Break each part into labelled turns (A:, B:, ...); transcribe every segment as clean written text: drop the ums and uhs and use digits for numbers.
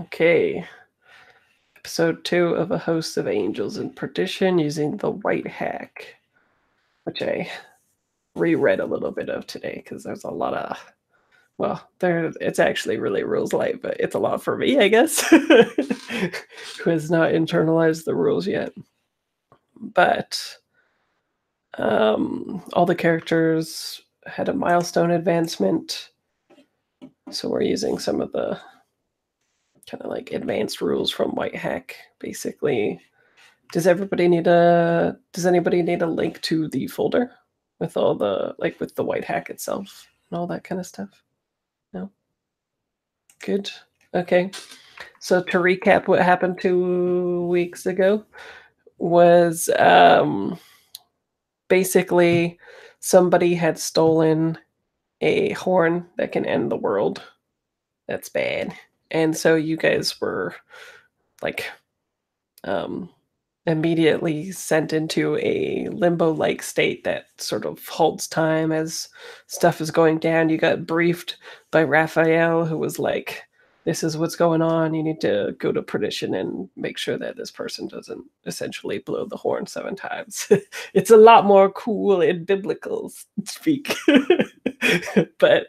A: Okay. Episode 2 of A Host of Angels in Perdition using the Whitehack, which I reread a little bit of today because there's a lot of, well, it's actually really rules light, but it's a lot for me, I guess, who has not internalized the rules yet. But all the characters had a milestone advancement, so we're using some of the kind of like advanced rules from Whitehack, basically. Does anybody need a link to the folder with all the with the Whitehack itself and all that kind of stuff? No? Good. Okay. So to recap what happened 2 weeks ago was basically somebody had stolen a horn that can end the world. That's bad. And so you guys were like immediately sent into a limbo-like state that sort of holds time as stuff is going down. You got briefed by Raphael, who was like, this is what's going on. You need to go to Perdition and make sure that this person doesn't essentially blow the horn 7 times. It's a lot more cool in biblical speak. But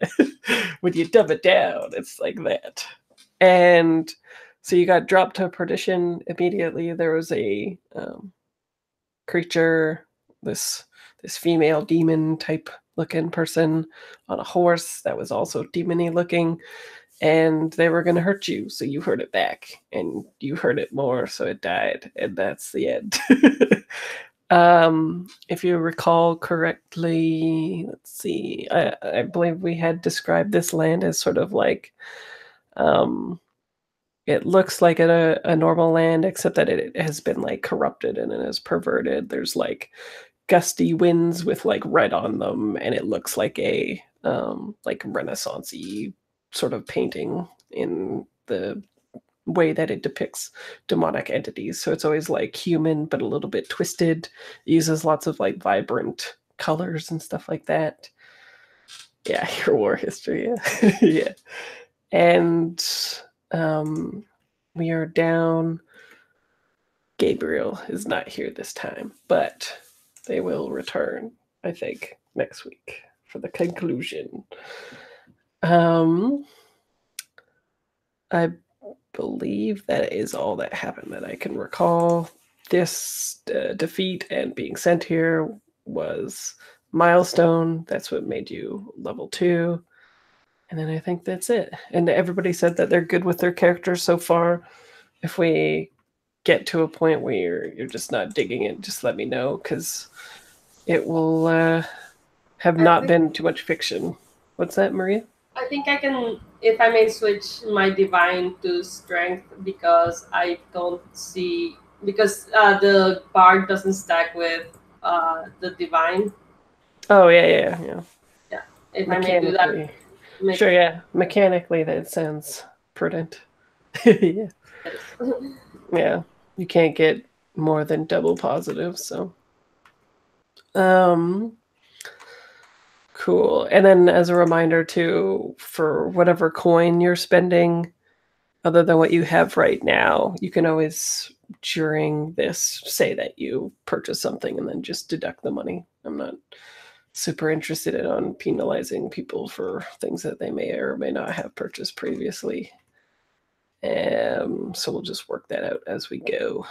A: when you dumb it down, it's like that. And so you got dropped to Perdition immediately. There was a creature, this female demon type looking person on a horse that was also demony looking, and they were going to hurt you. So you heard it back, and you heard it more, so it died, and that's the end. If you recall correctly, let's see. I believe we had described this land as sort of like it looks like a normal land, except that it has been like corrupted and it is perverted. There's like gusty winds with like red on them, and it looks like a like Renaissance-y sort of painting in the way that it depicts demonic entities. So it's always like human but a little bit twisted. It uses lots of like vibrant colors and stuff like that. Yeah, your war history. Yeah. Yeah. And we are down. Gabriel is not here this time, but they will return, I think, next week for the conclusion. I believe that is all that happened that I can recall. This defeat and being sent here was milestone. That's what made you level 2. And then I think that's it. And everybody said that they're good with their characters so far. If we get to a point where you're just not digging it, just let me know, because it will have not been too much fiction. What's that, Maria?
B: I think I can, if I may switch my divine to strength, because I don't see, because the bard doesn't stack with the divine.
A: Oh, yeah.
B: Yeah, if I may do that.
A: Sure, yeah. Mechanically, that sounds prudent. Yeah. Yeah. You can't get more than double positive, so. Cool. And then as a reminder too, for whatever coin you're spending, other than what you have right now, you can always, during this, say that you purchase something and then just deduct the money. I'm not super interested in penalizing people for things that they may or may not have purchased previously. So we'll just work that out as we go.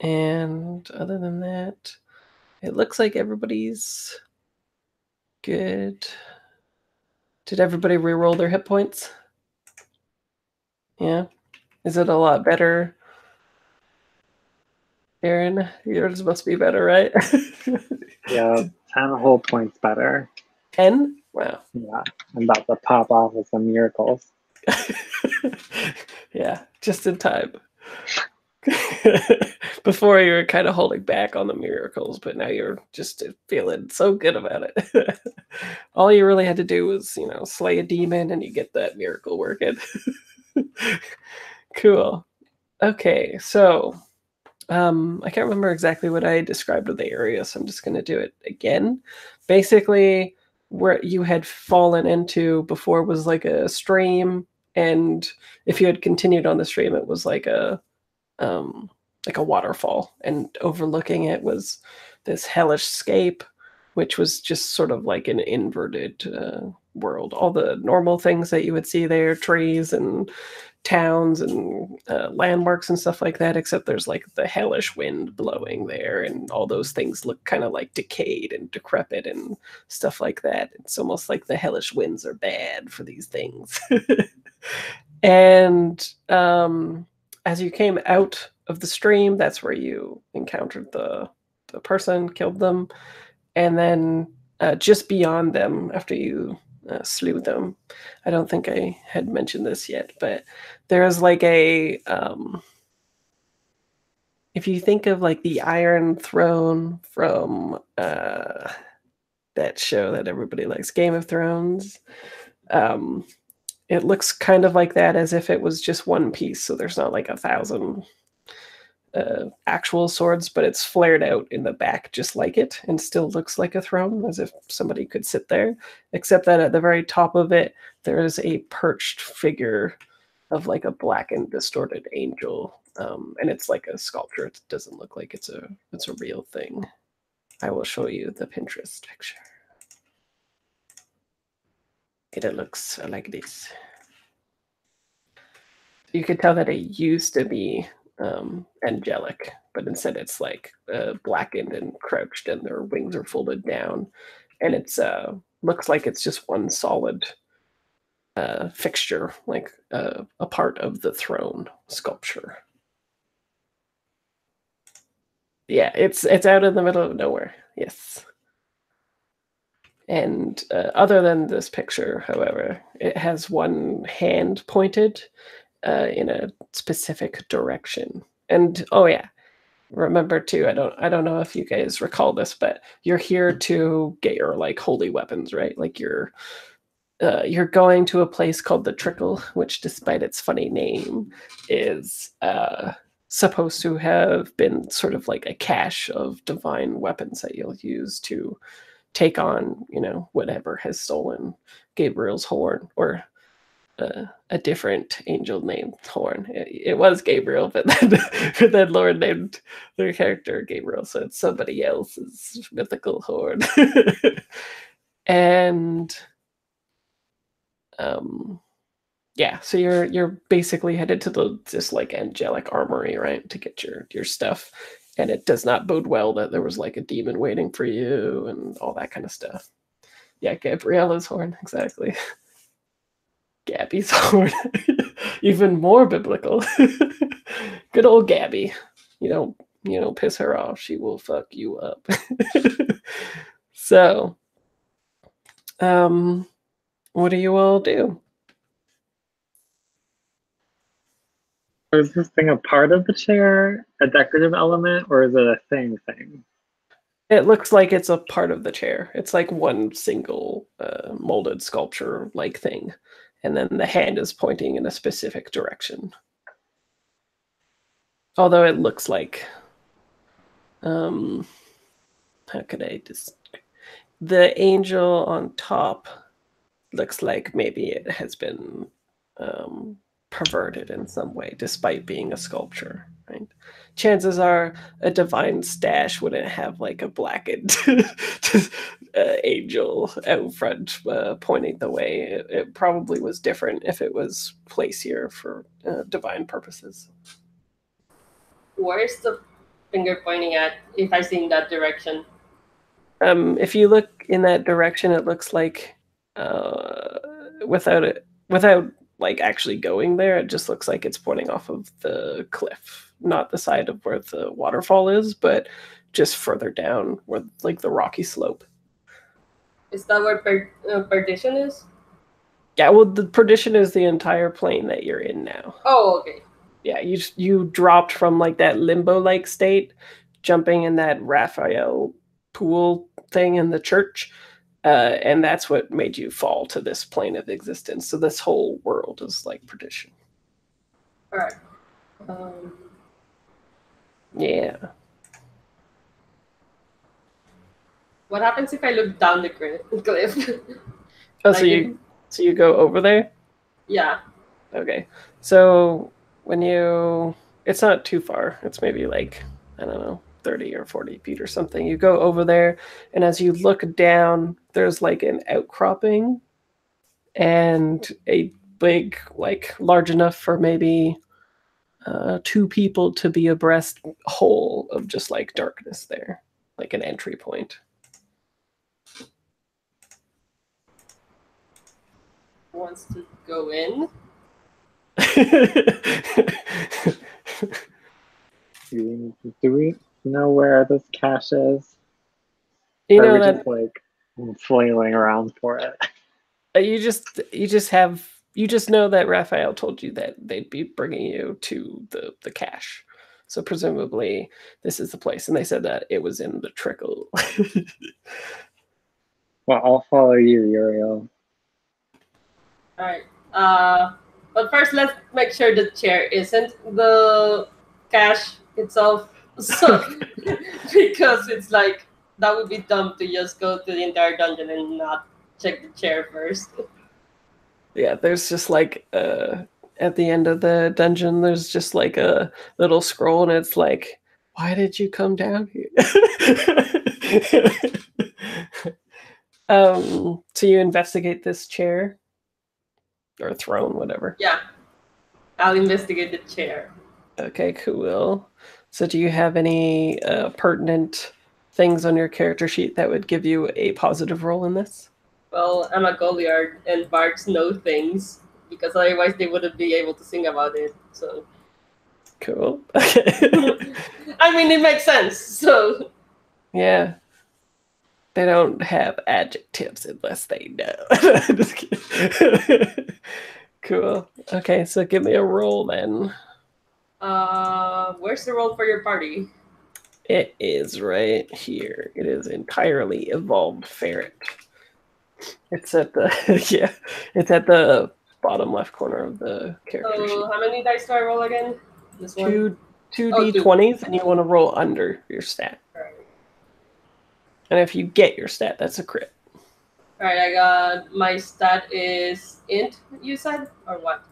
A: And other than that, it looks like everybody's good. Did everybody re-roll their hit points? Yeah. Is it a lot better? Aaron, yours must be better, right?
C: Yeah, 10 whole points better.
A: 10? Wow.
C: Yeah, I'm about to pop off with some miracles.
A: Yeah, just in time. Before you were kind of holding back on the miracles, but now you're just feeling so good about it. All you really had to do was, slay a demon and you get that miracle working. Cool. Okay, so I can't remember exactly what I described with the area, so I'm just going to do it again. Basically, where you had fallen into before was like a stream, and if you had continued on the stream, it was like a waterfall, and overlooking it was this hellish scape, which was just sort of like an inverted world. All the normal things that you would see there, trees and towns and landmarks and stuff like that, except there's like the hellish wind blowing there, and all those things look kind of like decayed and decrepit and stuff like that. It's almost like the hellish winds are bad for these things. And as you came out of the stream, that's where you encountered the person, killed them, and then just beyond them, after you slew them, I don't think I had mentioned this yet, but there's like a if you think of like the Iron Throne from that show that everybody likes, Game of Thrones, it looks kind of like that, as if it was just one piece. So there's not like 1,000 actual swords, but it's flared out in the back just like it, and still looks like a throne, as if somebody could sit there, except that at the very top of it there is a perched figure of like a blackened, distorted angel, and it's like a sculpture. It doesn't look like it's a real thing. I will show you the Pinterest picture. It looks like this. You could tell that it used to be angelic, but instead it's like blackened and crouched, and their wings are folded down, and it's looks like it's just one solid fixture, like a part of the throne sculpture. Yeah, it's out in the middle of nowhere. Yes. And other than this picture, however, it has one hand pointed in a specific direction. And oh yeah, remember too, I don't know if you guys recall this, but you're here to get your like holy weapons, right? Like you're going to a place called the Trickle, which, despite its funny name, is supposed to have been sort of like a cache of divine weapons that you'll use to take on, you know, whatever has stolen Gabriel's horn, or a different angel named Horn. It was Gabriel, but then Lauren named their character Gabriel, so it's somebody else's mythical horn. And yeah, so you're basically headed to this like angelic armory, right, to get your stuff. And it does not bode well that there was like a demon waiting for you and all that kind of stuff. Yeah, Gabriella's horn, exactly. Gabby's horn. Even more biblical. Good old Gabby. You don't piss her off, she will fuck you up. So, what do you all do?
C: Is this thing a part of the chair, a decorative element, or is it a thing?
A: It looks like it's a part of the chair. It's like one single molded sculpture-like thing. And then the hand is pointing in a specific direction. Although it looks like, how could I just... The angel on top looks like maybe it has been perverted in some way, despite being a sculpture, right? Chances are a divine stash wouldn't have like a blackened angel out front pointing the way. It probably was different if it was placed here for divine purposes.
B: Where's the finger pointing at, if I see in that direction?
A: If you look in that direction, it looks like without like actually going there, it just looks like it's pointing off of the cliff, not the side of where the waterfall is, but just further down where like the rocky slope.
B: Is that where Perdition is?
A: Yeah, well, the Perdition is the entire plane that you're in now.
B: Oh, okay.
A: Yeah, you dropped from like that limbo-like state, jumping in that Raphael pool thing in the church, and that's what made you fall to this plane of existence. So this whole world is like Perdition.
B: All right.
A: Yeah.
B: What happens if I look down the cliff?
A: Oh,
B: Like
A: so you go over there?
B: Yeah.
A: Okay. So when you, it's not too far. It's maybe like, I don't know, 30 or 40 feet or something. You go over there, and as you look down, there's like an outcropping and a big, like large enough for maybe two people to be abreast hole of just like darkness there, like an entry point.
B: Wants to go in.
C: Do we know where this cache is?
A: You
C: Or are
A: know
C: we
A: that
C: just like flailing around for it?
A: you just know that Raphael told you that they'd be bringing you to the cache. So presumably this is the place, and they said that it was in the trickle.
C: Well, I'll follow you, Uriel.
B: All right. But first, let's make sure the chair isn't the cache itself. So, because it's like that would be dumb to just go to the entire dungeon and not check the chair first.
A: Yeah, there's just like at the end of the dungeon, there's just like a little scroll, and it's like, "Why did you come down here?" So you investigate this chair or throne, whatever.
B: Yeah, I'll investigate the chair.
A: Okay, cool. So do you have any pertinent things on your character sheet that would give you a positive role in this?
B: Well, I'm a Goliard, and bards know things because otherwise they wouldn't be able to sing about it. So,
A: Cool.
B: I mean, it makes sense. So,
A: Yeah. They don't have adjectives unless they know. Just kidding. Cool. Okay, so give me a roll then.
B: where's the role for your party?
A: It is right here. It is entirely evolved ferret. It's at the yeah. It's at the bottom left corner of the character sheet.
B: So, how many dice do I roll again? This one.
A: Two
B: Oh,
A: d20s, and you want to roll under your stat.
B: Alright.
A: And if you get your stat, that's a crit.
B: Alright, I got my stat is int, you said? Or what?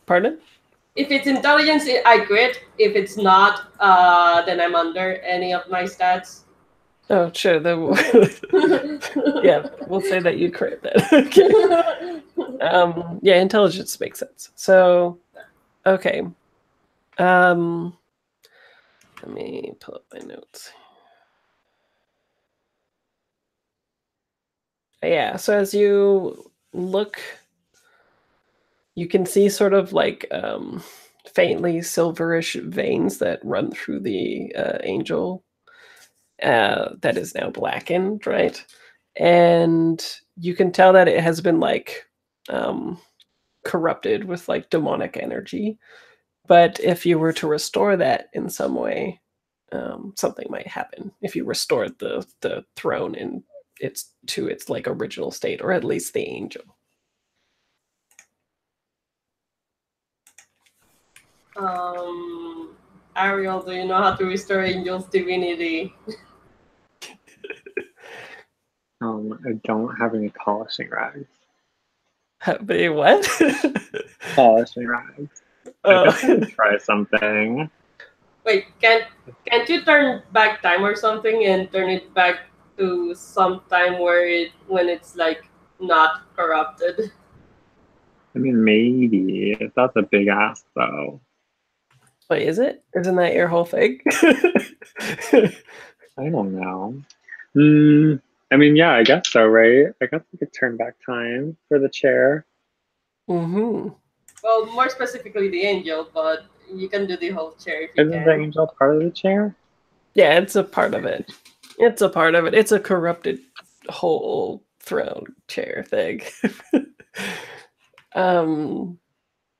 A: Pardon?
B: If it's intelligence, I crit. If it's not, then I'm under any of my stats.
A: Oh, sure. Yeah, we'll say that you crit then. Okay. Yeah, intelligence makes sense. So, okay. Let me pull up my notes. Yeah, so as you look, you can see sort of like faintly silverish veins that run through the angel that is now blackened, right? And you can tell that it has been like corrupted with like demonic energy. But if you were to restore that in some way, something might happen. If you restored the throne in its like original state, or at least the angel.
B: Ariel, do you know how to restore Angel's divinity?
C: I don't have any polishing rags.
A: But what?
C: Polishing rags. I guess I could try something.
B: Wait, can't you turn back time or something and turn it back to some time when it's like not corrupted?
C: I mean, maybe. That's a big ask, though.
A: Wait, is it? Isn't that your whole thing?
C: I don't know. I mean, yeah, I guess so, right? I guess we could turn back time for the chair.
A: Mm-hmm.
B: Well, more specifically the angel, but you can do the whole chair if you
C: Isn't the angel part of the chair?
A: Yeah, it's a part of it. It's a part of it. It's a corrupted whole throne chair thing.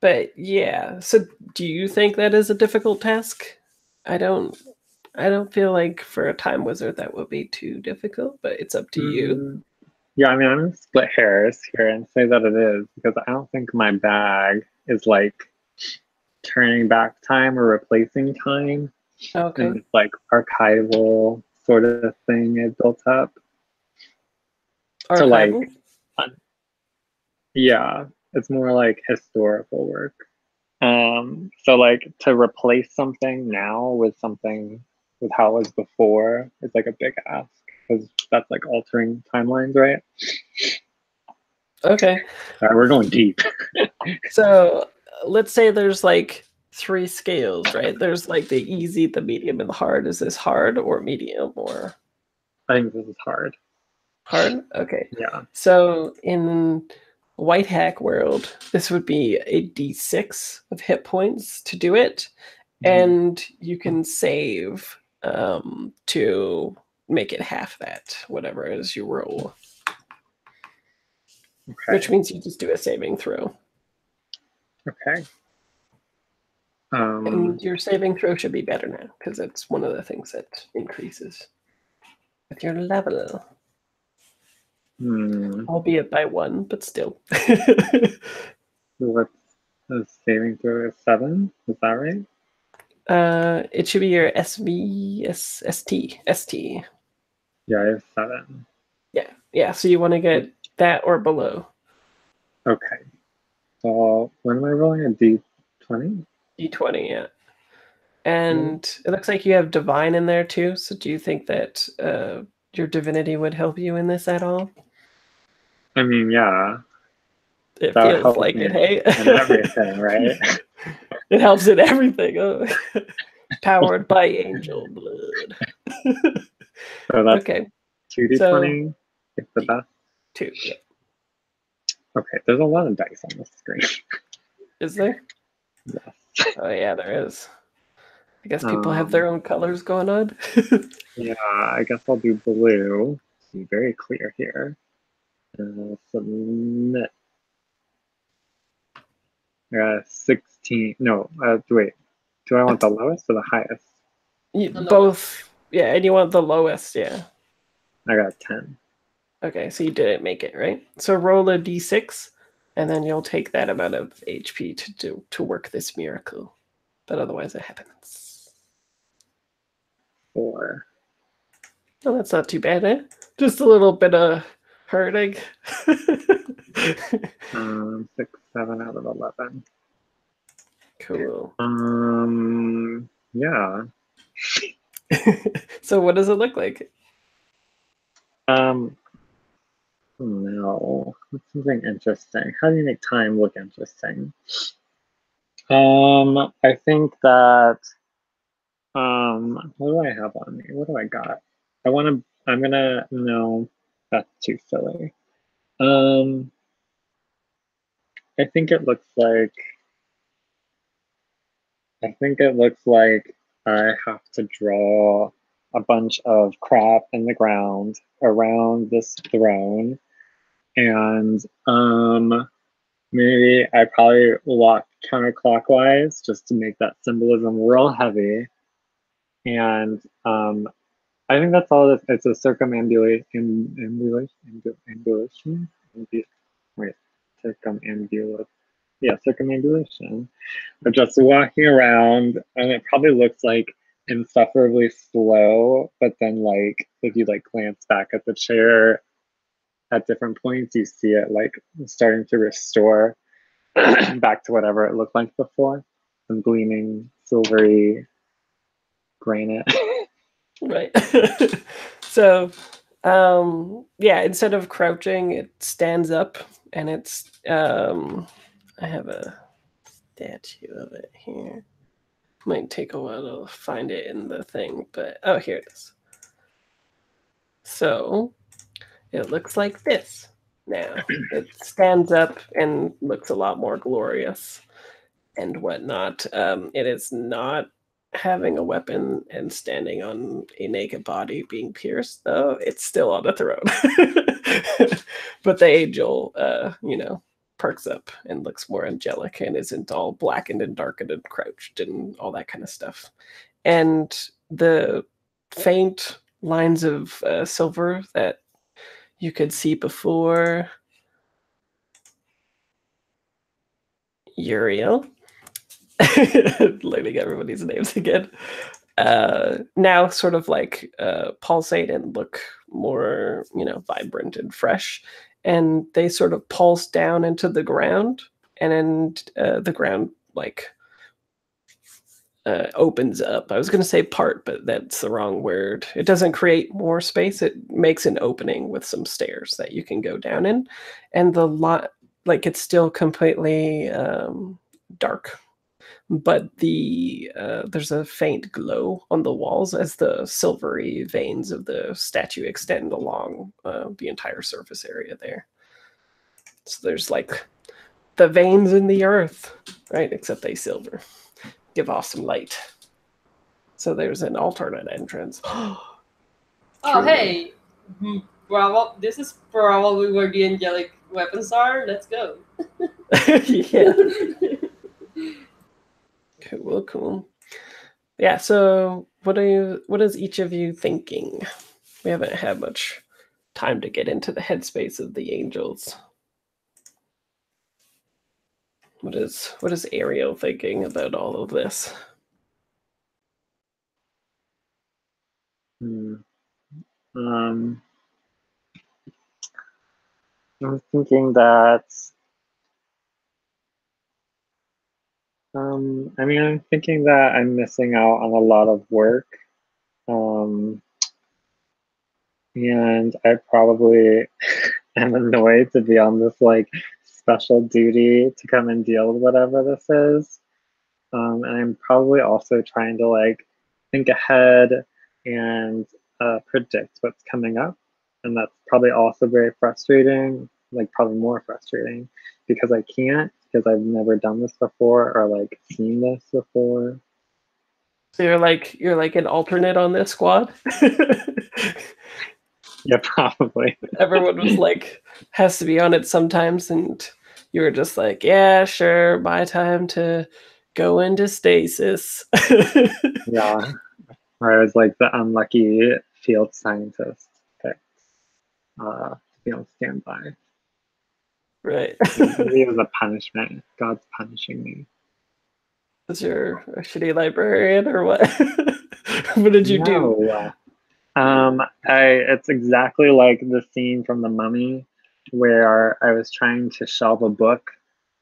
A: But yeah. So do you think that is a difficult task? I don't feel like for a time wizard that would be too difficult, but it's up to you.
C: Yeah, I mean, I'm gonna split hairs here and say that it is, because I don't think my bag is like turning back time or replacing time.
A: Okay.
C: And this like archival sort of thing it built up.
A: Archival?
C: So like, yeah, It's more like historical work. So like to replace something now with something with how it was before is like a big ask because that's like altering timelines, right?
A: Okay.
C: Sorry, we're going deep.
A: So let's say there's like 3 scales, right? There's like the easy, the medium, and the hard. Is this hard or medium or
C: I think this is hard.
A: hard? Okay.
C: Yeah.
A: So in Whitehack world, this would be a d6 of hit points to do it, and you can save to make it half that, whatever it is you roll.
C: Okay.
A: Which means you just do a saving throw.
C: Okay.
A: And your saving throw should be better now, because it's one of the things that increases with your level. Albeit by 1, but still.
C: What's the saving throw is 7? Is that right?
A: It should be your ST.
C: Yeah, I have 7.
A: Yeah. So you want to get that or below.
C: Okay. So when am I rolling a D20?
A: D20, yeah. And it looks like you have divine in there too. So do you think that your divinity would help you in this at all?
C: I mean, yeah.
A: It feels like it, hey?
C: And everything, right?
A: It helps in everything. Oh. Powered by angel blood.
C: So that's
A: okay.
C: 2d20.
A: So,
C: it's the best.
A: 2, yeah.
C: Okay, there's a lot of dice on the screen.
A: Is there?
C: Yes.
A: Oh yeah, there is. I guess people have their own colors going on.
C: Yeah, I guess I'll do blue. Be very clear here. Submit. 16. No, wait. Do I want the lowest or the highest?
A: Both. Yeah, and you want the lowest, yeah.
C: I got 10.
A: Okay, so you didn't make it, right? So roll a d6, and then you'll take that amount of HP to work this miracle. But otherwise it happens.
C: 4.
A: Oh, that's not too bad, eh? Just a little bit of hurting.
C: 6, 7 out of 11.
A: Cool.
C: Yeah.
A: So what does it look like?
C: No. What's something interesting? How do you make time look interesting? I think that what do I have on me? What do I got? No, that's too silly. I think it looks like I have to draw a bunch of crap in the ground around this throne, and maybe I probably walk counterclockwise just to make that symbolism real heavy. And I think that's all. It's a circumambulation. Circumambulation. But just walking around, and it probably looks like insufferably slow. But then, like, if you like glance back at the chair at different points, you see it like starting to restore back to whatever it looked like before, some gleaming silvery granite.
A: Right. So, yeah, instead of crouching, it stands up, and it's, I have a statue of it here. Might take a while to find it in the thing, but, oh, here it is. So, it looks like this now. It stands up and looks a lot more glorious and whatnot. It is not having a weapon and standing on a naked body being pierced, though. It's still on the throne. But the angel, perks up and looks more angelic and isn't all blackened and darkened and crouched and all that kind of stuff. And the faint lines of silver that you could see before, Uriel, learning everybody's names again, now sort of like pulsate and look more, vibrant and fresh. and they sort of pulse down into the ground, and then the ground like opens up. I was going to say part, but that's the wrong word. It doesn't create more space. It makes an opening with some stairs that you can go down in, and the lot like it's still completely dark, but there's a faint glow on the walls as the silvery veins of the statue extend along the entire surface area there. So there's like the veins in the earth, right? Except they silver. Give off some light. So there's an alternate entrance.
B: Oh, hey. Bravo. This is probably where the angelic weapons are. Let's go.
A: Yeah. Cool. Yeah, so what is each of you thinking? We haven't had much time to get into the headspace of the angels. What is Ariel thinking about all of this?
C: I'm thinking that I'm thinking that I'm missing out on a lot of work. And I probably am annoyed to be on this like special duty to come and deal with whatever this is. And I'm probably also trying to like think ahead and predict what's coming up. And that's probably also very frustrating, like probably more frustrating because I can't, because I've never done this before or like seen this before.
A: So you're like an alternate on this squad?
C: Yeah, probably.
A: Everyone was like, has to be on it sometimes, and you were just like, yeah, sure, my time to go into stasis.
C: Yeah. Or I was like the unlucky field scientist picked to be on standby.
A: Right.
C: Maybe it was a punishment. God's punishing me.
A: Was you're a shitty librarian or what? What did you do?
C: It's exactly like the scene from The Mummy where I was trying to shelve a book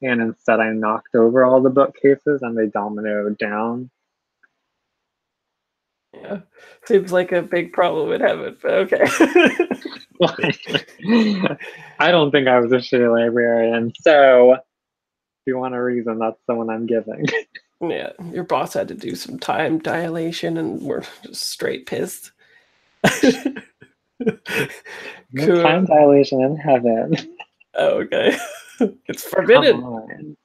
C: and instead I knocked over all the bookcases and they dominoed down.
A: Yeah. Seems like a big problem in heaven, but okay.
C: I don't think I was a shitty librarian, so if you want a reason, that's the one I'm giving.
A: Yeah, your boss had to do some time dilation and we're just straight pissed.
C: No
A: Cool.
C: time dilation in heaven.
A: Oh, okay. It's forbidden.
C: Come on.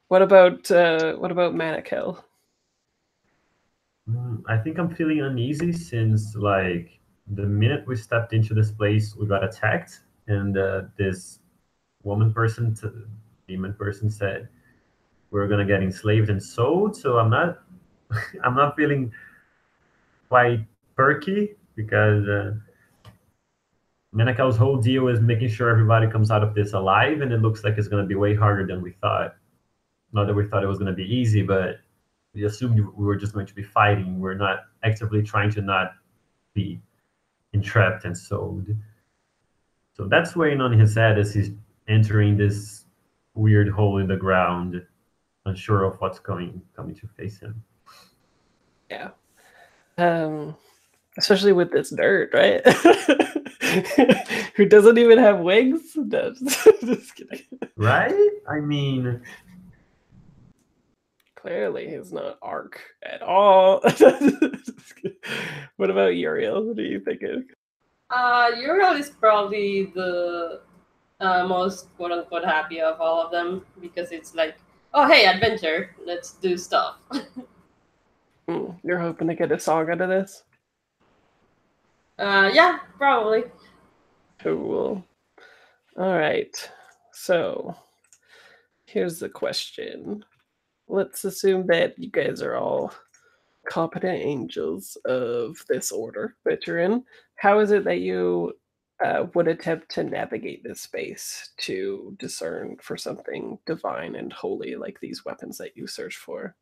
A: What about Manakel?
D: I think I'm feeling uneasy since, like, the minute we stepped into this place, we got attacked, and this demon person said we're gonna get enslaved and sold. So I'm not feeling quite perky because Menakel's whole deal is making sure everybody comes out of this alive, and it looks like it's gonna be way harder than we thought. Not that we thought it was gonna be easy, but we assumed we were just going to be fighting. We're not actively trying to not be entrapped and sold. So that's weighing on his head as he's entering this weird hole in the ground, unsure of what's coming to face him.
A: Yeah. Especially with this nerd, right? Who doesn't even have wings? No, just kidding.
D: Right? I mean,
A: clearly he's not Ark at all. What about Uriel? What are you thinking?
B: Uriel is probably the most quote unquote happy of all of them because it's like, oh hey, adventure, let's do stuff.
A: You're hoping to get a song out of this?
B: Yeah, probably.
A: Cool. All right. So here's the question. Let's assume that you guys are all competent angels of this order that you're in. How is it that you would attempt to navigate this space to discern for something divine and holy like these weapons that you search for?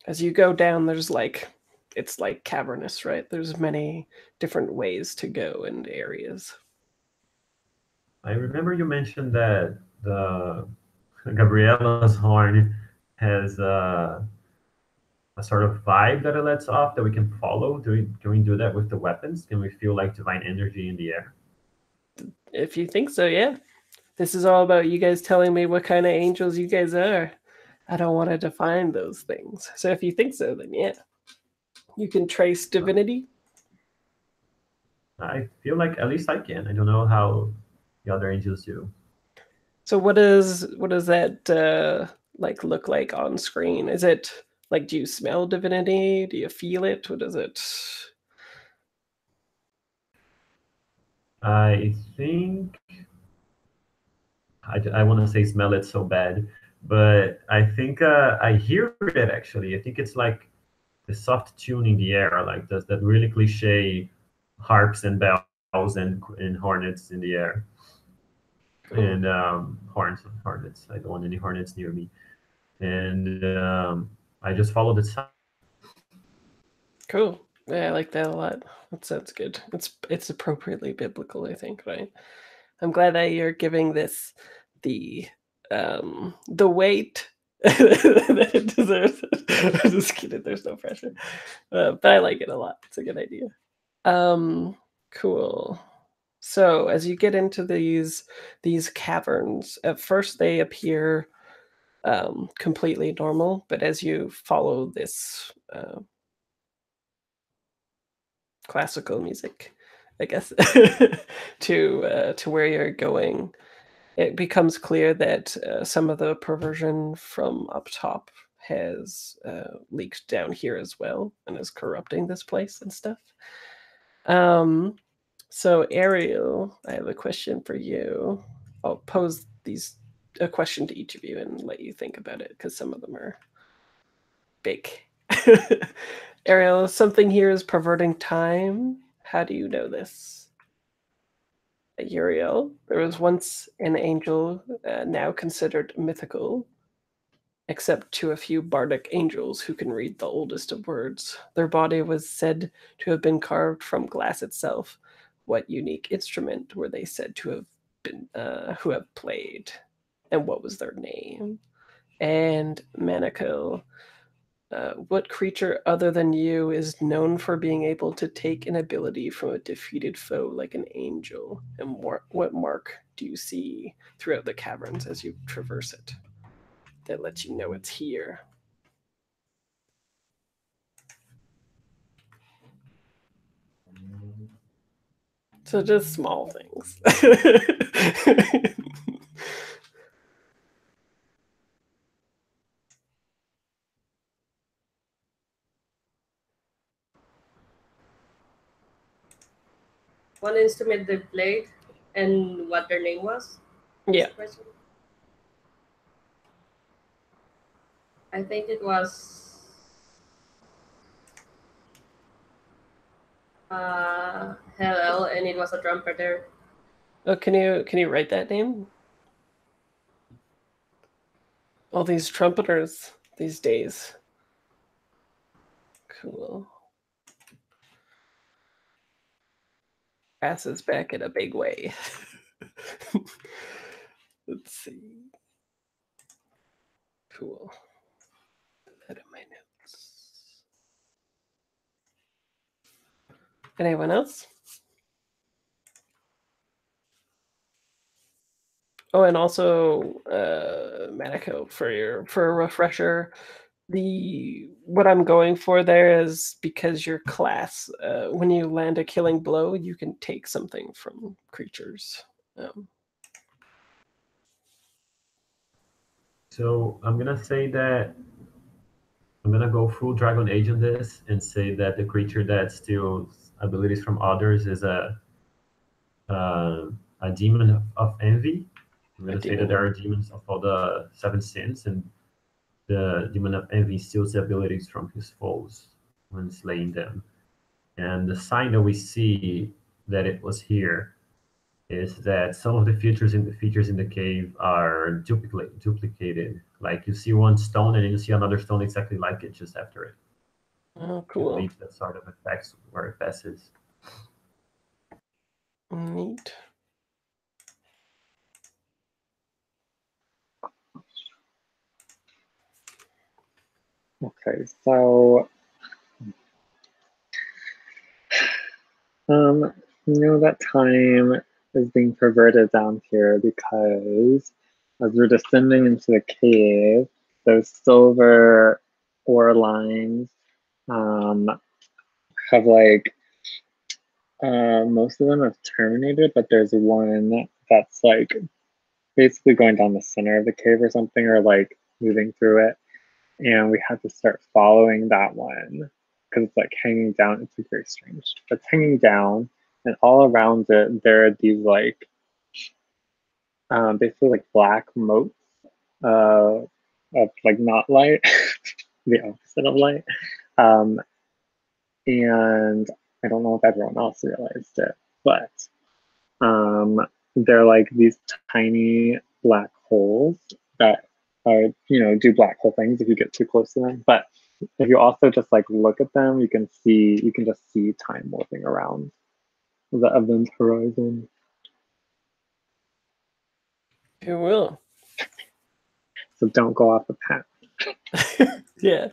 A: As you go down, there's like it's like cavernous, right? There's many different ways to go and areas.
D: I remember you mentioned that the Gabriella's horn has a sort of vibe that it lets off that we can follow. Can we do that with the weapons? Can we feel like divine energy in the air?
A: If you think so, yeah. This is all about you guys telling me what kind of angels you guys are. I don't want to define those things. So if you think so, then yeah. You can trace divinity.
D: I feel like at least I can. I don't know how the other angels do.
A: So what does that like look like on screen? Is it like, do you smell divinity? Do you feel it? What is it?
D: I think I want to say smell it so bad, but I think I hear it actually. I think it's like the soft tune in the air, like that really cliche harps and bells and hornets in the air.
A: Cool.
D: And hornets. I don't want any hornets near me. And I just follow the sound.
A: Cool. Yeah, I like that a lot. That sounds good. It's appropriately biblical, I think, right? I'm glad that you're giving this the weight that it deserves. I'm just kidding. There's no pressure, but I like it a lot. It's a good idea. Cool. So as you get into these caverns, at first they appear completely normal, but as you follow this classical music, I guess, to where you're going, it becomes clear that some of the perversion from up top has leaked down here as well and is corrupting this place and stuff. So Ariel, I have a question for you. I'll pose a question to each of you and let you think about it because some of them are big. Ariel, something here is perverting time. How do you know this? Uriel, there was once an angel, now considered mythical, except to a few bardic angels who can read the oldest of words. Their body was said to have been carved from glass itself. What unique instrument were they said to have been, who have played? And what was their name? And Manako, what creature other than you is known for being able to take an ability from a defeated foe like an angel? And what mark do you see throughout the caverns as you traverse it that lets you know it's here? So just small things.
B: One instrument they played and what their name was?
A: Yeah.
B: I think it was Helel, and it was a trumpeter.
A: Oh, can you write that name? All these trumpeters these days. Cool. Ass is back in a big way. Let's see. Cool. Put that in my notes. Anyone else? Oh, and also, Manako, for a refresher, what I'm going for there is because your class, when you land a killing blow, you can take something from creatures.
D: So I'm gonna say that I'm gonna go full Dragon Age on this and say that the creature that steals abilities from others is a demon of envy. I'm gonna say that there are demons of all the 7 sins, and the demon of envy steals the abilities from his foes when slaying them. And the sign that we see that it was here is that some of the features in the cave are duplicated. Like you see one stone and then you see another stone exactly like it just after it.
A: Oh,
D: to
A: cool.
D: leave that sort of effects where it passes.
A: Neat.
C: Okay, so that time is being perverted down here because as we're descending into the cave, those silver ore lines have like most of them have terminated, but there's one that's like basically going down the center of the cave or something, or like moving through it. And we had to start following that one because it's like hanging down. It's like very strange. It's hanging down, and all around it there are these like basically like black motes of like not light, the opposite of light. Um, and I don't know if everyone else realized it, but they're like these tiny black holes that are, do black hole things if you get too close to them. But if you also just like look at them, you can just see time moving around the event horizon.
A: You will.
C: So don't go off the path.
A: Yeah.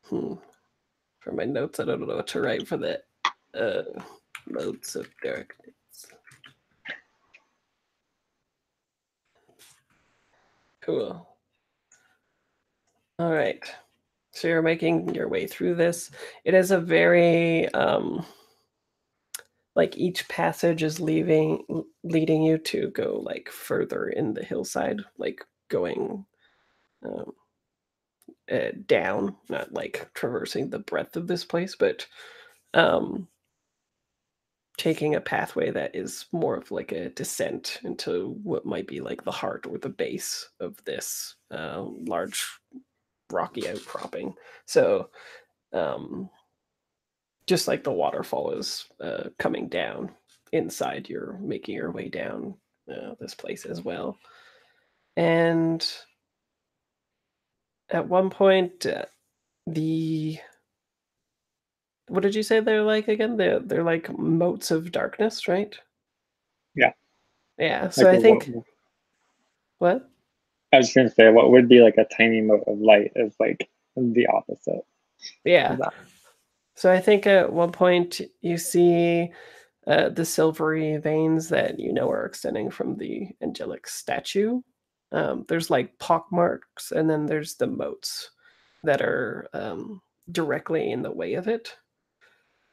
A: For my notes, I don't know what to write for that. Modes of darkness. Cool. All right. So you're making your way through this. It is a very like each passage is leading you to go like further in the hillside, like going down, not like traversing the breadth of this place, but taking a pathway that is more of like a descent into what might be like the heart or the base of this large rocky outcropping. So just like the waterfall is coming down inside, you're making your way down this place as well. And at one point, the what did you say they're like again? They're like motes of darkness, right?
C: Yeah.
A: Yeah. So
C: Like
A: I think what?
C: I was going to say, what would be like a tiny mote of light is like the opposite.
A: Yeah. So I think at one point you see the silvery veins that you know are extending from the angelic statue. There's like pock marks, and then there's the motes that are directly in the way of it.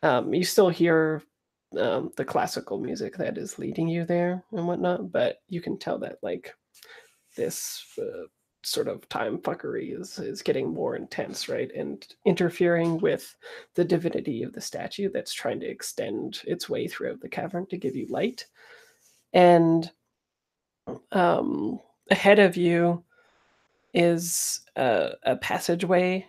A: You still hear the classical music that is leading you there and whatnot, but you can tell that like this sort of time fuckery is getting more intense, right? And interfering with the divinity of the statue that's trying to extend its way throughout the cavern to give you light. And ahead of you is a passageway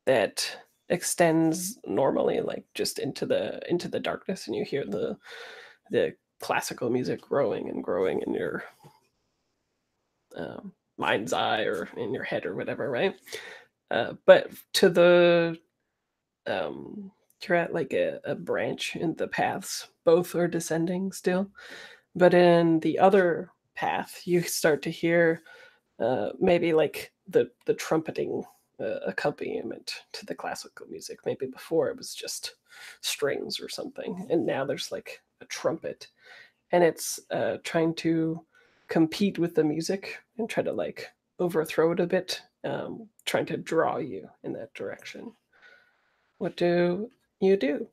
A: that extends normally like just into the darkness, and you hear the classical music growing and growing in your mind's eye or in your head or whatever, right? But to the you're at like a branch in the paths. Both are descending still, but in the other path, you start to hear maybe like the trumpeting accompaniment to the classical music. Maybe before it was just strings or something, and now there's like a trumpet, and it's trying to compete with the music and try to like overthrow it a bit, trying to draw you in that direction. What do you do?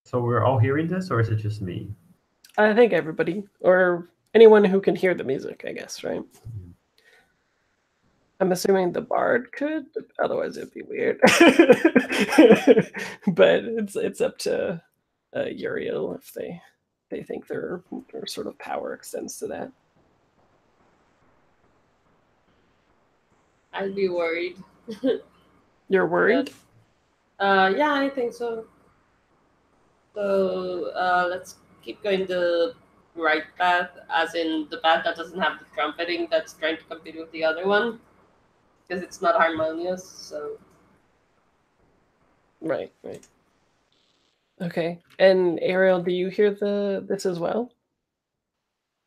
D: So we're all hearing this, or is it just me?
A: I think everybody, or anyone who can hear the music, I guess, right? I'm assuming the bard could, otherwise it'd be weird. But it's up to Uriel if they think their sort of power extends to that.
B: I'd be worried.
A: You're worried?
B: Yeah, I think so. So let's keep going. The right path, as in the path that doesn't have the trumpeting that's trying to compete with the other one, because it's not harmonious. So
A: Right. Okay. And Ariel, do you hear this as well?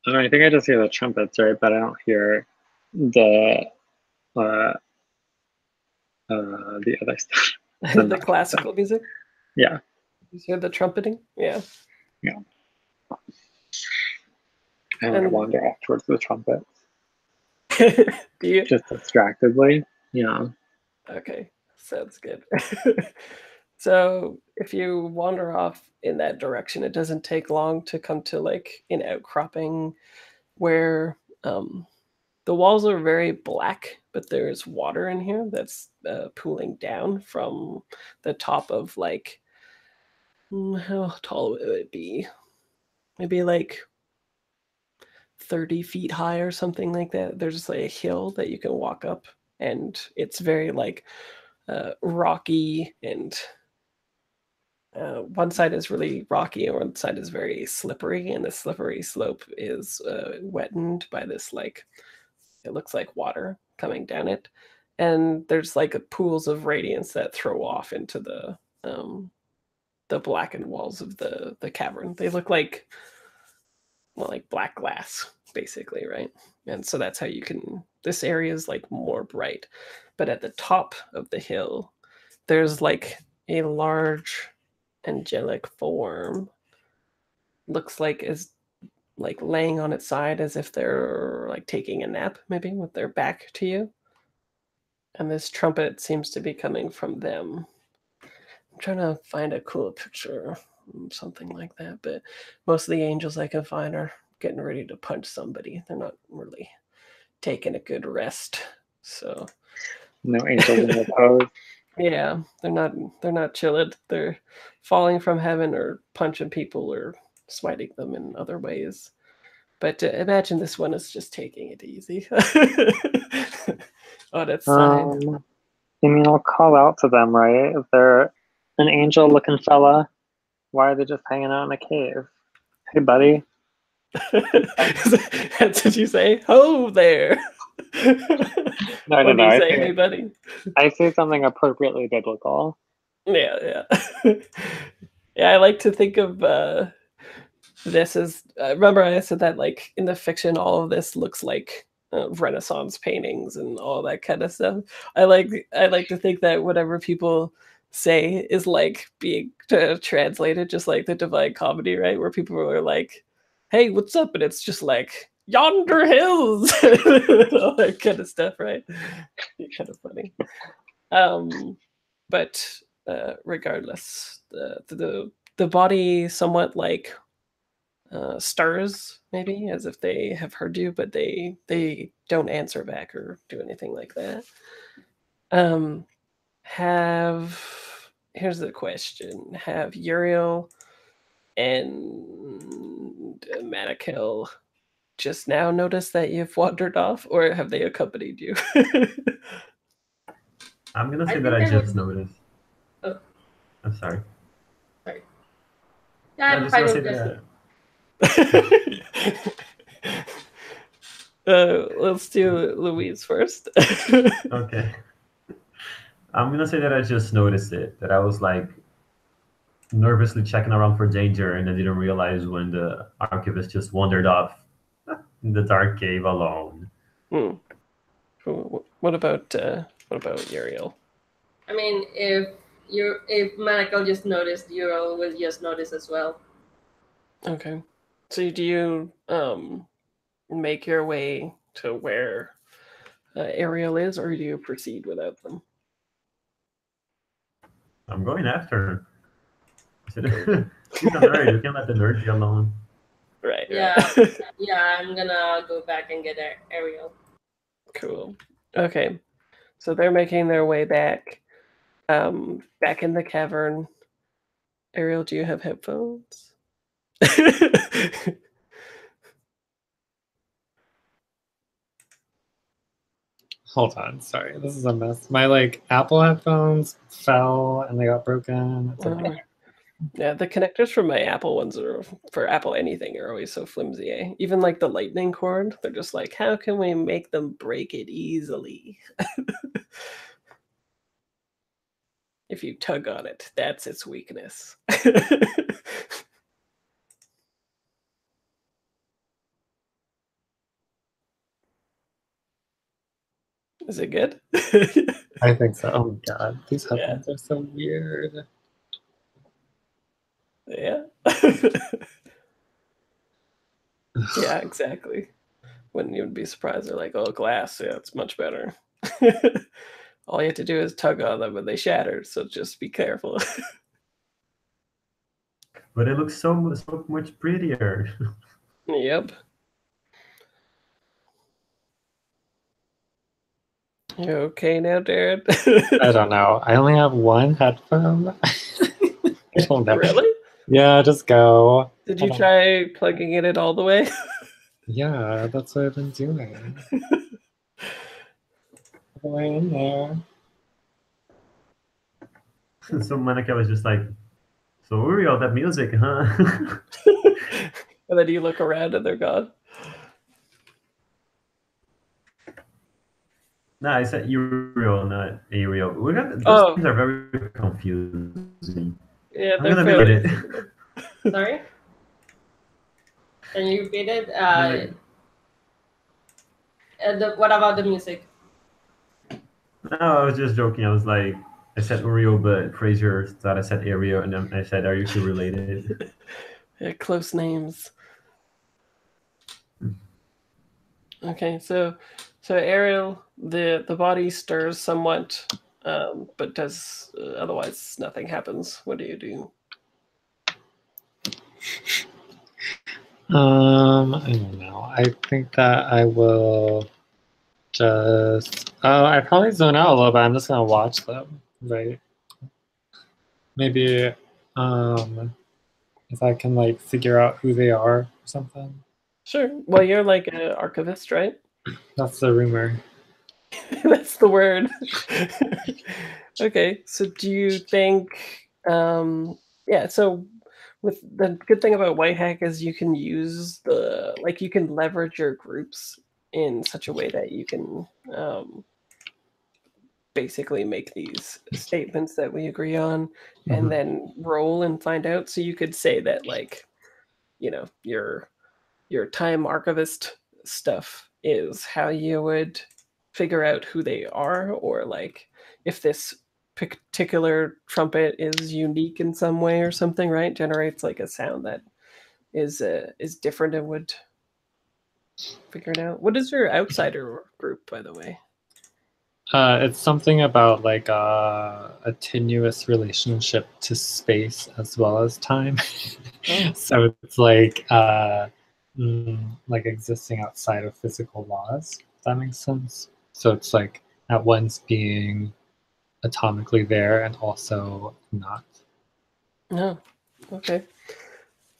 C: I think I just hear the trumpets, right? But I don't hear the the other stuff.
A: The classical music?
C: Yeah.
A: You hear the trumpeting? Yeah.
C: Yeah. And I wander off towards the trumpets.
A: Do you?
C: Just distractedly. Yeah.
A: Okay. Sounds good. So if you wander off in that direction, it doesn't take long to come to like an outcropping where the walls are very black, but there's water in here that's pooling down from the top of like, how tall would it be? Maybe like 30 feet high or something like that. There's just like a hill that you can walk up, and it's very like rocky, and one side is really rocky and one side is very slippery, and the slippery slope is wettened by this like, it looks like water coming down it, and there's like pools of radiance that throw off into the blackened walls of the cavern. They look like, well, like black glass basically, right? And so that's how you can, this area is like more bright, but at the top of the hill there's like a large angelic form, looks like is like laying on its side as if they're like taking a nap, maybe with their back to you, and this trumpet seems to be coming from them. I'm trying to find a cool picture, something like that, but most of the angels I can find are getting ready to punch somebody. They're not really taking a good rest. So
C: no angels in the pose.
A: Yeah, they're not chilling. They're falling from heaven or punching people or smiting them in other ways. But imagine this one is just taking it easy on its side.
C: I mean, I'll call out to them, right? If they're an angel-looking fella, why are they just hanging out in a cave? Hey, buddy.
A: That's what you say? Ho there!
C: No,
A: What do you say, hey buddy?
C: I say something appropriately biblical.
A: Yeah. Yeah, I like to think of this as, remember I said that like in the fiction all of this looks like Renaissance paintings and all that kind of stuff. I like to think that whatever people say is like being translated, just like the Divine Comedy, right? Where people are like, "Hey, what's up?" and it's just like yonder hills, all that kind of stuff, right? Kind of funny. But regardless, the body somewhat like stirs, maybe as if they have heard you, but they don't answer back or do anything like that. Here's the question: have Uriel and Manakel just now noticed that you've wandered off, or have they accompanied you?
D: I'm gonna say that I just noticed.
B: Oh.
D: I'm sorry.
B: Sorry. Yeah, I'm
D: just
B: fine
D: gonna
B: with
D: say
B: this.
A: Let's do Louise first.
D: Okay. I'm gonna say that I just noticed it. That I was like nervously checking around for danger, and I didn't realize when the archivist just wandered off in the dark cave alone.
A: What about Uriel?
B: I mean, if Manakel just noticed, Uriel will just notice as well.
A: Okay. So do you make your way to where Ariel is, or do you proceed without them?
D: I'm going after her. He's a nerd. You can't let the nerd be alone.
A: Right.
B: Yeah. Yeah, I'm gonna go back and get Ariel.
A: Cool. Okay. So they're making their way back. Back in the cavern. Ariel, do you have headphones?
C: Hold on, sorry, this is a mess. My like Apple headphones fell and they got broken. It's okay.
A: Yeah, the connectors for my Apple ones are for Apple anything are always so flimsy. Eh? Even like the lightning cord, they're just like, how can we make them break it easily? If you tug on it, that's its weakness. Is it good?
C: I think so. Oh my god, these
A: Yeah.
C: headphones are so weird.
A: Yeah. Yeah, exactly. Wouldn't even be surprised. They're like, oh, glass. Yeah, it's much better. All you have to do is tug on them and they shatter. So just be careful.
D: But it looks so much prettier.
A: Yep. You okay now, Darren?
C: I don't know. I only have one headphone. I don't know.
A: Really?
C: Yeah, just go.
A: Did you try plugging it in all the way?
C: Yeah, that's what I've been doing. All the way in there.
D: So Monica was just like, so Uriel, that music, huh?
A: And then you look around and they're gone.
D: No, I said Uriel, not Ariel. Those
A: Oh.
D: things are very confusing.
A: Yeah,
D: I'm
A: they're
D: gonna
A: fairly
D: read it.
B: Sorry? Can you repeat it? What about the music?
D: No, I was just joking. I was like, I said Uriel, but Fraser thought I said Ariel, and then I said, are you two related?
A: Yeah, close names. Okay, so Ariel, the body stirs somewhat, but does otherwise nothing happens. What do you do?
C: I don't know. I think that I will just. Oh, I probably zone out a little bit. I'm just gonna watch them, right? Maybe, if I can like figure out who they are or something.
A: Sure. Well, you're like an archivist, right?
C: That's the rumor.
A: That's the word. Okay, so do you think yeah, so with the good thing about Whitehack is you can use you can leverage your groups in such a way that you can basically make these statements that we agree on and then roll and find out. So you could say that your time archivist stuff is how you would figure out who they are, or like if this particular trumpet is unique in some way or something, right? Generates like a sound that is different and would figure it out. What is your outsider group, by the way?
C: It's something about like a tenuous relationship to space as well as time. So it's like existing outside of physical laws, if that makes sense. So it's like at once being atomically there and also not.
A: No. Okay.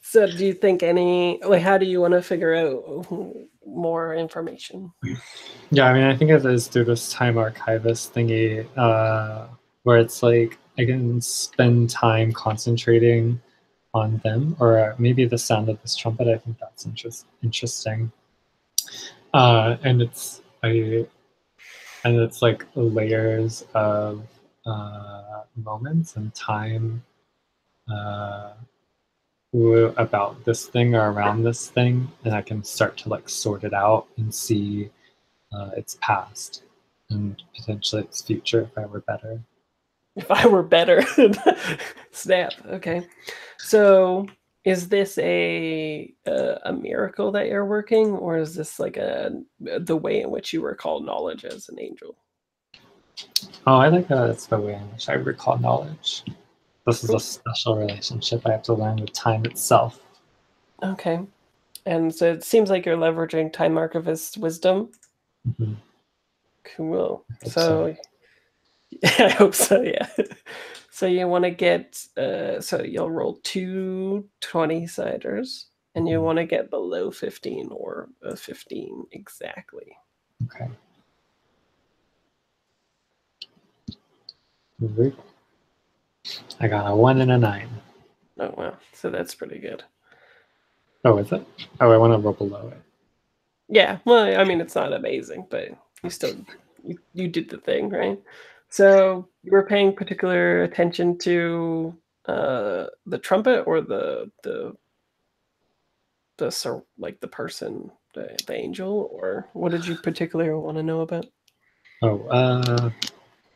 A: So do you think how do you want to figure out more information?
C: Yeah, I mean, I think it is through this time archivist thingy, where it's like I can spend time concentrating on them, or maybe the sound of this trumpet. I think that's interesting. And it's like layers of moments and time about this thing or around this thing, and I can start to like sort it out and see its past and potentially its future if I were better.
A: If I were better. Snap. Okay. So is this a miracle that you're working, or is this like the way in which you recall knowledge as an angel?
C: Oh, I like that it's the way in which I recall knowledge. This is a special relationship I have to learn with time itself.
A: Okay. And so it seems like you're leveraging time archivist wisdom.
C: Mm-hmm.
A: Cool. So I hope so, yeah. So you want to get, so you'll roll 2 20-siders, and you want to get below 15 or a 15 exactly.
C: Okay. I got a 1 and a 9.
A: Oh wow, so that's pretty good.
C: Oh, is it? Oh, I want to roll below it.
A: Yeah, well, I mean, it's not amazing, but you still you did the thing, right? So you were paying particular attention to the trumpet or like the person, the angel, or what did you particularly want to know about?
C: Oh,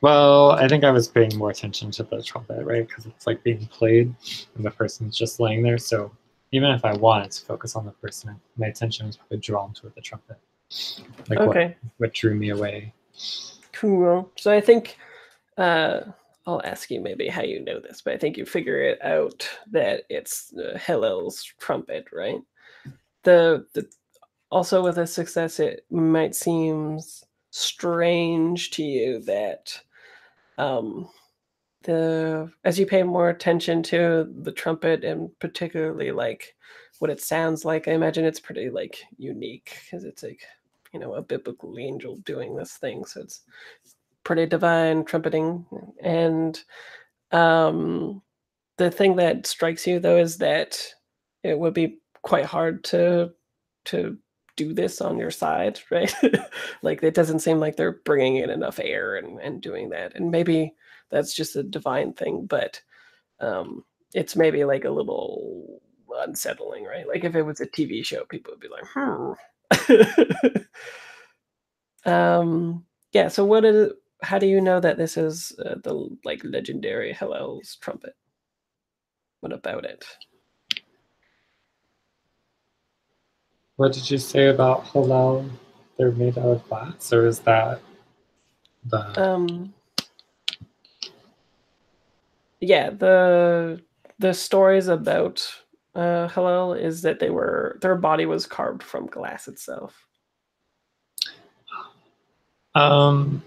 C: well, I think I was paying more attention to the trumpet, right? Because it's like being played and the person's just laying there. So even if I wanted to focus on the person, my attention was probably drawn toward the trumpet. Like
A: Okay,
C: what drew me away.
A: cool. So I think I'll ask you maybe how you know this, but I think you figure it out that it's Helel's trumpet, right? The also with a success, it might seem strange to you that um, the as you pay more attention to the trumpet and particularly like what it sounds like, I imagine it's pretty like unique because it's like a biblical angel doing this thing, so it's pretty divine trumpeting. And um, the thing that strikes you though is that it would be quite hard to do this on your side, right? Like it doesn't seem like they're bringing in enough air and doing that. And maybe that's just a divine thing, but it's maybe like a little unsettling, right? Like if it was a TV show, people would be like, yeah. So what is? How do you know that this is the like legendary Helel's trumpet? What about it?
C: What did you say about Helel? They're made out of glass, or is that the?
A: Yeah, the stories about Helel is that their body was carved from glass itself.
C: Oh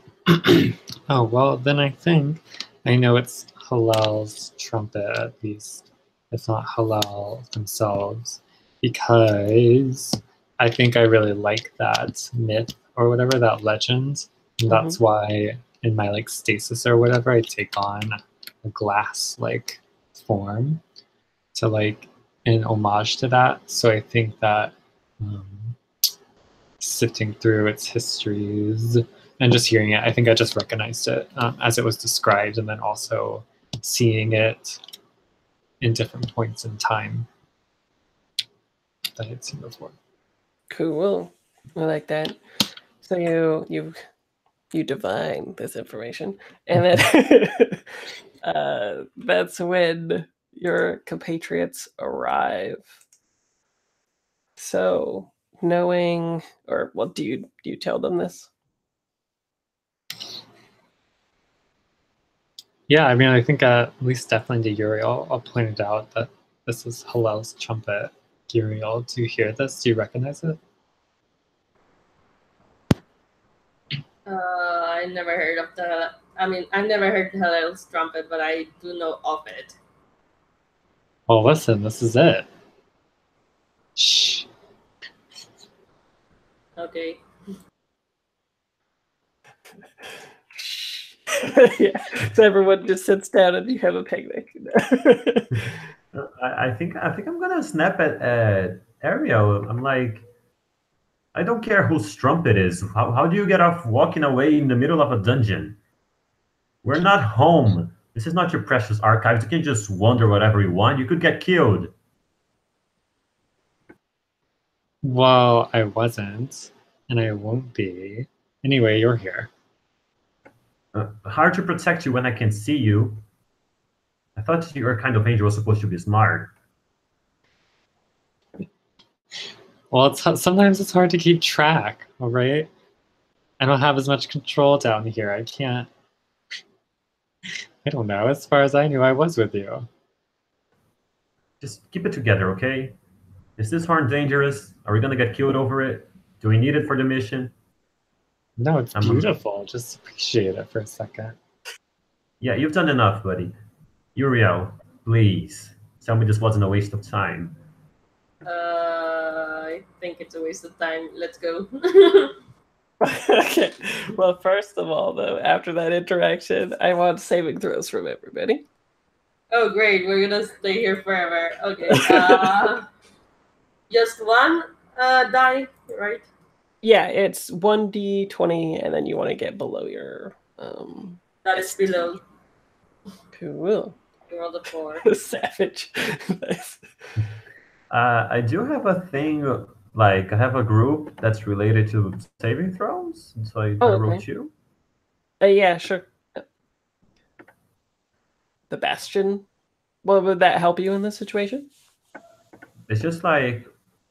C: well, then I think I know it's Helel's trumpet at least. It's not Helel themselves, because I think I really like that myth or whatever, that legend. And that's why in my like stasis or whatever, I take on a glass like form to like in homage to that. So I think that sifting through its histories and just hearing it, I think I just recognized it as it was described, and then also seeing it in different points in time that I'd seen before.
A: Cool, I like that. So you divine this information, and then that's when your compatriots arrive. So knowing, or well, do you tell them this?
C: Yeah, I mean, I think at least definitely to Uriel, I'll point it out that this is Helel's trumpet. Uriel, do you hear this? Do you recognize it?
B: I never heard of the. I mean, I've never heard Helel's trumpet, but I do know of it.
C: Well, listen, this is it. Shh.
B: Okay.
A: Yeah. So everyone just sits down and you have a picnic.
D: I think I'm gonna snap at Ariel. I'm like, I don't care whose trumpet is. How do you get off walking away in the middle of a dungeon? We're not home. This is not your precious archives. You can just wander whatever you want. You could get killed.
C: Well, I wasn't, and I won't be. Anyway, you're here.
D: Hard to protect you when I can see you. I thought your kind of angel was supposed to be smart.
C: Well, sometimes it's hard to keep track, all right? I don't have as much control down here. I can't. I don't know. As far as I knew, I was with you.
D: Just keep it together, okay? Is this horn dangerous? Are we gonna get killed over it? Do we need it for the mission?
C: No, it's beautiful. Just appreciate it for a second.
D: Yeah, you've done enough, buddy. Uriel, please tell me this wasn't a waste of time.
B: I think it's a waste of time. Let's go.
A: Okay. Well, first of all, though, after that interaction, I want saving throws from everybody.
B: Oh, great. We're gonna stay here forever. Okay. Just one die, right?
A: Yeah, it's 1d20, and then you want to get below your
B: That is
A: ST.
B: below.
A: Cool.
B: You rolled a 4.
A: Savage. Nice.
D: I do have a thing, like I have a group that's related to saving throws, so I
A: Oh,
D: roll
A: okay.
D: 2.
A: Yeah, sure. The Bastion. Well, would that help you in this situation?
D: It's just like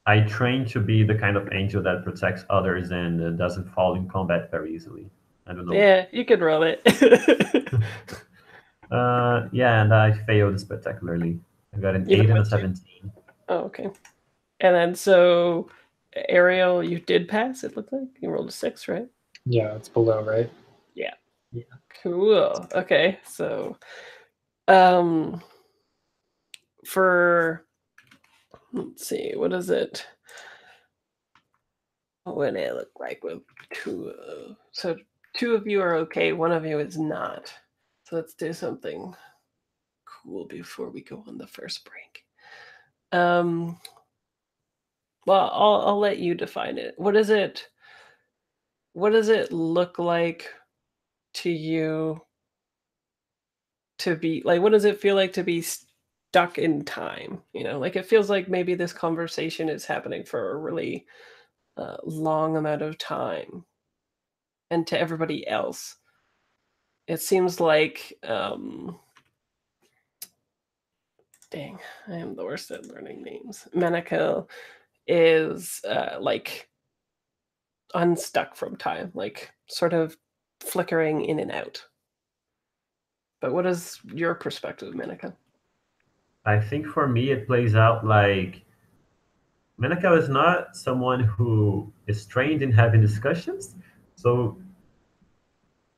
D: I train to be the kind of angel that protects others and doesn't fall in combat very easily. I don't know.
A: Yeah, you could roll it.
D: Yeah, and I failed spectacularly. I got an
A: Even
D: 8 and a
A: with 2?
D: 17.
A: Oh, okay. And then so Ariel, you did pass, it looked like. You rolled a 6, right?
C: Yeah, it's below, right?
A: Yeah.
C: Yeah.
A: Cool. Okay. So for let's see, what is it? What would it look like with 2? So 2 of you are okay, 1 of you is not. So let's do something cool before we go on the first break. Well, I'll let you define it. What does it look like to you to be like, what does it feel like to be stuck in time? You know, like it feels like maybe this conversation is happening for a really long amount of time, and to everybody else it seems like dang, I am the worst at learning names. Menaka is like unstuck from time, like sort of flickering in and out. But what is your perspective, Menaka?
D: I think for me it plays out like Menaka is not someone who is trained in having discussions, so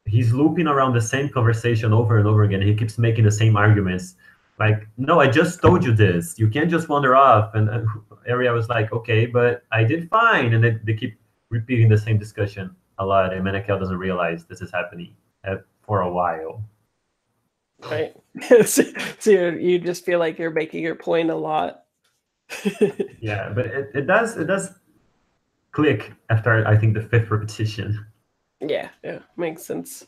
D: he's looping around the same conversation over and over again. He keeps making the same arguments. Like, no, I just told you this. You can't just wander off. And Area was like, okay, but I did fine. And they keep repeating the same discussion a lot. And Menekel doesn't realize this is happening for a while.
A: Right. So you just feel like you're making your point a lot.
D: Yeah, but it does click after I think the 5th repetition.
A: Yeah, makes sense.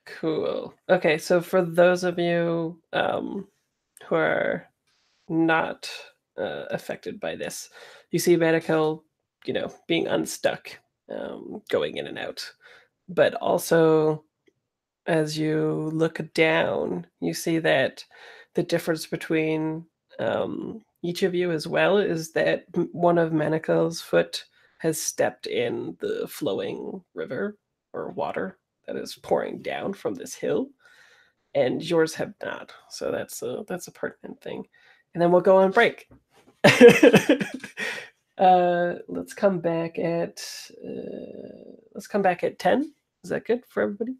A: Cool. Okay, so for those of you who are not affected by this, you see Medical, being unstuck, going in and out. But also, as you look down, you see that the difference between each of you as well is that one of Manacle's foot has stepped in the flowing river or water that is pouring down from this hill, and yours have not. So that's a pertinent thing. And then we'll go on break. Let's come back at 10. Is that good for everybody?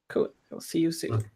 A: Cool. I'll see you soon.
D: Okay.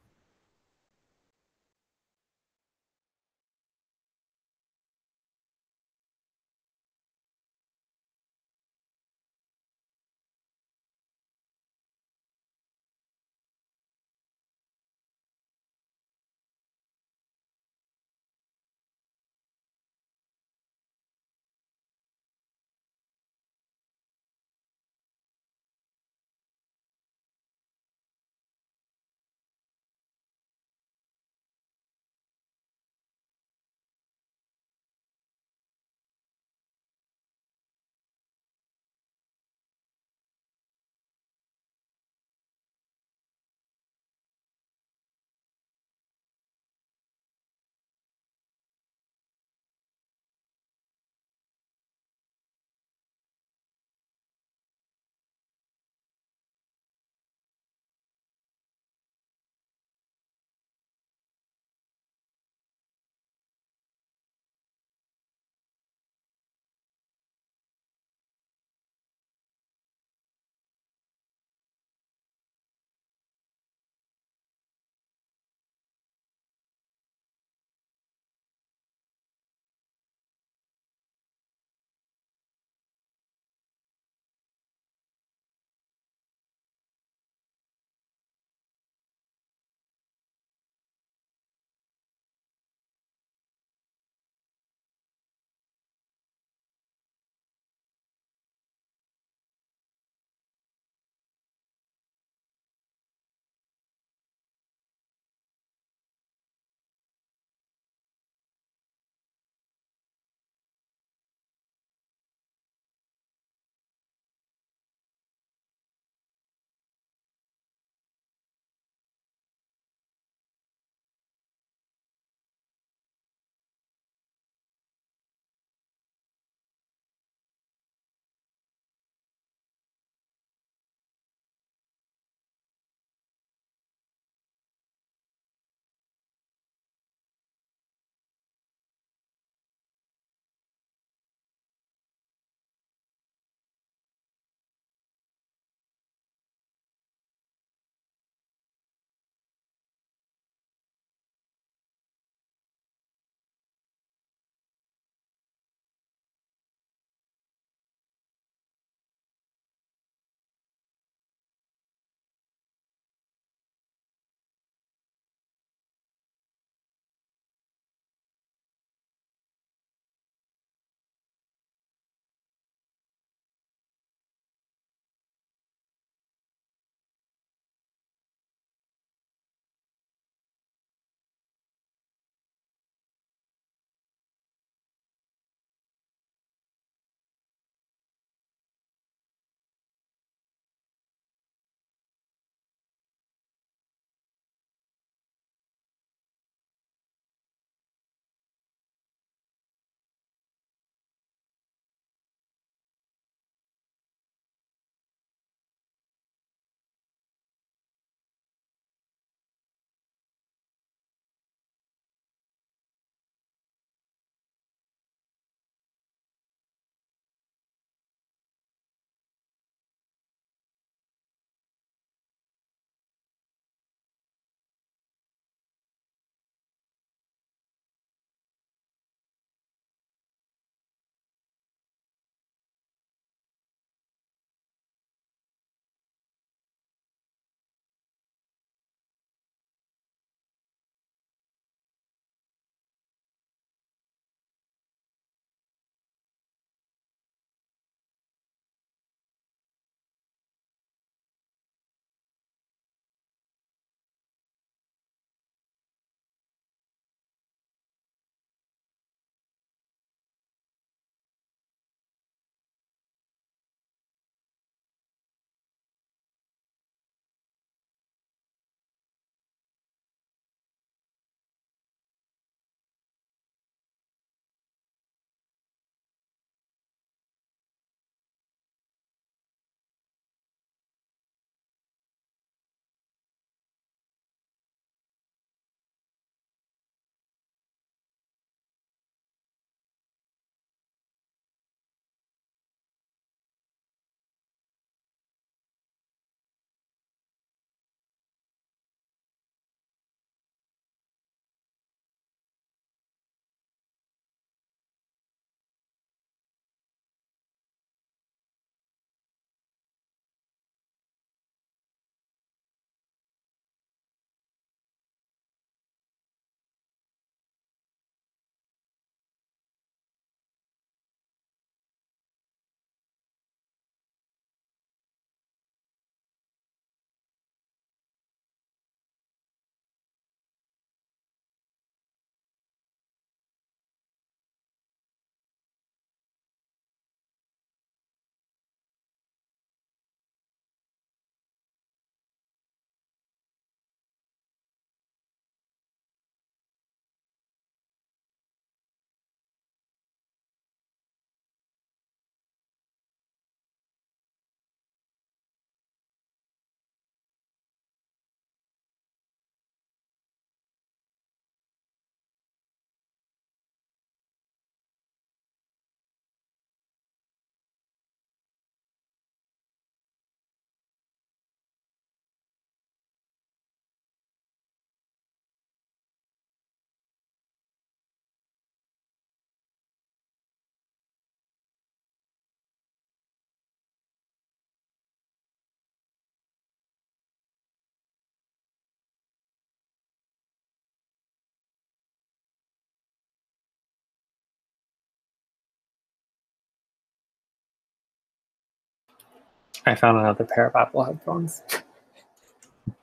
C: I found another pair of Apple headphones.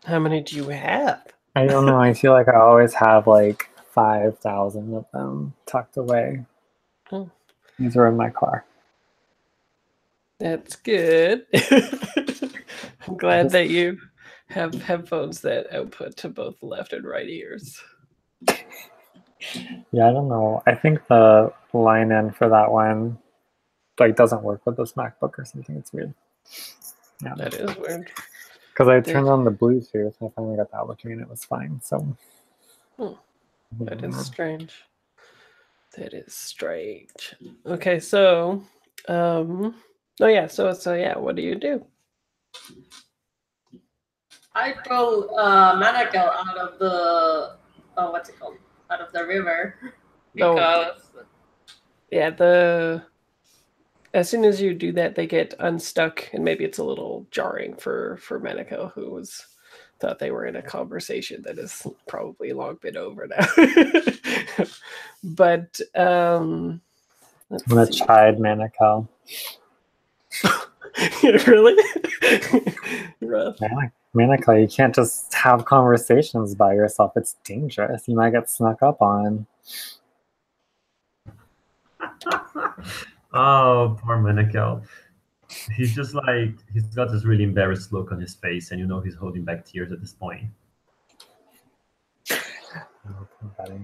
A: How many do you have?
C: I don't know. I feel like I always have like 5,000 of them tucked away.
A: Oh.
C: These are in my car.
A: That's good. I'm glad that you have headphones that output to both left and right ears.
C: Yeah, I don't know. I think the line in for that one like doesn't work with this MacBook or something. It's weird. Yeah,
A: That is weird.
C: because I turned on the Bluetooth and I finally got that working and it was fine. So
A: that is strange. That is strange. Okay, so oh yeah, so yeah, what do you do?
B: I pull Manakel out of the what's it called? Out of the river because
A: yeah, as soon as you do that, they get unstuck, and maybe it's a little jarring for Manako, who thought they were in a conversation that is probably long been over now. But
C: I'm gonna chide Manako.
A: Really? Rough.
C: Manako, you can't just have conversations by yourself. It's dangerous. You might get snuck up on.
D: Oh, poor Menekel. He's just like, he's got this really embarrassed look on his face, and you know he's holding back tears at this point.
C: Oh, poor buddy.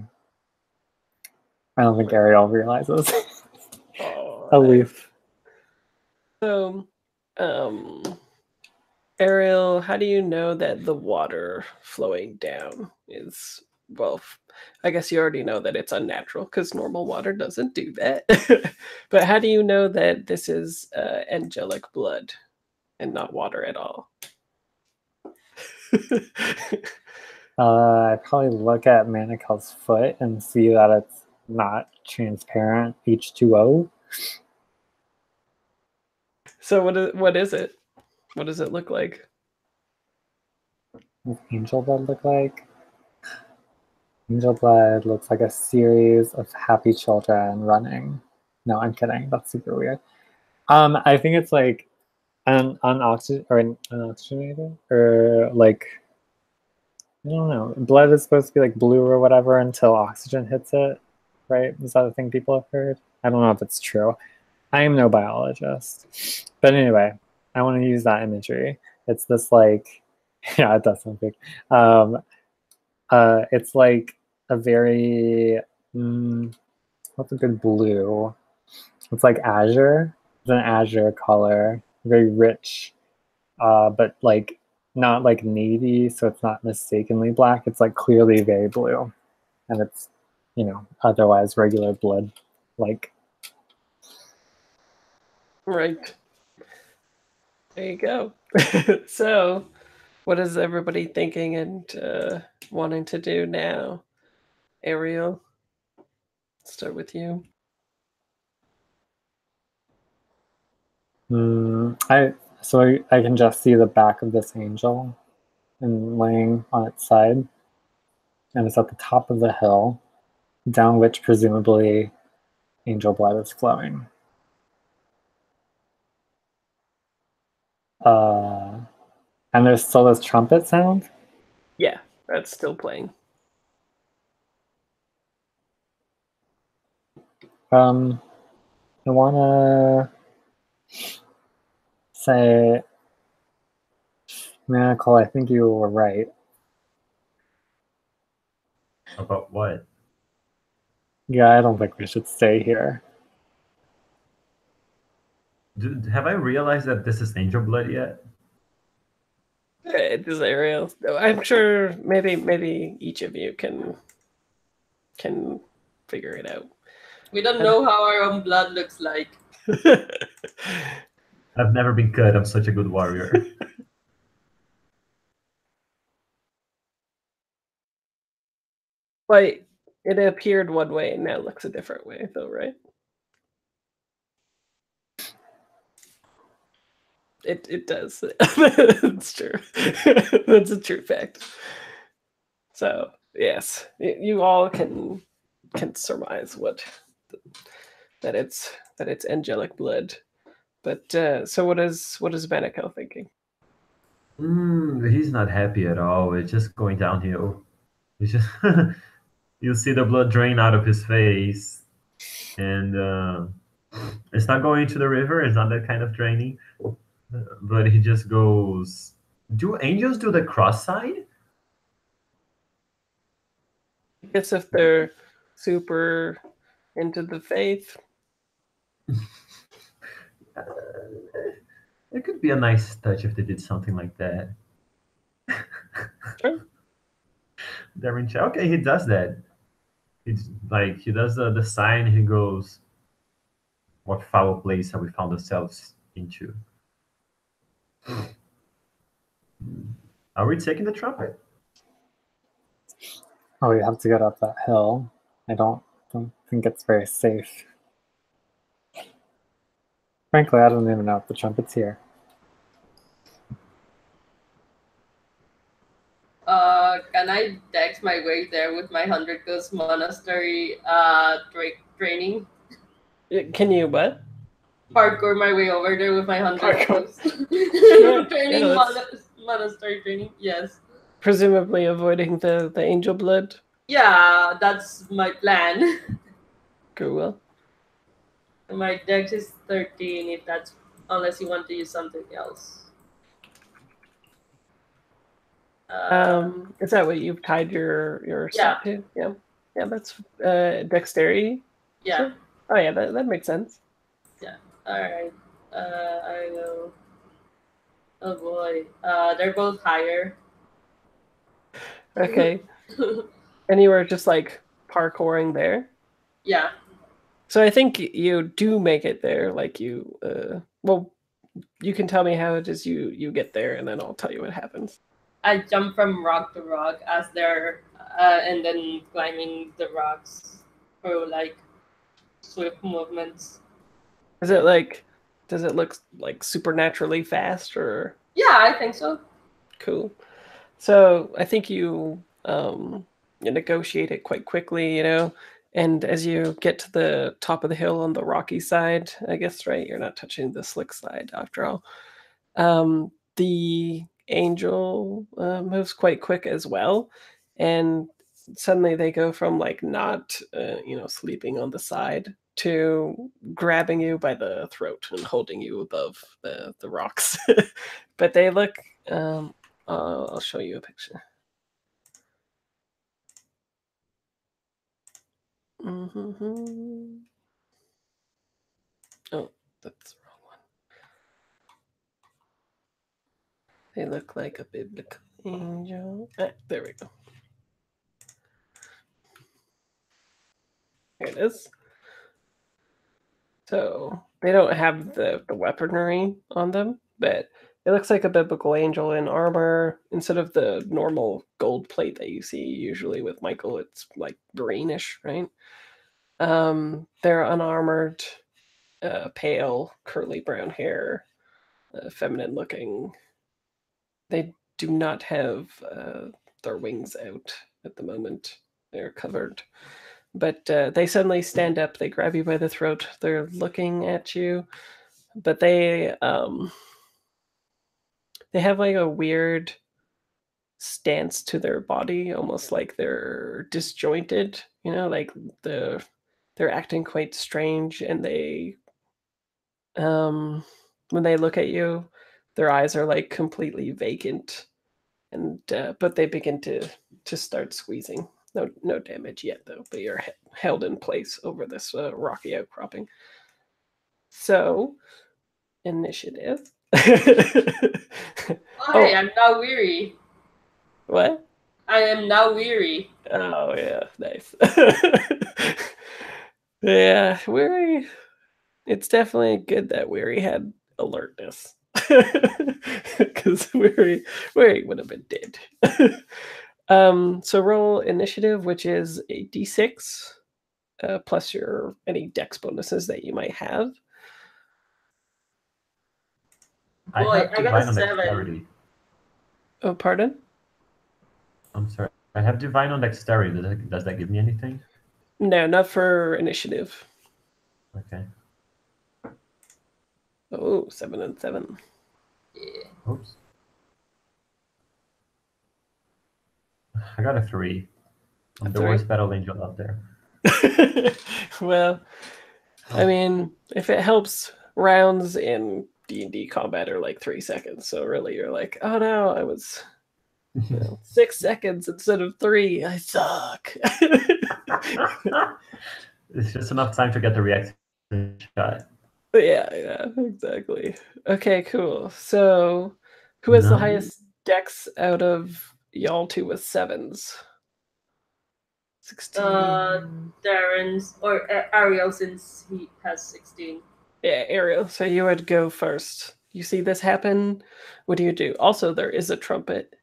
C: I don't think Ariel realizes. A leaf.
A: So, Ariel, how do you know that the water flowing down is, well, I guess you already know that it's unnatural because normal water doesn't do that. But how do you know that this is angelic blood and not water at all?
C: I probably look at Manakel's foot and see that it's not transparent H2O.
A: So what is it? What does it look like?
C: What does angel blood look like? Angel blood looks like a series of happy children running. No, I'm kidding. That's super weird. I think it's like an unoxygenated or like, I don't know. Blood is supposed to be like blue or whatever until oxygen hits it, right? Is that a thing people have heard? I don't know if it's true. I am no biologist. But anyway, I want to use that imagery. It's this like, yeah, it does sound big. It's like a very, what's a good blue? It's like azure. It's an azure color, very rich, but like not like navy, so it's not mistakenly black. It's like clearly very blue, and it's, you know, otherwise regular blood, like.
A: Right. There you go. So, what is everybody thinking and wanting to do now? Ariel, start with you.
C: I can just see the back of this angel and laying on its side, and it's at the top of the hill, down which presumably angel blood is flowing. And there's still this trumpet sound?
A: Yeah, that's still playing.
C: I wanna say, Miracle, I think you were right.
D: About what?
C: Yeah, I don't think we should stay here.
D: Have I realized that this is angel blood yet?
A: It is Ariel. I'm sure maybe each of you can figure it out.
B: we don't know how our own blood looks like.
D: I've never been good. I'm such a good warrior.
A: But it appeared one way and now looks a different way, though, right? It does. It's true. That's a true fact. So yes, you all can surmise that it's angelic blood But so what is Beneko thinking?
D: He's not happy at all. It's just going downhill. It's just you see the blood drain out of his face, and it's not going to the river. It's not that kind of draining, but he just goes. Do angels do the cross side?
A: I guess if they're super into the faith.
D: It could be a nice touch if they did something like that.
A: Sure.
D: Okay, he does that. It's like he does the sign. He goes, "What foul place have we found ourselves into?" Are we taking the trumpet?
C: Oh, we have to get up that hill. I don't think it's very safe. Frankly, I don't even know if the trumpet's here.
B: Can I dex my way there with my 100 Ghost Monastery training?
A: Can you what?
B: Parkour my way over there with my 100
A: Parkour.
B: Ghost training,
A: Yeah,
B: monastery training. Yes.
A: Presumably avoiding the angel blood.
B: Yeah, that's my plan.
A: Go well.
B: My dex is 13. If that's unless you want to use something else.
A: Is that what you've tied your stuff to? Yeah. Yeah, that's dexterity.
B: Yeah.
A: Sure. Oh yeah, that makes sense.
B: Yeah. All right. I will. Oh boy. They're both higher.
A: Okay. And you were just like parkouring there?
B: Yeah.
A: So I think you do make it there. Like you well, you can tell me how it is you get there and then I'll tell you what happens.
B: I jump from rock to rock as they're and then climbing the rocks for like swift movements.
A: Is it like does it look like supernaturally fast or
B: Yeah, I think so.
A: cool? So I think you negotiate it quite quickly, you know. And as you get to the top of the hill on the rocky side, I guess, right? You're not touching the slick side after all. The angel moves quite quick as well, and suddenly they go from like not, sleeping on the side to grabbing you by the throat and holding you above the rocks. But they look. I'll show you a picture. Mm-hmm. Oh, that's the wrong one. They look like a biblical angel. There we go. Here it is. So they don't have the weaponry on them, but it looks like a biblical angel in armor. Instead of the normal gold plate that you see usually with Michael, it's like greenish, right? They're unarmored, pale, curly brown hair, feminine looking. They do not have their wings out at the moment. They're covered. But they suddenly stand up. They grab you by the throat. They're looking at you, but they have like a weird stance to their body, almost like they're disjointed. You know, like they're acting quite strange, and they when they look at you, their eyes are like completely vacant, and but they begin to start squeezing. No damage yet though, but you're held in place over this rocky outcropping. So, initiative.
B: I am now weary.
A: What?
B: I am now weary.
A: Oh yeah, nice. Yeah, weary. It's definitely good that weary had alertness, because weary would have been dead. So roll initiative, which is a d6 plus your any dex bonuses that you might have.
D: I
B: Boy,
D: have
B: I got a
D: divine on
B: 7.
D: dexterity.
A: Oh, pardon?
D: I'm sorry. I have divine on dexterity. Does that give me anything?
A: No, not for initiative.
D: Okay.
A: Oh, 7 and 7.
B: Yeah.
D: Oops. I got a 3. I'm the
A: 3?
D: worst battle angel out there.
A: Well, I mean, if it helps, rounds in D&D combat are like 3 seconds. So really, you're like, oh no, I was 6 seconds instead of 3. I suck.
D: It's just enough time to get the reaction shot.
A: Yeah, exactly. Okay, cool. So, who has the
D: No.
A: highest dex out of y'all two with 7s? 16.
B: Darren's or Ariel, since he has 16.
A: Yeah, Ariel. So you would go first. You see this happen. What do you do? Also, there is a trumpet.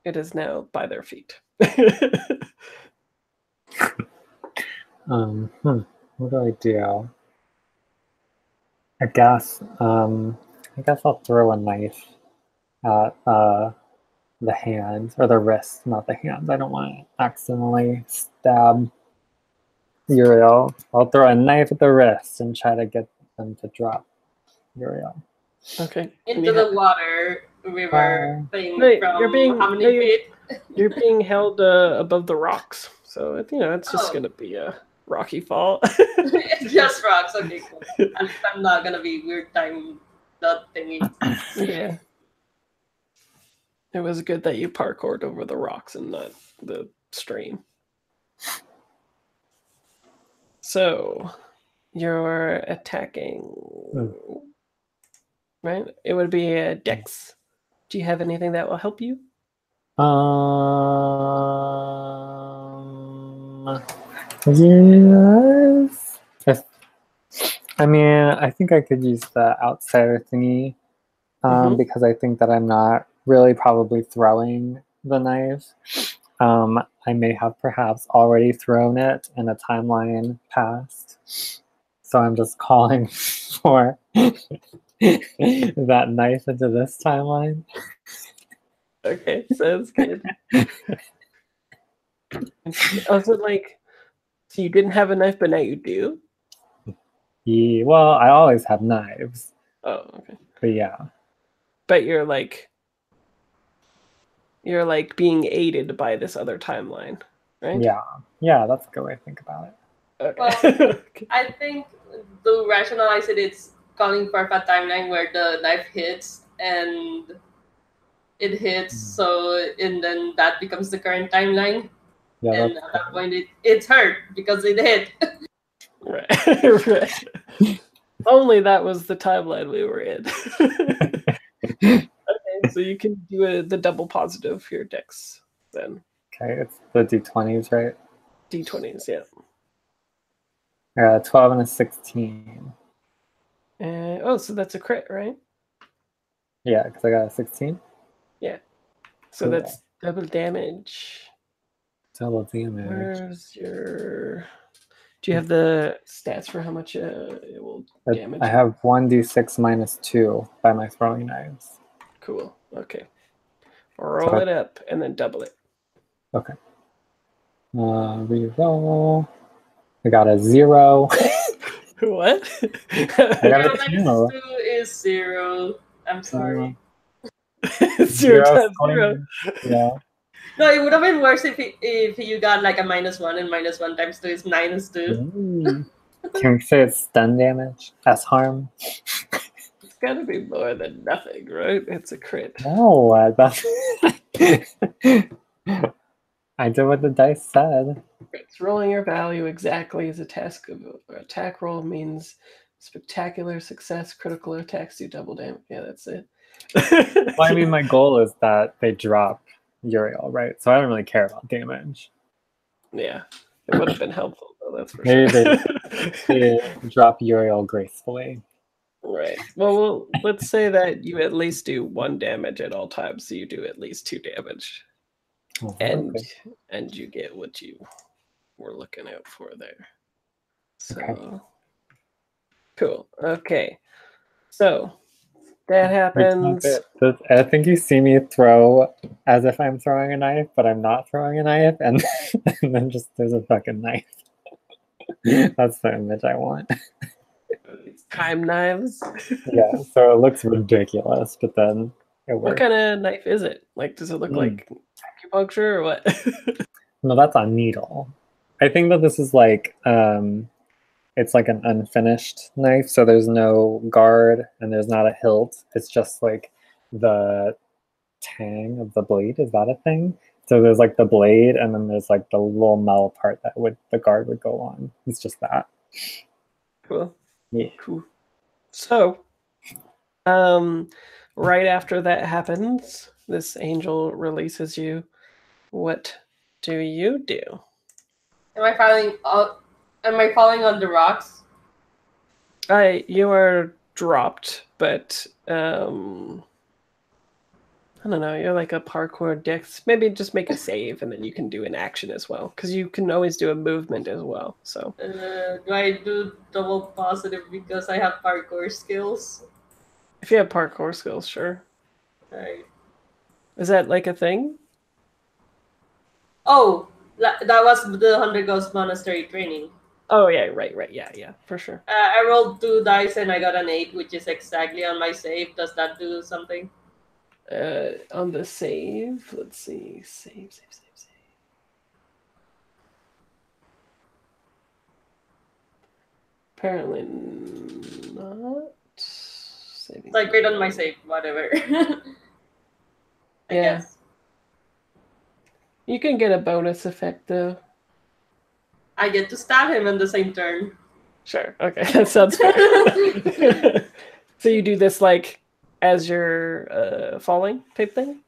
A: It is now by their feet.
C: What do I do? I guess I'll throw a knife at the hand or the wrist, not the hand. I don't want to accidentally stab Uriel. I'll throw a knife at the wrist and try to get them to drop Uriel.
A: Okay.
B: Into the water river thing
A: Wait,
B: from
A: you're being-
B: how many
A: no,
B: feet?
A: You're being held above the rocks, so it's just
B: Oh.
A: gonna be a rocky fall.
B: It's just rocks. Okay, cool. At least I'm not gonna be weird time that thingy.
A: Yeah. It was good that you parkoured over the rocks and not the stream. So, you're attacking, right? It would be a dex. Do you have anything that will help you?
C: Yes. I mean, I think I could use the outsider thingy because I think that I'm not really probably throwing the knife. I may have perhaps already thrown it in a timeline past. So I'm just calling for that knife into this timeline.
A: Okay, sounds good. Also, so you didn't have a knife, but now you do?
C: Yeah, well, I always have knives.
A: Oh, okay.
C: But yeah.
A: But you're being aided by this other timeline, right?
C: Yeah, that's a good way to think about it.
A: Okay.
B: Well, I think to rationalize it, it's calling for a timeline where the knife hits and it hits, and then that becomes the current timeline.
C: Yeah,
B: and at that point, it's hurt because it hit.
A: Right. Right. Only that was the timeline we were in. Okay, so you can do the double positive for your dex then.
C: Okay, it's the d20s, right?
A: D20s, yeah.
C: 12 and a 16.
A: So that's a crit, right?
C: Yeah, because I got a 16.
A: Yeah. So
C: Cool.
A: that's double damage.
C: Double damage.
A: Where's your... Do you have the stats for how much it will damage?
C: I have 1d6 minus 2 by my throwing knives.
A: Cool. Okay. Roll it up and then double it.
C: Okay. Reroll. I got a 0.
A: What?
C: I got a 2.
B: -2 is 0. I'm sorry.
A: 0 times 0.
C: Yeah.
B: No, it would have been worse if you got like a -1 and -1 times 2 is -2.
C: Can we say it's stun damage? As harm?
A: It's gotta be more than nothing, right? It's a crit.
C: No, that's... I did what the dice said.
A: It's rolling your value exactly as a task of attack roll means spectacular success, critical attacks do double damage. Yeah, that's it.
C: Well, I mean, my goal is that they drop Uriel, right? So I don't really care about damage.
A: Yeah, it would have been helpful, though, that's for
C: Maybe
A: sure.
C: they drop Uriel gracefully.
A: Right. Well, let's say that you at least do 1 damage at all times, so you do at least 2 damage.
C: Oh,
A: And
C: okay.
A: and you get what you were looking out for there. So
C: Okay.
A: cool. Okay. So that happens.
C: I think you see me throw as if I'm throwing a knife, but I'm not throwing a knife, and then just there's a fucking knife. That's the image I want.
A: It's Time knives.
C: Yeah, so it looks ridiculous, but then it
A: What
C: works.
A: kind of knife is it? Like, does it look like acupuncture or what?
C: No, that's a needle. I think that this is like it's like an unfinished knife, so there's no guard and there's not a hilt. It's just like the tang of the blade. Is that a thing? So there's like the blade, and then there's like the little metal part that the guard would go on. It's just that.
A: Cool.
C: Yeah.
A: Cool. So, right after that happens, this angel releases you. What do you do?
B: Am I falling out? Am I falling on the rocks?
A: You are dropped, but I don't know. You're like a parkour dex. Maybe just make a save, and then you can do an action as well, because you can always do a movement as well. So,
B: Do I do double positive because I have parkour skills?
A: if you have parkour skills, sure.
B: Right.
A: Is that like a thing?
B: Oh, that was the 100 Ghost Monastery training.
A: Oh yeah, right, yeah, for sure.
B: I rolled 2 dice and I got an 8, which is exactly on my save. Does that do something?
A: On the save, let's see, save. Apparently not. Saving.
B: It's like right on my save, whatever. I guess.
A: You can get a bonus effect though.
B: I get to stab him in the same turn.
A: Sure. Okay, that sounds fair. So you do this like as you're falling type thing?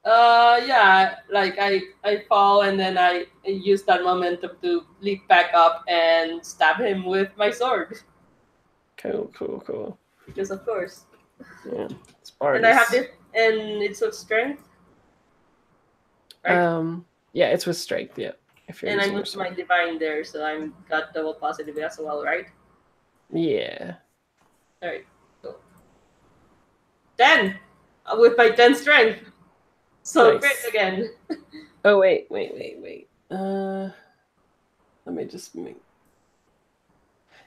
B: Yeah, like I fall and then I use that momentum to leap back up and stab him with my sword.
A: Cool.
B: Because of course.
A: Yeah. Smart.
B: And I have this, and it's with strength.
A: Right? Yeah, it's with strength, yeah. If you're
B: and I moved my divine there, so I'm got double positive as well, right?
A: Yeah.
B: Alright, cool. 10! With my 10 strength. So
A: nice.
B: great again.
A: Oh, wait. Let me just make...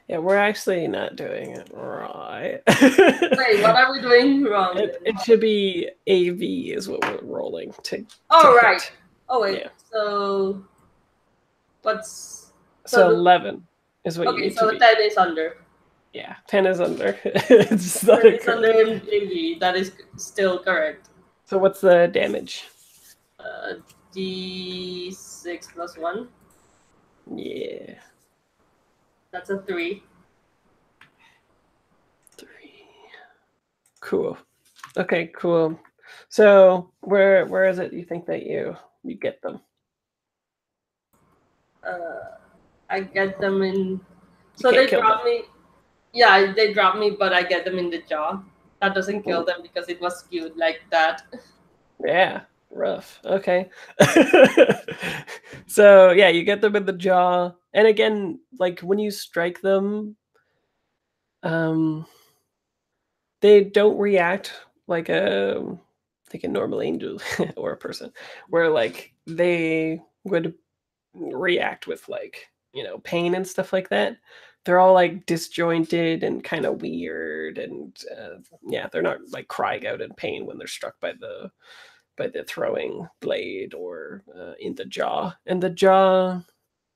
A: Yeah, we're actually not doing it right.
B: Wait, what are we doing wrong?
A: It should be AV is what we're rolling to.
B: Right.
A: Hit.
B: Oh, wait.
A: Yeah.
B: So, what's...
A: So 11 is what you need to be.
B: Okay, so 10 is under.
A: Yeah, 10 is under. It's
B: 10 is under AV. That is still correct.
A: So what's the damage?
B: D6 plus 1.
A: Yeah.
B: That's a 3.
A: 3. Cool. Okay, cool. So where is it you think that you get them?
B: I get them in... So they drop me... Yeah, they drop me, but I get them in the jaw. That doesn't kill them because it was skewed like that.
A: Yeah, rough. Okay. So yeah, you get them in the jaw, and again, like when you strike them, they don't react like a normal angel or a person, where like they would react with like pain and stuff like that. They're all like disjointed and kind of weird, and yeah, they're not like crying out in pain when they're struck by the throwing blade or in the jaw. And the jaw,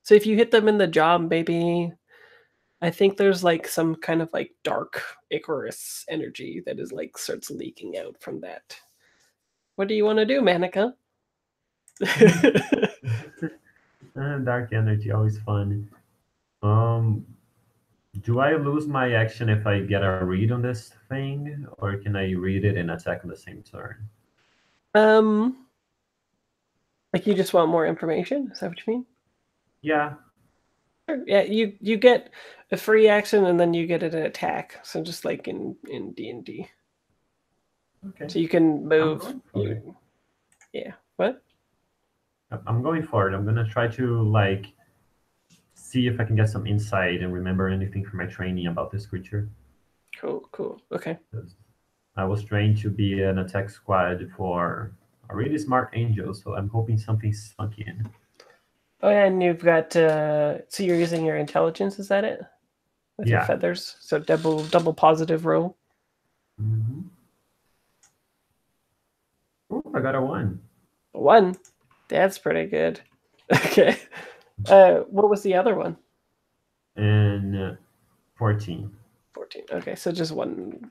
A: so if you hit them in the jaw, maybe I think there's like some kind of like dark Icarus energy that is like starts leaking out from that. What do you want to do, Manica?
D: Dark energy, always fun. Do I lose my action if I get a read on this thing, or can I read it and attack on the same turn?
A: Like you just want more information? Is that what you mean?
D: Yeah.
A: Sure. Yeah, you get a free action and then you get an attack. So just like in D&D.
D: Okay.
A: So you can move. Yeah. What?
D: I'm going for it. I'm gonna try to like see if I can get some insight and remember anything from my training about this creature.
A: Cool. Okay.
D: I was trained to be an attack squad for a really smart angel, so I'm hoping something sunk in.
A: Oh yeah, and you've got so you're using your intelligence, is that it? with your feathers. So double positive roll.
D: Mm-hmm. Oh, I got a 1.
A: 1. That's pretty good. Okay. What was the other one?
D: And 14.
A: 14. Okay, so just 1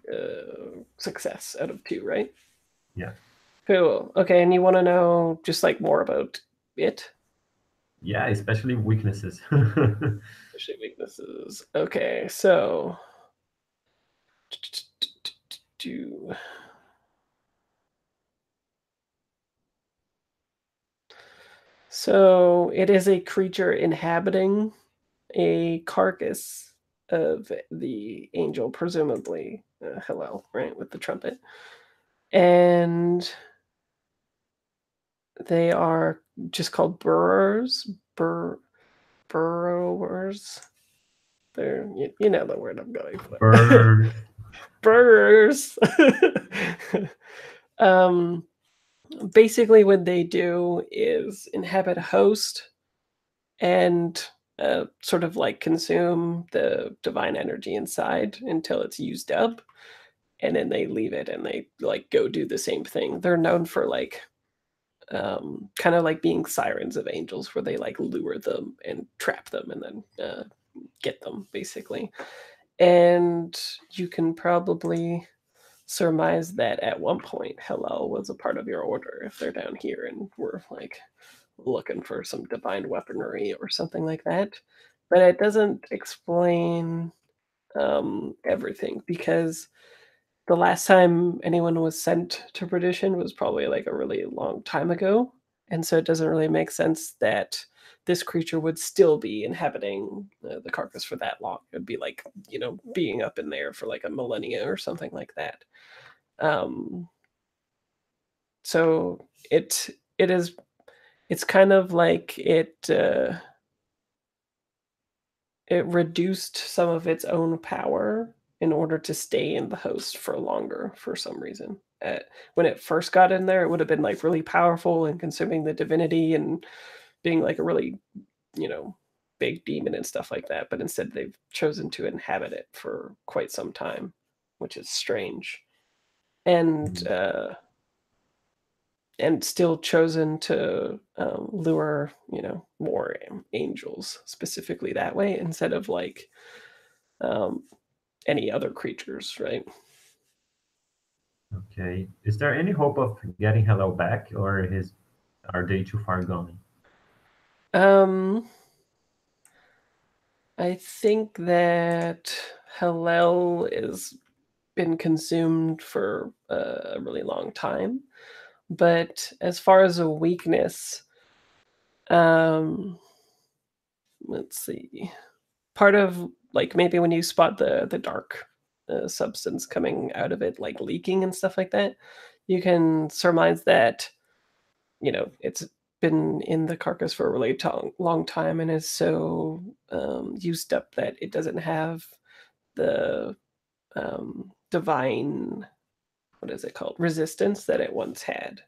A: success out of 2, right?
D: Yeah.
A: Cool. Okay, and you want to know just like more about it?
D: Yeah, especially weaknesses.
A: Especially weaknesses. Okay, so so it is a creature inhabiting a carcass of the angel, presumably Helel, right, with the trumpet. And they are just called burrowers. Burrowers. They're, you know the word I'm going for.
D: Bird.
A: Burgers. Basically, what they do is inhabit a host and sort of like consume the divine energy inside until it's used up, and then they leave it and they like go do the same thing. They're known for like kind of like being sirens of angels, where they like lure them and trap them and then get them basically. And you can probably surmise that at one point Helel was a part of your order if they're down here and we're like looking for some divine weaponry or something like that. But it doesn't explain everything, because the last time anyone was sent to Perdition was probably like a really long time ago. And so it doesn't really make sense that this creature would still be inhabiting the carcass for that long. It would be like, being up in there for like a millennia or something like that. So it's kind of like it reduced some of its own power in order to stay in the host for longer for some reason. When it first got in there, it would have been like really powerful and consuming the divinity and being like a really, big demon and stuff like that. But instead, they've chosen to inhabit it for quite some time, which is strange. And still chosen to lure, more angels specifically that way instead of like any other creatures, right?
D: Okay. Is there any hope of getting Helel back, or are they too far gone?
A: I think that Helel has been consumed for a really long time. But as far as a weakness, let's see. Part of like maybe when you spot the dark substance coming out of it, like leaking and stuff like that, you can surmise that it's been in the carcass for a really long time and is so used up that it doesn't have the divine, what is it called, resistance that it once had.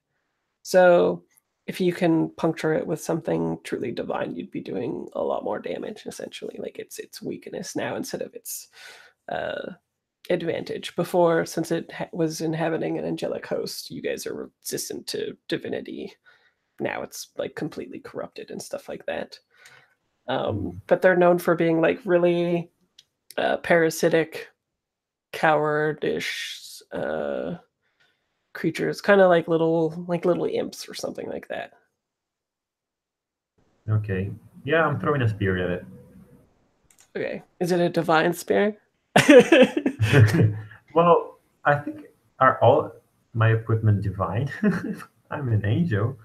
A: So if you can puncture it with something truly divine, you'd be doing a lot more damage, essentially. Like it's weakness now instead of its advantage. Before, since it was inhabiting an angelic host, you guys are resistant to divinity. Now it's like completely corrupted and stuff like that. But they're known for being like really parasitic, cowardish creatures, kind of like little imps or something like that.
D: Okay. Yeah, I'm throwing a spear at it.
A: Okay. Is it a divine spear?
D: Well, I think are all my equipment divine? I'm an angel.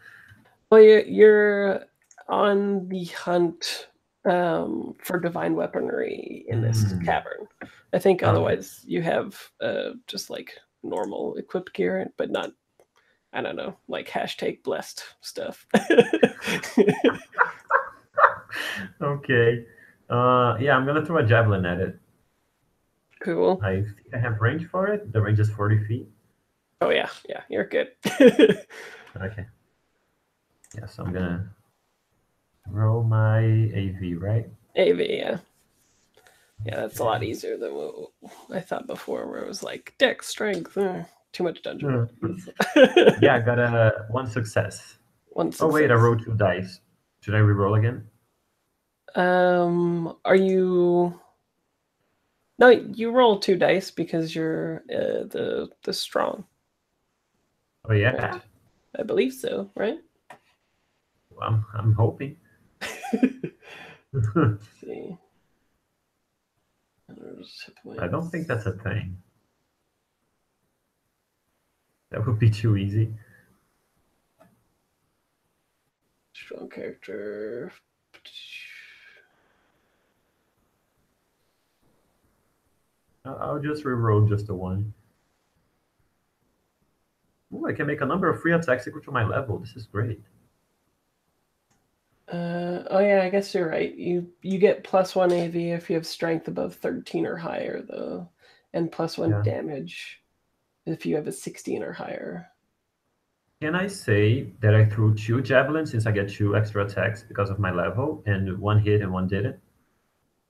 A: Well, you're on the hunt for divine weaponry in this cavern. I think otherwise you have just like normal equipped gear, but not, I don't know, like #blessed stuff.
D: Okay. Yeah, I'm gonna throw a javelin at it.
A: Cool.
D: I think I have range for it. The range is 40 feet.
A: Oh yeah, you're good.
D: Okay. Yeah, so I'm gonna roll my AV, right?
A: AV, yeah. Yeah, that's a lot easier than what I thought before, where it was like dex, strength, too much dungeon.
D: Yeah, I got a 1 success.
A: One
D: Oh wait, I
A: success.
D: rolled 2 dice. Should I reroll again?
A: Are you? No, you roll 2 dice because you're the strong.
D: Oh yeah,
A: Right? I believe so, right?
D: well, I'm hoping.
A: Let's see.
D: I don't think that's a thing. That would be too easy.
A: Strong character.
D: I'll just reroll just a 1. Ooh, I can make a number of free attacks equal to my level. This is great.
A: Oh yeah, I guess you're right. You get +1 AV if you have strength above 13 or higher, though, and +1 damage if you have a 16 or higher.
D: Can I say that I threw 2 javelins since I get 2 extra attacks because of my level, and 1 hit and 1 didn't?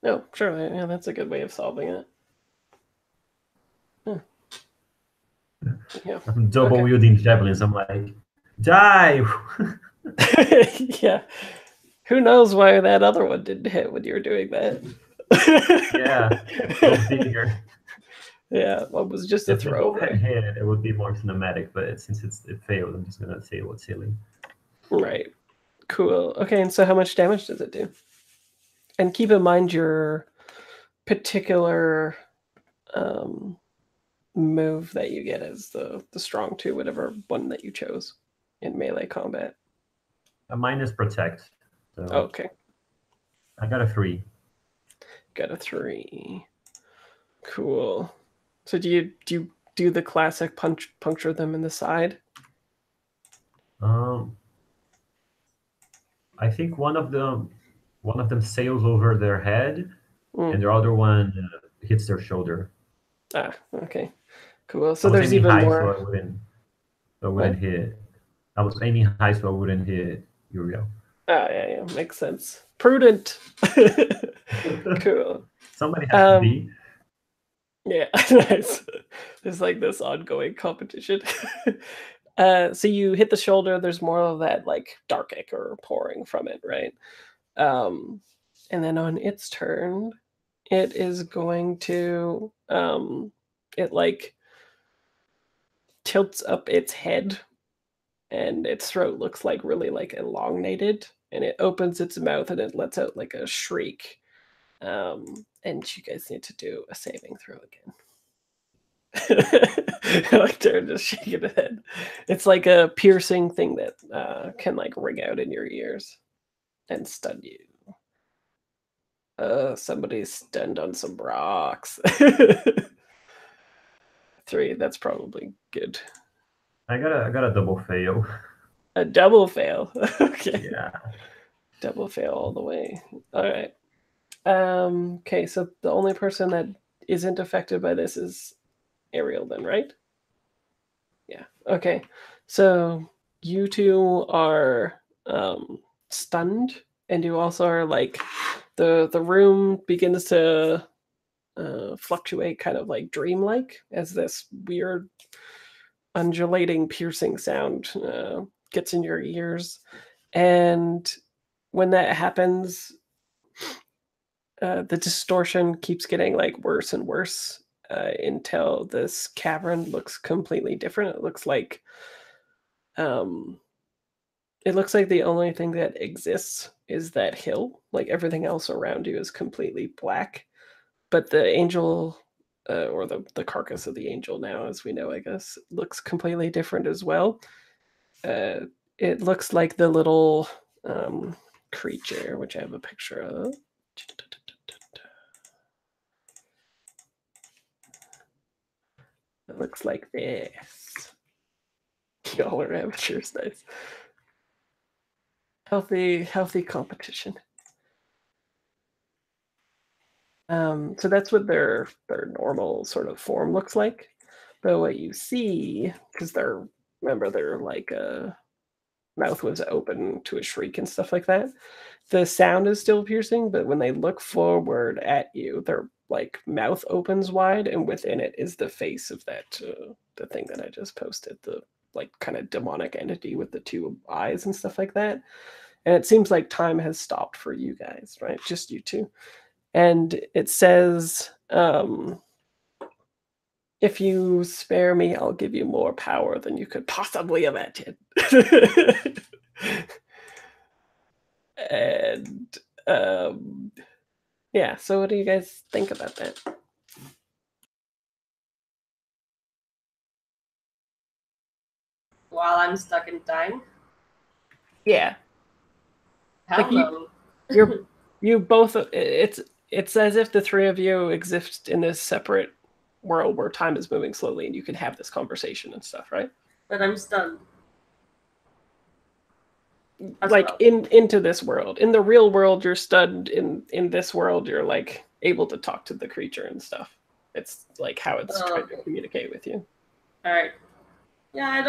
A: No, sure. Yeah, that's a good way of solving it. Yeah.
D: I'm double wielding javelins. I'm like, die!
A: Yeah. Who knows why that other one didn't hit when you were doing that?
D: Yeah, go figure.
A: Yeah, what was just a
D: If they both had
A: throwaway.
D: hit, it would be more cinematic, but since it failed, I'm just gonna say what's silly.
A: Right. Cool. Okay, and so how much damage does it do? And keep in mind your particular move that you get is the strong 2, whatever one that you chose in melee combat.
D: Mine is protect. So
A: okay.
D: I got a 3.
A: Got a 3. Cool. So do you do the classic puncture them in the side?
D: I think one of them sails over their head,
A: Mm.
D: and the other one hits their shoulder.
A: Ah, okay, cool. So there's even
D: high,
A: more.
D: So I wouldn't hit. I was aiming high, so I wouldn't hit Uriel.
A: Ah, yeah, makes sense. Prudent. Cool.
D: Somebody has to be.
A: Yeah, nice. There's like this ongoing competition. So you hit the shoulder. There's more of that like dark ichor pouring from it, right? And then on its turn, it is going to it like tilts up its head, and its throat looks like really like elongated, and it opens its mouth and it lets out like a shriek. And you guys need to do a saving throw again. Like they're just shaking the head. It's like a piercing thing that can like ring out in your ears and stun you. Somebody's stunned on some rocks. 3, that's probably good.
D: I got a double fail.
A: A double fail. Okay.
D: Yeah.
A: Double fail all the way. All right. Okay, so the only person that isn't affected by this is Ariel then, right? Yeah. Okay. So you two are stunned, and you also are like the room begins to fluctuate, kind of like dreamlike, as this weird undulating piercing sound gets in your ears. And when that happens, the distortion keeps getting like worse and worse until this cavern looks completely different. It looks like the only thing that exists is that hill. Like everything else around you is completely black. But the angel, or the carcass of the angel now, as we know, I guess, looks completely different as well. It looks like the little creature, which I have a picture of. It looks like this. Y'all are amateurs, nice. Healthy competition. So that's what their normal sort of form looks like. But what you see, because they're like mouth was open to a shriek and stuff like that. The sound is still piercing, but when they look forward at you, their like mouth opens wide, and within it is the face of that the thing that I just posted, the like kind of demonic entity with the two eyes and stuff like that. And it seems like time has stopped for you guys, right? Just you two. And it says, if you spare me, I'll give you more power than you could possibly imagine. And yeah, so what do you guys think about that?
B: While I'm stuck in time?
A: Yeah.
B: Hell
A: Like
B: no.
A: you both, it's as if the three of you exist in this separate world where time is moving slowly and you can have this conversation and stuff, right?
B: But I'm stunned. As
A: Like
B: well.
A: into this world. In the real world, you're stunned. In this world, you're like able to talk to the creature and stuff. It's like how it's trying to communicate with you.
B: All right. Yeah, I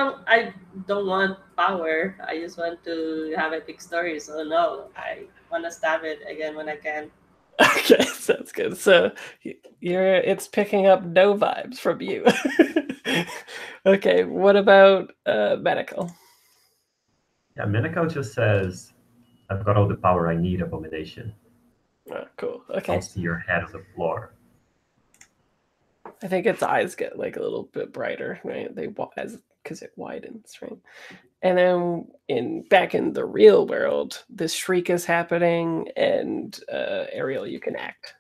B: don't want power. I just want to have a big story. So no, I want to stab it again when I can.
A: Okay, sounds good. So it's picking up no vibes from you. Okay, what about medical?
D: Yeah, Menako just says, I've got all the power I need, Abomination.
A: Oh, cool. Okay.
D: I'll see your head on the floor.
A: I think its eyes get like a little bit brighter, right? Because it widens, right? And then back in the real world, this shriek is happening, and Ariel, you can act.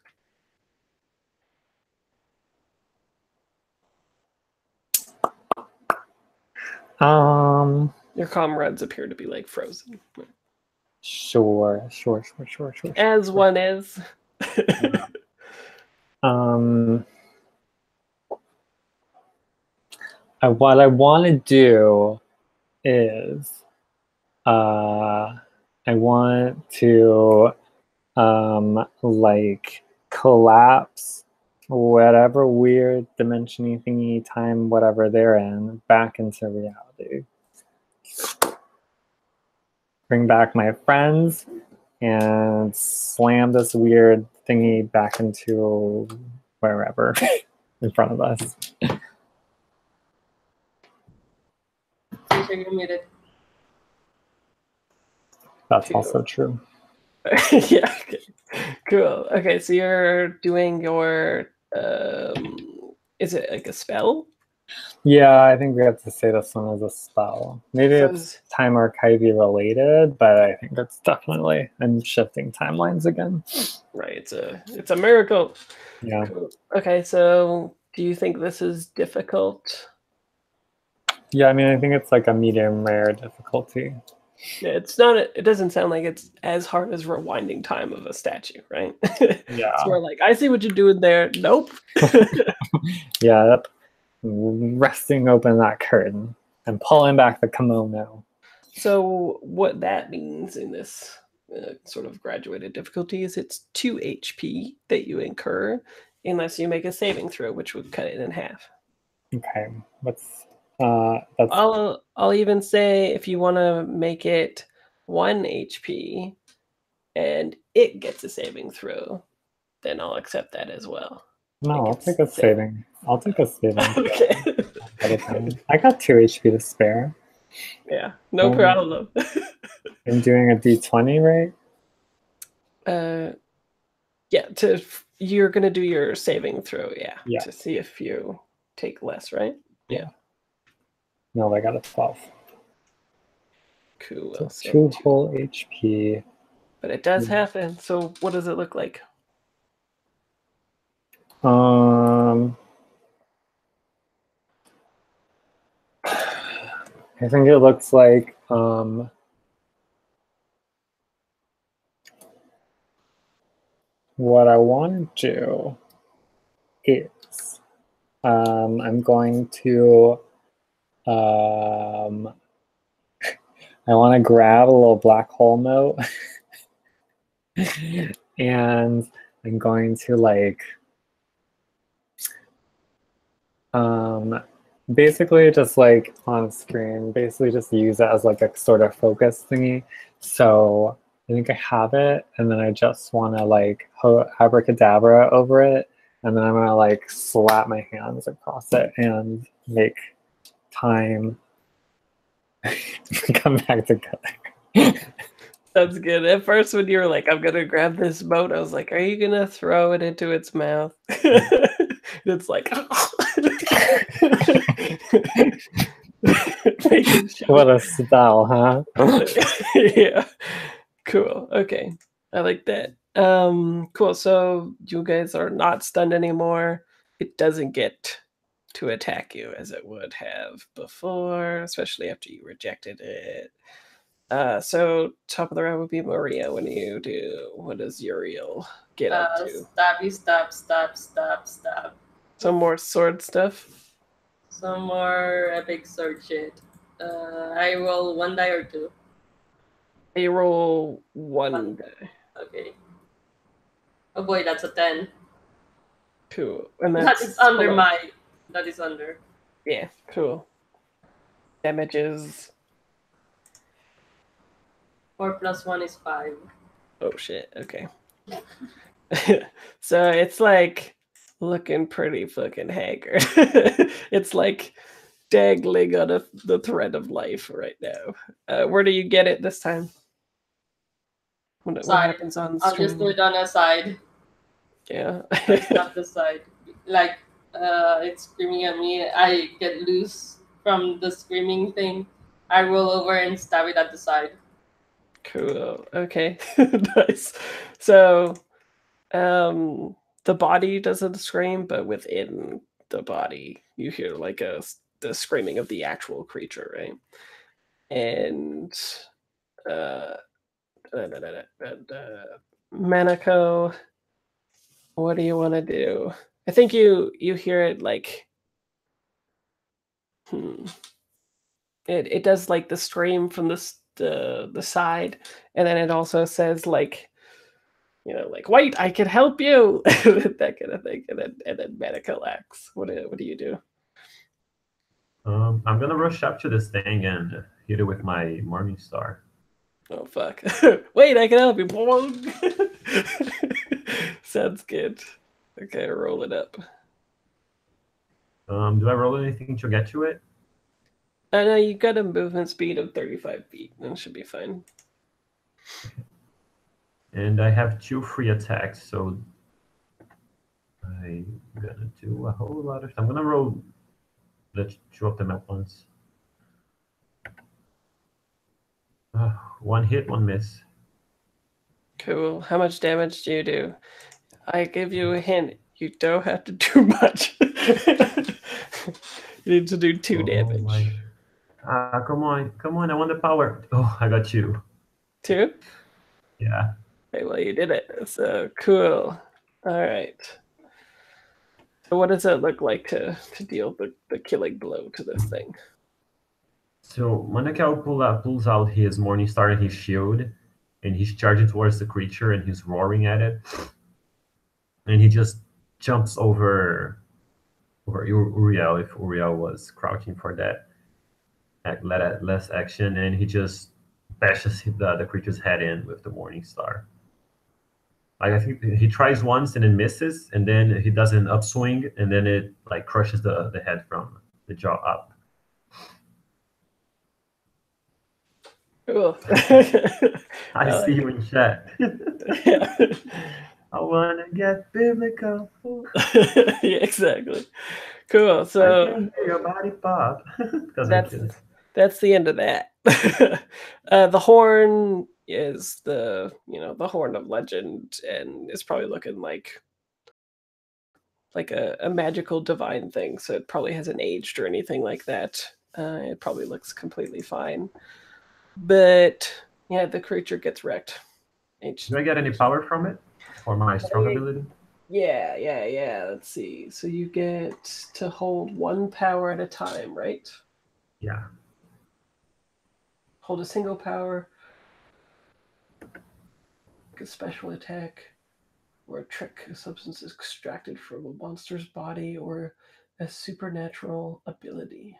A: Your comrades appear to be like frozen.
C: Sure.
A: As one is.
C: What I want to do is I want to like collapse whatever weird dimension-y thingy time whatever they're in back into reality. Bring back my friends and slam this weird thingy back into wherever in front of us.
B: You're muted.
C: That's also true.
A: Yeah. Okay. Cool. Okay, so you're doing your is it like a spell?
C: Yeah, I think we have to say this one as a spell. Maybe it's time archivy related, but I think it's definitely I'm shifting timelines again.
A: Right. It's a miracle.
C: Yeah.
A: Cool. Okay, so do you think this is difficult?
C: Yeah, I mean, I think it's like a medium rare difficulty.
A: Yeah, it's not. It doesn't sound like it's as hard as rewinding time of a statue, right?
C: Yeah.
A: It's more like, I see what you're doing there. Nope.
C: Yeah, resting open that curtain and pulling back the kimono.
A: So what that means in this sort of graduated difficulty is it's 2 HP that you incur unless you make a saving throw, which would cut it in half.
C: Okay, that's
A: I'll even say if you want to make it 1 HP and it gets a saving throw, then I'll accept that as well.
C: No, I'll take a saving. I'll take a saving.
A: Okay.
C: I got 2 HP to spare.
A: Yeah, no problem.
C: I'm doing a D20, right?
A: Yeah, you're gonna do your saving throw, yeah. To see if you take less, right? Yeah.
C: No, I got a 12.
A: Cool.
C: So 2 whole HP.
A: But it does happen. So what does it look like?
C: I think it looks like what I want to do is I'm going to I want to grab a little black hole note and I'm going to like basically just like on screen, basically just use it as like a sort of focus thingy. So I think I have it, and then I just want to like abracadabra over it and then I'm gonna like slap my hands across it and make time come back together.
A: Sounds good. At first, when you were like, "I'm gonna grab this boat," I was like, "Are you gonna throw it into its mouth?" It's like, making sure.
C: What a spell, huh?
A: Yeah, cool. Okay, I like that. Cool. So you guys are not stunned anymore. It doesn't get to attack you as it would have before, especially after you rejected it. So top of the round would be Maria. What does Uriel get up to?
B: Stabby, stab, stab, stab, stab.
A: Some more sword stuff?
B: Some more epic sword shit. I roll 1 die or 2.
A: You roll 1 die.
B: Okay. Oh boy, that's a 10.
A: Cool. And
B: That is under my... That is under.
A: Yeah, cool. Damage is...
B: 4 plus 1 is 5.
A: Oh shit, okay. So it's like looking pretty fucking haggard. It's like dangling on the thread of life right now. Where do you get it this time? What happens on
B: I'll
A: stream?
B: just do it on a side.
A: Yeah.
B: Not the side. Like, it's screaming at me. I get loose from the screaming thing. I roll over and stab it at the side.
A: Cool. Okay. Nice. So, the body doesn't scream, but within the body, you hear like the screaming of the actual creature, right? And Manako, what do you want to do? I think you hear it like, it does like the scream from the side, and then it also says like, like, "Wait, I can help you," that kind of thing, and then Manako acts. What do you do?
D: I'm gonna rush up to this thing and hit it with my Morning Star.
A: Oh fuck! Wait, I can help you. Sounds good. Okay, roll it up.
D: Do I roll anything to get to it?
A: No, you got a movement speed of 35 feet. That should be fine.
D: And I have 2 free attacks, so I'm gonna do a whole lot of. I'm gonna roll the 2 of them at once. 1 hit, 1 miss.
A: Cool. How much damage do you do? I give you a hint. You don't have to do much. You need to do 2 damage.
D: Come on! I want the power. Oh, I got 2.
A: 2?
D: Yeah.
A: Okay, well, you did it. So cool. All right. So what does it look like to deal the killing blow to this thing?
D: So Manakau pulls out his Morning Star and his shield, and he's charging towards the creature, and he's roaring at it. And he just jumps over Uriel, if Uriel was crouching for that less action, and he just bashes the creature's head in with the Morning Star. Like, I think he tries once and then misses, and then he does an upswing, and then it like crushes the head from the jaw up.
A: Cool.
D: I see you in chat.
A: Yeah.
D: I wanna get biblical.
A: Yeah, exactly. Cool. So
D: I can hear your body pop.
A: that's the end of that. The horn is the horn of legend, and it's probably looking like a magical divine thing. So it probably hasn't aged or anything like that. It probably looks completely fine. But yeah, the creature gets wrecked.
D: Do I get any power from it for my strong ability?
A: Yeah. Let's see. So you get to hold 1 power at a time, right?
D: Yeah.
A: Hold a single power, a special attack, or a trick. A substance is extracted from a monster's body, or a supernatural ability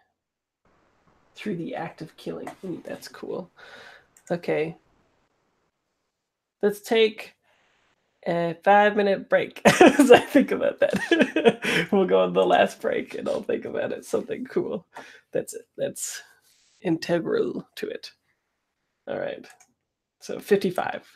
A: through the act of killing. Ooh, that's cool. Okay. Let's take A 5-minute break as I think about that. We'll go on the last break and I'll think about it. Something cool. That's it. That's integral to it. All right. So 55.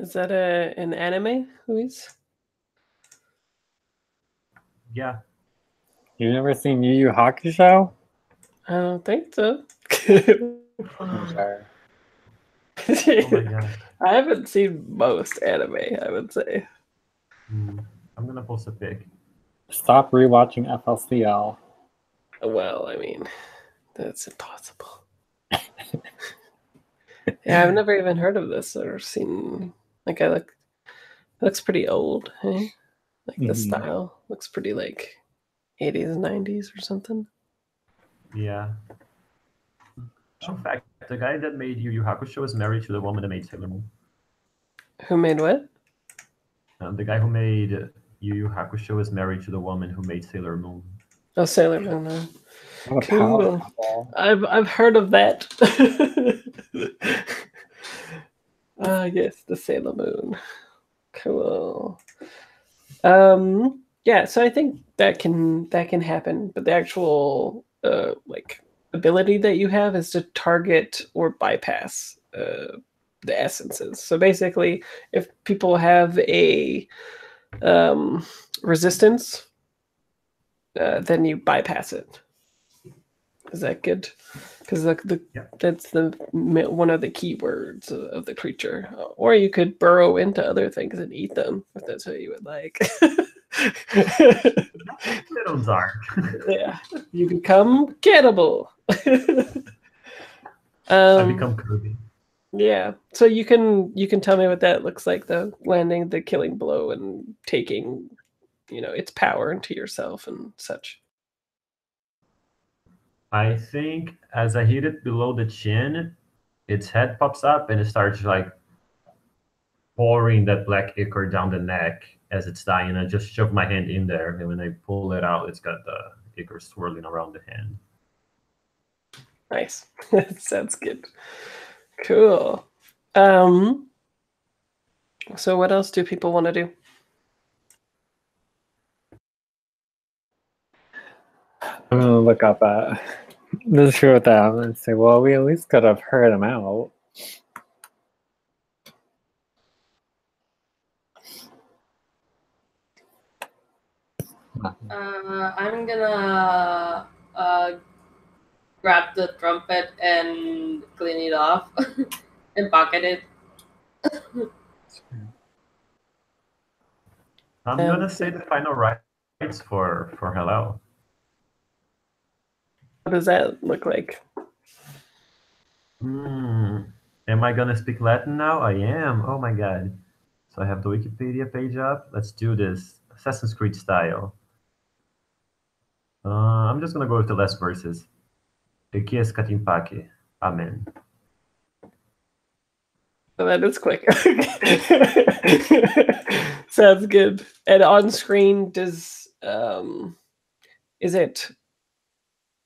A: Is that an anime, Luis?
D: Yeah.
C: You've never seen Yu Yu Hakusho?
A: I don't think so.
C: I'm sure.
D: Oh my god.
A: I haven't seen most anime, I would say.
D: I'm gonna post a pic.
C: Stop rewatching FLCL.
A: Well, I mean, that's impossible. Yeah, I've never even heard of this or seen. Like, it looks pretty old. Eh? Like the style looks pretty like 80s, 90s or something.
D: Yeah. Fun fact: the guy that made Yu Yu Hakusho is married to the woman that made Sailor Moon.
A: Who made what?
D: The guy who made Yu Yu Hakusho is married to the woman who made Sailor Moon.
A: Oh, Sailor Moon.
C: What a
A: Cool.
C: power couple.
A: I've heard of that. Yes, the Sailor Moon. Cool. Yeah, so I think that can happen, but the actual like ability that you have is to target or bypass the essences. So basically, if people have a resistance, then you bypass it. Is that good? Because that's the one of the keywords of the creature. Or you could burrow into other things and eat them if that's what you would like.
D: Little dark.
A: Yeah, you become cannibal.
D: I become Kirby.
A: Yeah, so you can tell me what that looks like, though. Landing the killing blow and taking, its power into yourself and such.
D: I think as I hit it below the chin, its head pops up and it starts like pouring that black ichor down the neck as it's dying. I just shove my hand in there, and when I pull it out, it's got the ichor swirling around the hand.
A: Nice. Sounds good. Cool. So what else do people want to do?
C: I'm gonna look up the truth with them and say, well, we at least could have heard him out.
B: I'm gonna grab the trumpet and clean it off and pocket it.
D: I'm gonna say the final rites for Helel.
A: What does that look like?
D: Am I gonna speak Latin now? I am. Oh my god. So I have the Wikipedia page up. Let's do this. Assassin's Creed style. I'm just gonna go with the last verses. Ekies katimpake. Amen.
A: Oh, that is quick. Sounds good. And on screen, is it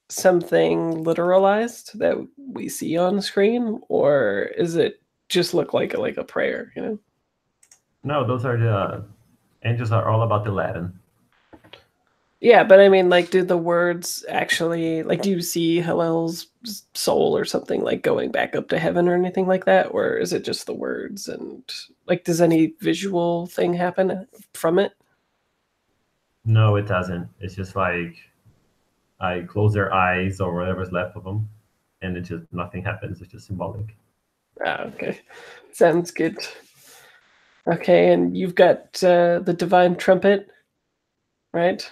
A: something literalized that we see on screen, or is it just look like a prayer?
D: No, those are the angels are all about the Latin.
A: Yeah, but I mean, like, do the words actually, like, do you see Helel's soul or something, like, going back up to heaven or anything like that? Or is it just the words? And, like, does any visual thing happen from it?
D: No, it doesn't. It's just like I close their eyes or whatever's left of them, and it just nothing happens. It's just symbolic.
A: Ah, okay. Sounds good. Okay, and you've got the divine trumpet, right?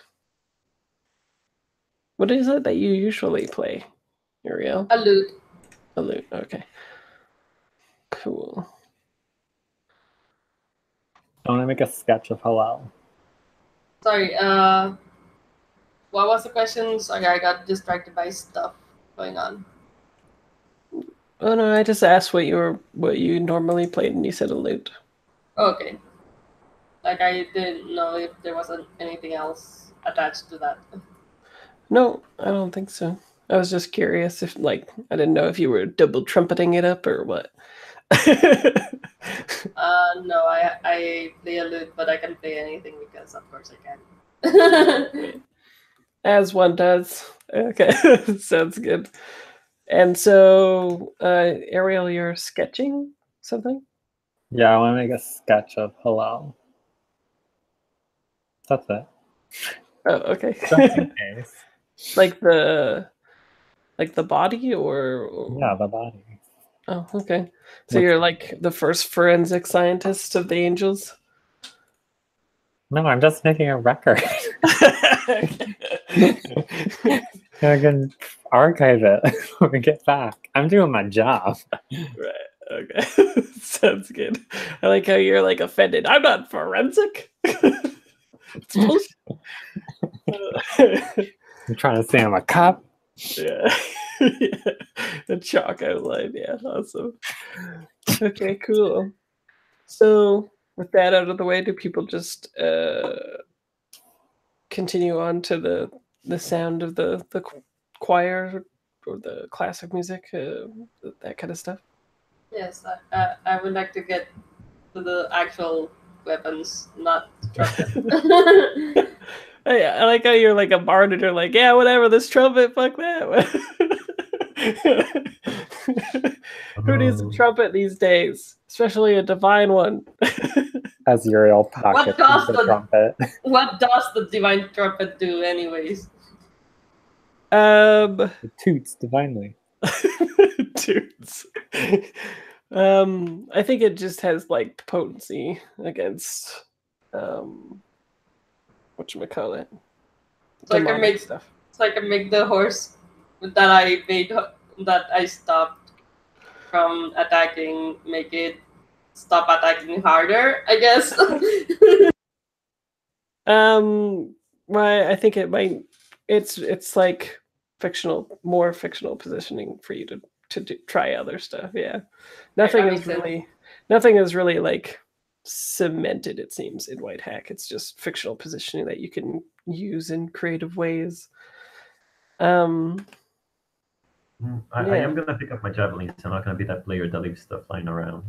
A: What is it that you usually play, Uriel?
B: A lute.
A: A lute, okay. Cool.
C: I want to make a sketch of Helel.
B: Sorry, what was the question? Sorry, I got distracted by stuff going on.
A: Oh no, I just asked what you normally played, and you said a lute.
B: Okay. Like, I didn't know if there wasn't anything else attached to that.
A: No, I don't think so. I was just curious if, like, I didn't know if you were double trumpeting it up or what.
B: No, I play a lute, but I can play anything because, of course, I can.
A: As one does. Okay, sounds good. And so, Ariel, you're sketching something?
C: Yeah, I want to make a sketch of Helel. That's it.
A: Oh, okay.
C: Just in case.
A: Like the body or
C: Yeah, the body.
A: Oh, okay. So
C: What's-
A: you're like the first forensic scientist of the angels?
C: No, I'm just making a record. I can archive it when we get back. I'm doing my job.
A: Right. Okay. Sounds good. I like how you're like offended. I'm not forensic. It's bullshit.
C: I'm trying to say I'm a cop.
A: Yeah. Yeah. The chalk outline. Yeah. Awesome. Okay, cool. So with that out of the way, do people just continue on to the sound of the choir or the classic music, that kind of stuff?
B: Yes, I would like to get to the actual weapons, not trumpet.
A: I like how you're like a bard and you're like, yeah, whatever, this trumpet, fuck that. Who needs a trumpet these days? Especially a divine one.
C: As Uriel pockets
B: does
C: the
B: the-
C: trumpet.
B: What does the divine trumpet do, anyways?
C: It toots divinely.
A: Dudes. I think it just has like potency against whatchamacallit.
B: So I can make
A: stuff.
B: So I can make the horse that I stopped from attacking, make it stop attacking harder, I guess.
A: Right, I think it might it's like more fictional positioning for you to try other stuff. Yeah. Nothing is really like cemented, it seems, in Whitehack. It's just fictional positioning that you can use in creative ways.
D: I am gonna pick up my javelins. I'm not gonna be that player that leaves stuff lying around.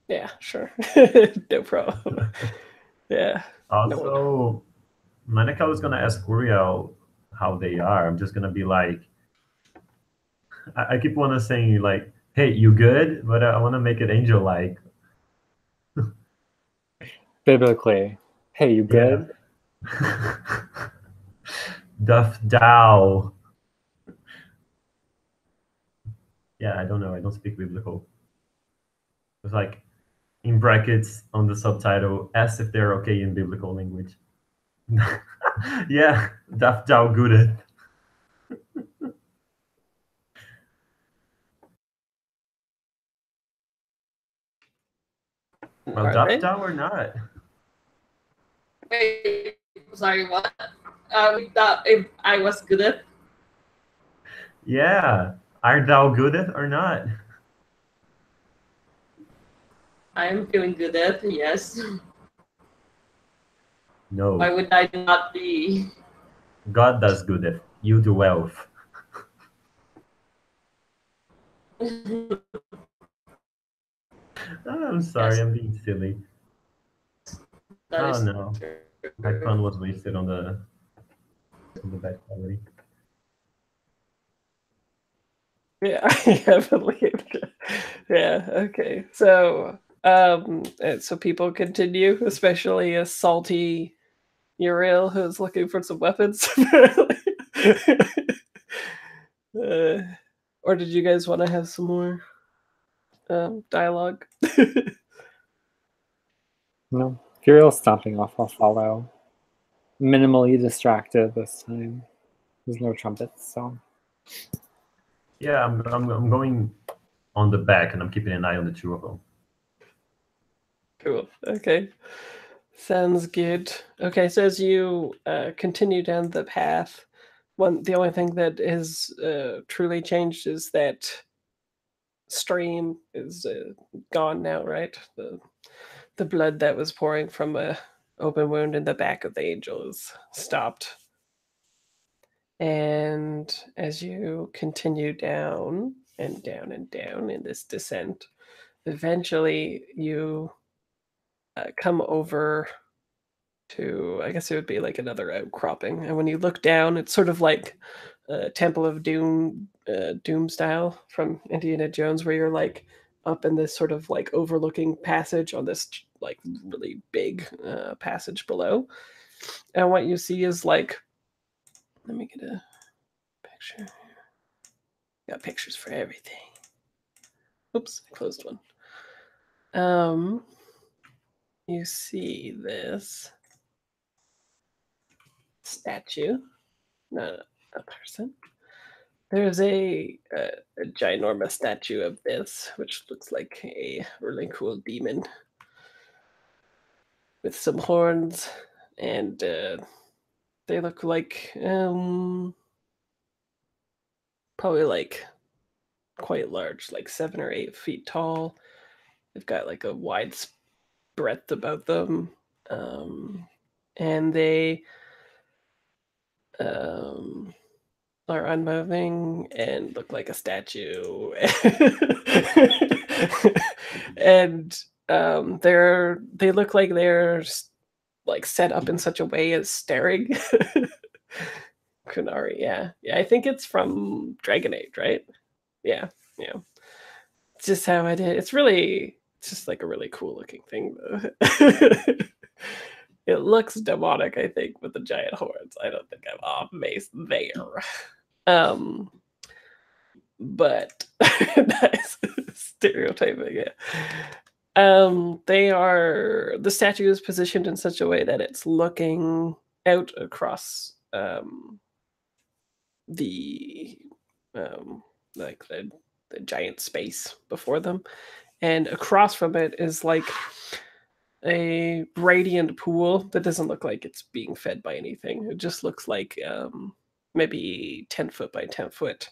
A: Yeah, sure. No problem. Yeah.
D: Also, Maneka was gonna ask Uriel how they are. I'm just gonna be like, I keep wanna saying like, "Hey, you good?" But I want to make it angel-like.
C: Biblically, hey, you good?
D: Yeah. Duff Dow. Yeah, I don't know. I don't speak biblical. It's like in brackets on the subtitle, ask if they're okay in biblical language. Yeah, Duff Dow good. Well, Duff Dow or not?
B: Wait, sorry, what? If I was good at?
D: Yeah, are thou good at or not?
B: I am feeling good at, yes.
D: No.
B: Why would I not be?
D: God does good at. You do well. I'm sorry,
B: Yes.
D: I'm being silly. Oh no, my fun was wasted on the bad quality.
A: Yeah, I believe. Yeah, okay. So so people continue, especially a salty Uriel who's looking for some weapons. Or did you guys want to have some more dialogue?
C: No. Uriel's stomping off, I'll follow. Minimally distracted this time. There's no trumpets, so.
D: Yeah, I'm going on the back and I'm keeping an eye on the two of them.
A: Cool. Okay. Sounds good. Okay, so as you continue down the path, the only thing that is truly changed is that stream is gone now, right? The blood that was pouring from a open wound in the back of the angel is stopped. And as you continue down and down and down in this descent, eventually you come over to, I guess it would be like another outcropping. And when you look down, it's sort of like Temple of Doom style from Indiana Jones, where you're like up in this sort of like overlooking passage on this like really big passage below. And what you see is like, let me get a picture. Got pictures for everything. Oops, I closed one. You see this statue, not a person. There's a ginormous statue of this, which looks like a really cool demon with some horns, and they look like probably like quite large, like 7 or 8 feet tall. They've got like a wide breadth about them, and they are unmoving and look like a statue. And they look like they're like set up in such a way as staring. Kunari, yeah. I think it's from Dragon Age, right? Yeah. It's just how I did. It's just like a really cool looking thing, though. It looks demonic, I think, with the giant horns. I don't think I'm off base there. But that's stereotyping, yeah. The statue is positioned in such a way that it's looking out across the giant space before them, and across from it is like a radiant pool that doesn't look like it's being fed by anything. It just looks like maybe 10 foot by 10 foot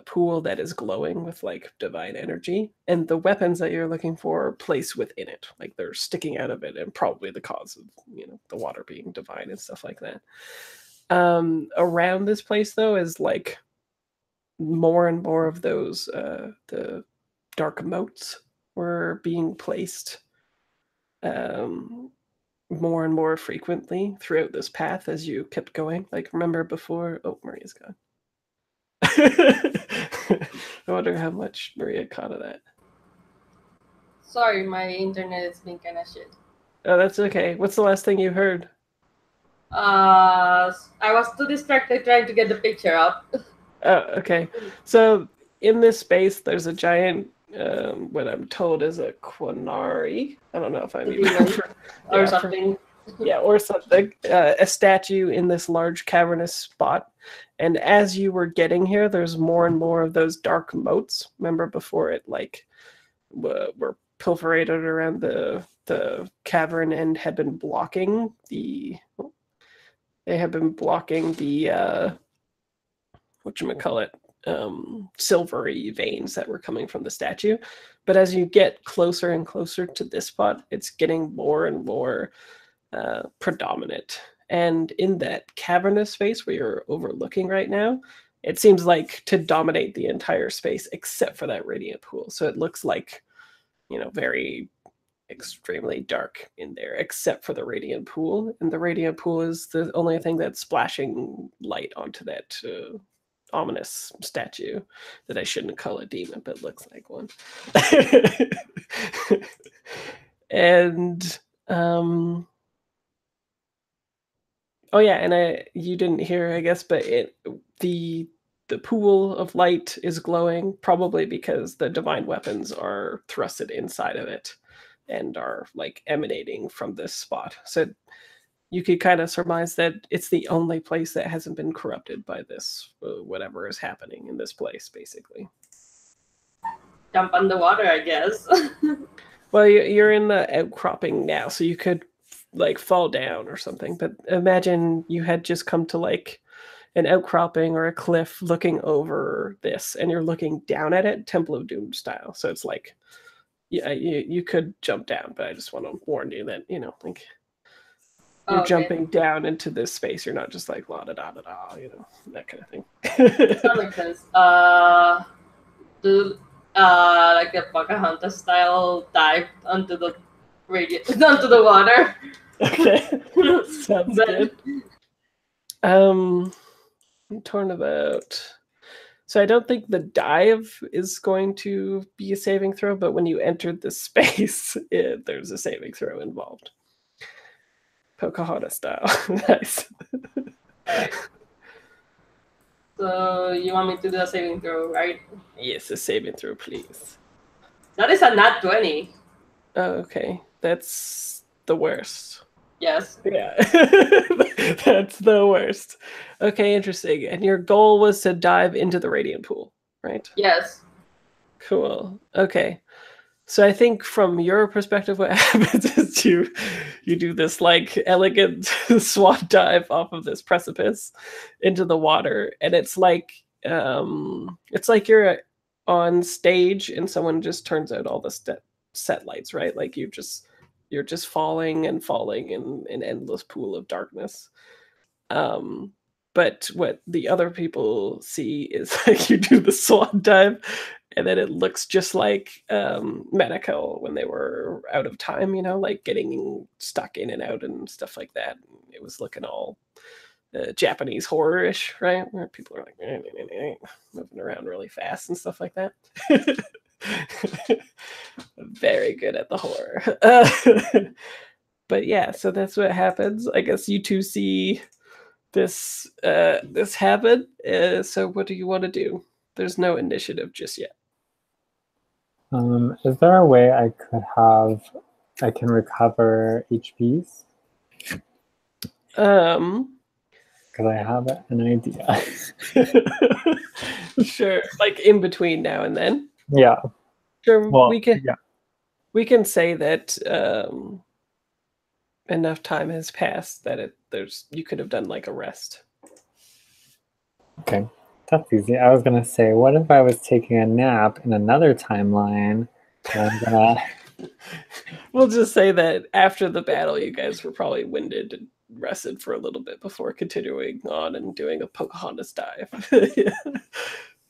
A: pool that is glowing with like divine energy, and the weapons that you're looking for are placed within it, like they're sticking out of it, and probably the cause of the water being divine and stuff like that. Around this place, though, is like more and more of those the dark moats were being placed more and more frequently throughout this path as you kept going. Like, remember before? Oh, Maria's gone. I wonder how much Maria caught of that.
B: Sorry, my internet is being kind of shit.
A: Oh, that's okay. What's the last thing you heard?
B: I was too distracted trying to get the picture up.
A: Oh, okay. So in this space, there's a giant, what I'm told is a Quinari. I don't know if I'm even
B: or something.
A: Or something. A statue in this large cavernous spot. And as you were getting here, there's more and more of those dark moats. Remember before it like were perforated around the cavern and had been blocking the whatchamacallit, silvery veins that were coming from the statue. But as you get closer and closer to this spot, it's getting more and more predominant. And in that cavernous space where you're overlooking right now, it seems like to dominate the entire space except for that radiant pool. So it looks like, very extremely dark in there, except for the radiant pool. And the radiant pool is the only thing that's splashing light onto that ominous statue that I shouldn't call a demon, but looks like one. And oh yeah, and you didn't hear, I guess, but the pool of light is glowing, probably because the divine weapons are thrusted inside of it and are like emanating from this spot. So you could kind of surmise that it's the only place that hasn't been corrupted by this, whatever is happening in this place, basically.
B: Jump on the water, I guess.
A: Well, you're in the outcropping now, so you could like fall down or something. But imagine you had just come to like an outcropping or a cliff looking over this, and you're looking down at it, Temple of Doom style. So it's like, yeah, you could jump down, but I just want to warn you that, like you're jumping down into this space. You're not just like la da da da da, that kind of thing.
B: That makes sense. Like a Pocahontas style dive onto the water.
A: Okay, sounds good. I'm torn about So I don't think the dive is going to be a saving throw, but when you entered the space, there's a saving throw involved. Pocahontas style. Nice.
B: Alright. So you want me to do a saving throw, right?
A: Yes, a saving throw, please.
B: That is a nat 20.
A: Oh, okay. That's the worst.
B: Yes.
A: Yeah. That's the worst. Okay, interesting. And your goal was to dive into the radiant pool, right?
B: Yes.
A: Cool. Okay. So I think from your perspective, what happens is you do this like elegant swan dive off of this precipice into the water, and it's like you're on stage and someone just turns out all the set lights, right? Like you're just falling and falling in an endless pool of darkness. But what the other people see is like you do the swan dive, and then it looks just like Medical when they were out of time, you know, like getting stuck in and out and stuff like that. It was looking all Japanese horror-ish, right? Where people are like moving around really fast and stuff like that. Very good at the horror. But yeah, so that's what happens. I guess you two see this happen. So what do you want to do? There's no initiative just yet.
C: Is there a way I can recover HPs? Because I have an idea.
A: Sure, like in between now and then.
C: Yeah.
A: Sure,
C: Well,
A: we can.
C: yeah.
A: We can say that enough time has passed that you could have done like a rest.
C: Okay, that's easy. I was gonna say, what if I was taking a nap in another timeline? I'm gonna.
A: We'll just say that after the battle, you guys were probably winded and rested for a little bit before continuing on and doing a Pocahontas dive. Yeah.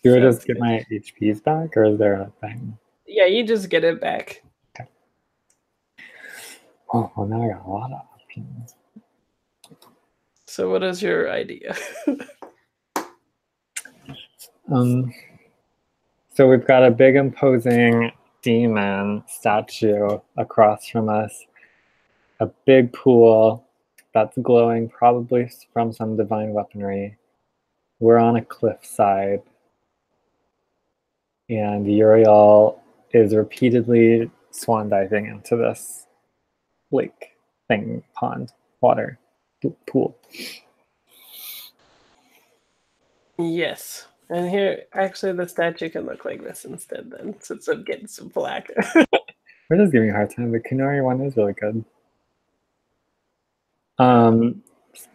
C: Do I just get my HPs back, or is there a thing?
A: Yeah, you just get it back.
C: Okay. Oh, well, now I got a lot of options.
A: So what is your idea?
C: So we've got a big imposing demon statue across from us, a big pool that's glowing, probably from some divine weaponry. We're on a cliffside, and Uriel is repeatedly swan diving into this lake thing, pond, water, pool.
A: Yes. And here, actually, the statue can look like this instead then, since I'm getting some black.
C: We're just giving you a hard time. The Kunari one is really good.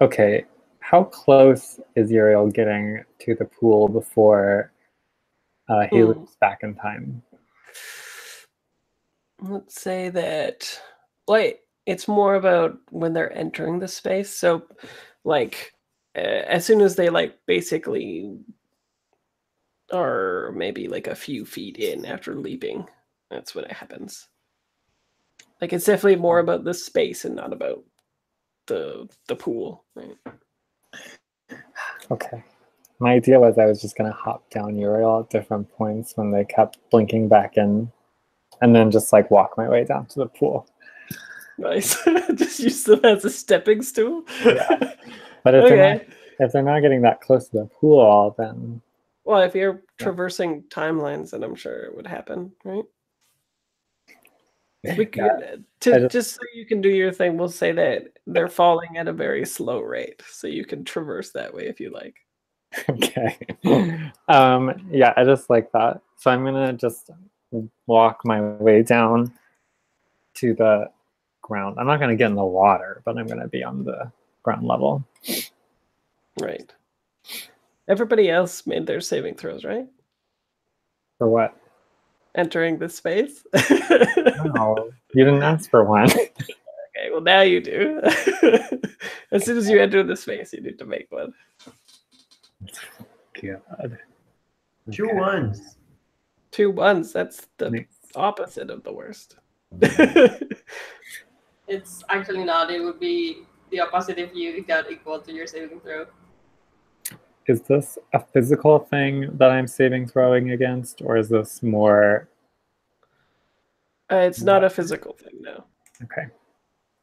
C: Okay, how close is Uriel getting to the pool before he loops back in time?
A: Let's say that, like, it's more about when they're entering the space. So, like, as soon as they, like, basically are maybe, like, a few feet in after leaping, that's when it happens. Like, it's definitely more about the space and not about the pool, right?
C: Okay. My idea was I was just going to hop down Uriel at different points when they kept blinking back in, and then just, like, walk my way down to the pool.
A: Nice. Just use them as a stepping stool.
C: Yeah. But if they're not getting that close to the pool, then...
A: Well, if you're traversing timelines, then I'm sure it would happen, right? We could, just so you can do your thing, we'll say that they're falling at a very slow rate, so you can traverse that way if you like.
C: Okay. Yeah, I just like that. So I'm gonna just walk my way down to the ground. I'm not gonna get in the water, but I'm gonna be on the ground level.
A: Right. Everybody else made their saving throws, right?
C: For what?
A: Entering the space?
C: No, you didn't ask for one.
A: Okay, well now you do. As soon as you enter the space, you need to make one.
C: God.
D: Two ones.
A: 2 1s. That's the opposite of the worst.
B: It's actually not. It would be the opposite if you got equal to your saving throw.
C: is this a physical thing that I'm saving throwing against, or is this more?
A: It's not a physical thing, no.
C: Okay.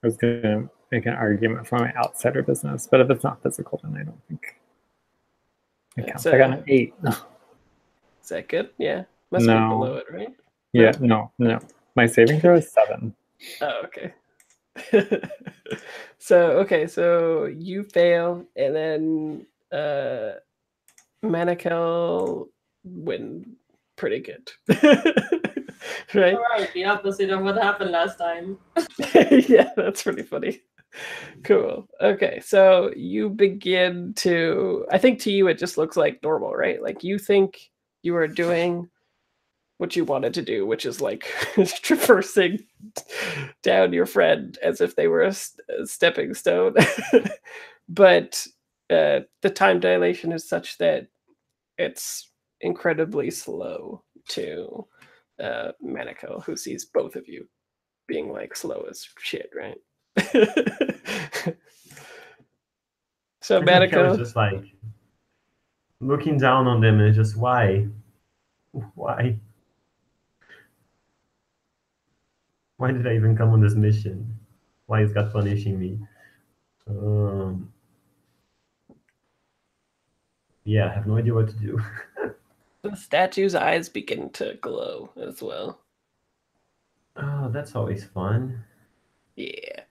C: I was going to make an argument for my outsider business, but if it's not physical, then I don't think it counts. I got an 8.
A: Is that good? Yeah. Must be below it, right?
C: Yeah, no. My saving throw is 7.
A: Oh, okay. So you fail, and then Manikel win pretty good. Right?
B: All right, the opposite of what happened last time.
A: Yeah, that's pretty funny. Cool. Okay, so you begin to, I think to you it just looks like normal, right? Like you think you are doing what you wanted to do, which is like traversing down your friend as if they were a stepping stone. But the time dilation is such that it's incredibly slow to Maniko, who sees both of you being like slow as shit, right? So
D: Maniko
A: Maniko
D: is just like looking down on them and just why? Why did I even come on this mission? Why is God punishing me? Yeah, I have no idea what to do.
A: the statue's eyes begin to glow as well.
D: Oh, that's always fun.
A: Yeah.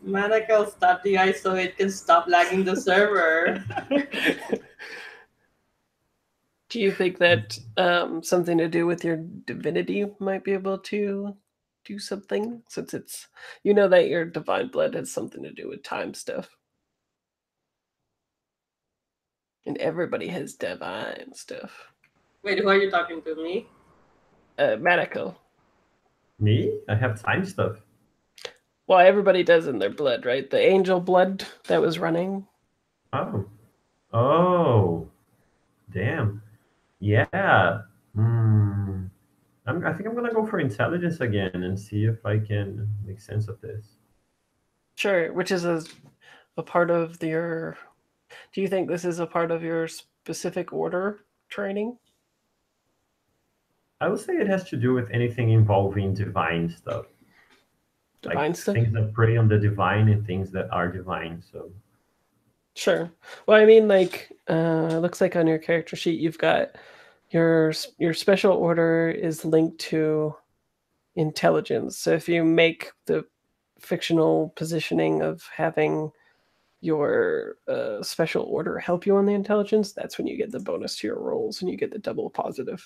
B: Manacle stop the eye so it can stop lagging the server.
A: Do you think that something to do with your divinity might be able to do something? Since it's, you know that your divine blood has something to do with time stuff. And everybody has divine stuff.
B: Wait, who are you talking to? Me?
A: Manako.
D: Me? I have time stuff.
A: Well, everybody does in their blood, right? The angel blood that was running.
D: Oh. Damn. Yeah. I think I'm gonna go for intelligence again and see if I can make sense of this.
A: Sure, which is a part of your... Do you think this is a part of your specific order training?
D: I would say it has to do with anything involving divine stuff.
A: Divine stuff?
D: Things that prey on the divine and things that are divine, so...
A: Sure. Well, I mean, like, it looks like on your character sheet you've got your special order is linked to intelligence. So if you make the fictional positioning of having your special order help you on the intelligence, that's when you get the bonus to your rolls and you get the double positive.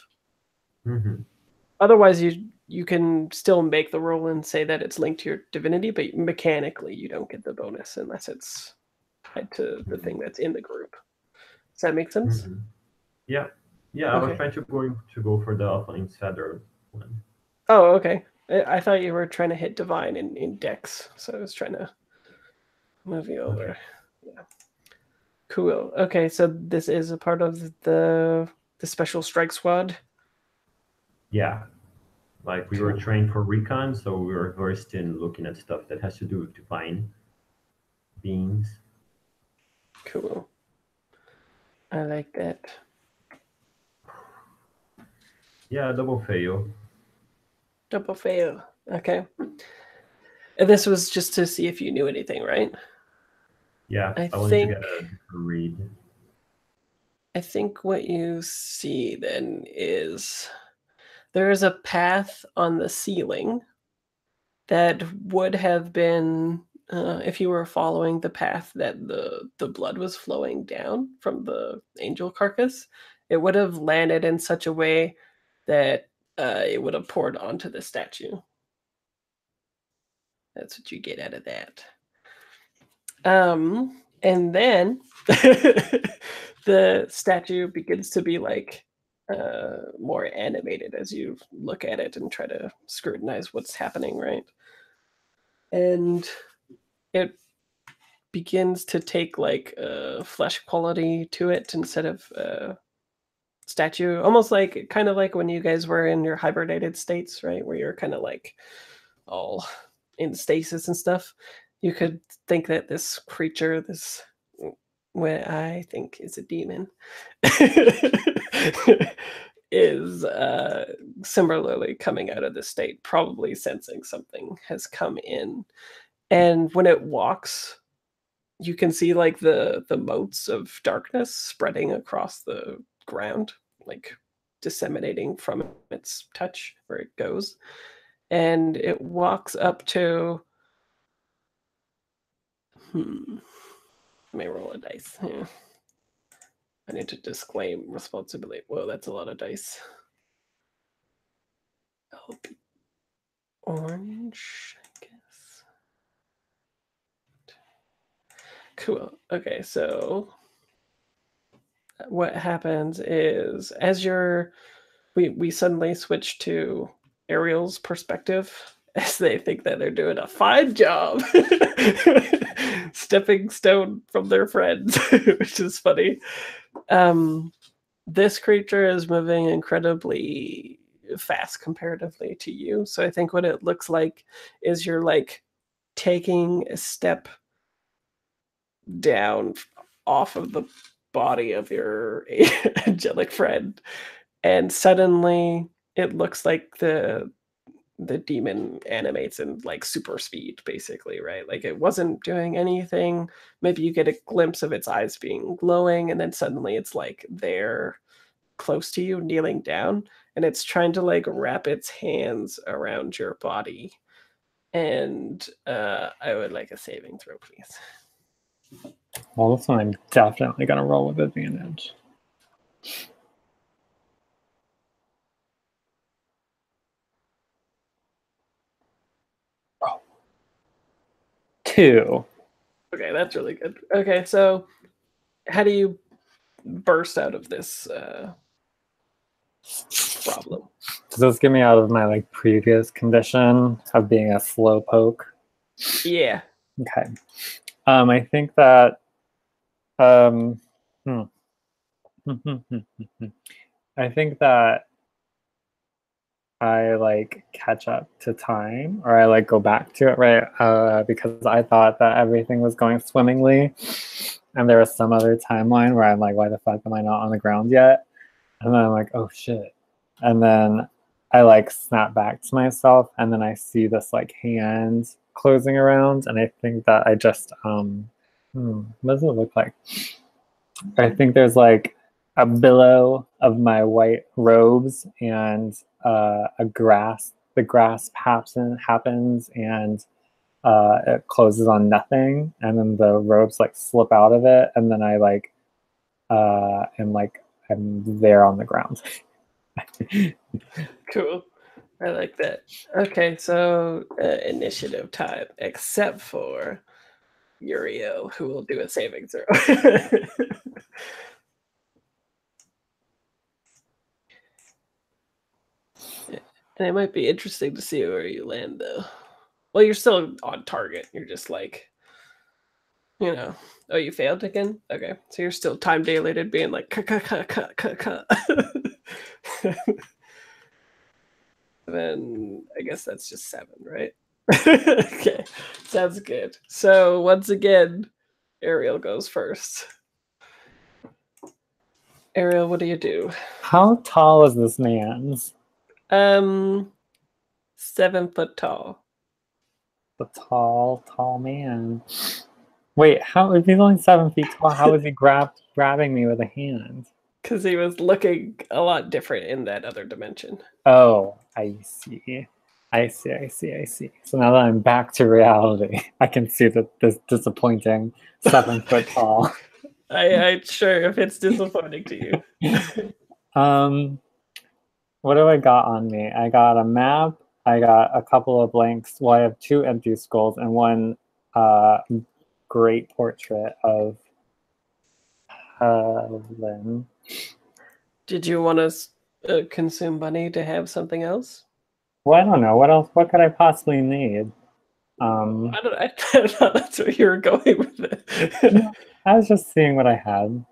D: Mm-hmm.
A: Otherwise, you can still make the roll and say that it's linked to your divinity, but mechanically you don't get the bonus unless it's tied to the thing that's in the group. Does that make sense?
D: Mm-hmm. Yeah. I was trying to go for the Alpha Feather one.
A: Oh, okay. I thought you were trying to hit divine in Dex, so I was trying to move you over. Okay. Yeah. Cool. Okay, so this is a part of the special strike squad.
D: Yeah, like we were trained for recon, so we were versed in looking at stuff that has to do with divine beings.
A: Cool. I like that.
D: Yeah, double fail.
A: Double fail. Okay. And this was just to see if you knew anything, right?
D: Yeah, I wanted to get a different read.
A: I think what you see then is there is a path on the ceiling that would have been, if you were following the path that the blood was flowing down from the angel carcass, it would have landed in such a way that it would have poured onto the statue. That's what you get out of that. And then the statue begins to be like more animated as you look at it and try to scrutinize what's happening, right? And it begins to take like flesh quality to it instead of statue, almost like kind of like when you guys were in your hibernated states, right? Where you're kind of like all in stasis and stuff. You could think that this creature, this what I think is a demon, is similarly coming out of the state, probably sensing something has come in. And when it walks, you can see like the motes of darkness spreading across the ground, like disseminating from its touch where it goes. And it walks up to let me roll a dice. Yeah. I need to disclaim responsibility. Whoa, that's a lot of dice. I'll be orange, I guess. Cool. Okay, so what happens is as we suddenly switch to Ariel's perspective as they think that they're doing a fine job stepping stone from their friends, which is funny. This creature is moving incredibly fast comparatively to you. So I think what it looks like is you're like taking a step down off of the body of your angelic friend, and suddenly it looks like the demon animates in like super speed, basically, right? Like it wasn't doing anything. Maybe you get a glimpse of its eyes being glowing, and then suddenly it's like there close to you, kneeling down, and it's trying to like wrap its hands around your body. And I would like a saving throw, please.
C: Well, this one I'm definitely gonna roll with advantage. Oh. 2.
A: Okay, that's really good. Okay, so how do you burst out of this problem?
C: Does this get me out of my like previous condition of being a slowpoke?
A: Yeah.
C: Okay. I think that I think that I like catch up to time, or I like go back to it, right? Because I thought that everything was going swimmingly, and there was some other timeline where I'm like, why the fuck am I not on the ground yet? And then I'm like, oh shit. And then I like snap back to myself, and then I see this like hand closing around, and I think that I just what does it look like? I think there's like a billow of my white robes, and the grass happens, and it closes on nothing, and then the robes like slip out of it, and then I like I'm there on the ground.
A: Cool. I like that. Okay, so initiative time, except for Uriel, who will do a saving throw. And it might be interesting to see where you land, though. Well, you're still on target. You're just like, you know. Oh, you failed again? Okay, so you're still time dilated, being like, Then I guess that's just 7, right? Okay, sounds good. So once again, Ariel goes first. Ariel, what do you do?
C: How tall is this man's?
A: 7 foot tall.
C: The tall man. Wait, how if he's only 7 feet tall? How is he grabbing me with a hand?
A: Because he was looking a lot different in that other dimension.
C: Oh, I see. So now that I'm back to reality, I can see that this disappointing 7 foot tall.
A: I'm sure if it's disappointing to you.
C: What do I got on me? I got a map. I got a couple of blanks. Well, I have 2 empty skulls and 1 great portrait of Helel.
A: Did you want to consume money to have something else?
C: Well, I don't know. What else? What could I possibly need?
A: I thought that's where you were going with it.
C: I was just seeing what I had.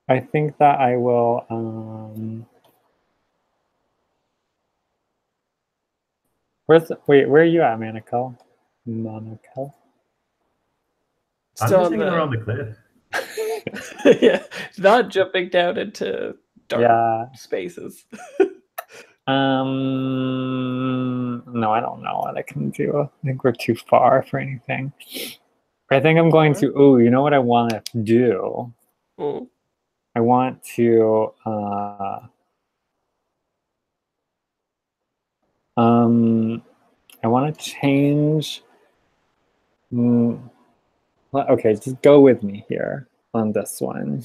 C: I think that I will. Wait, where are you at, Monaco? Monaco?
D: I'm
A: Still
D: just
A: on
D: hanging
A: the
D: around the cliff.
A: yeah, not jumping down into dark
C: Yeah.
A: spaces.
C: No, I don't know what I can do. I think we're too far for anything. I think I'm going to. Oh, you know what I want to do?
A: Mm.
C: I want to. I want to change. Okay, just go with me here on this one.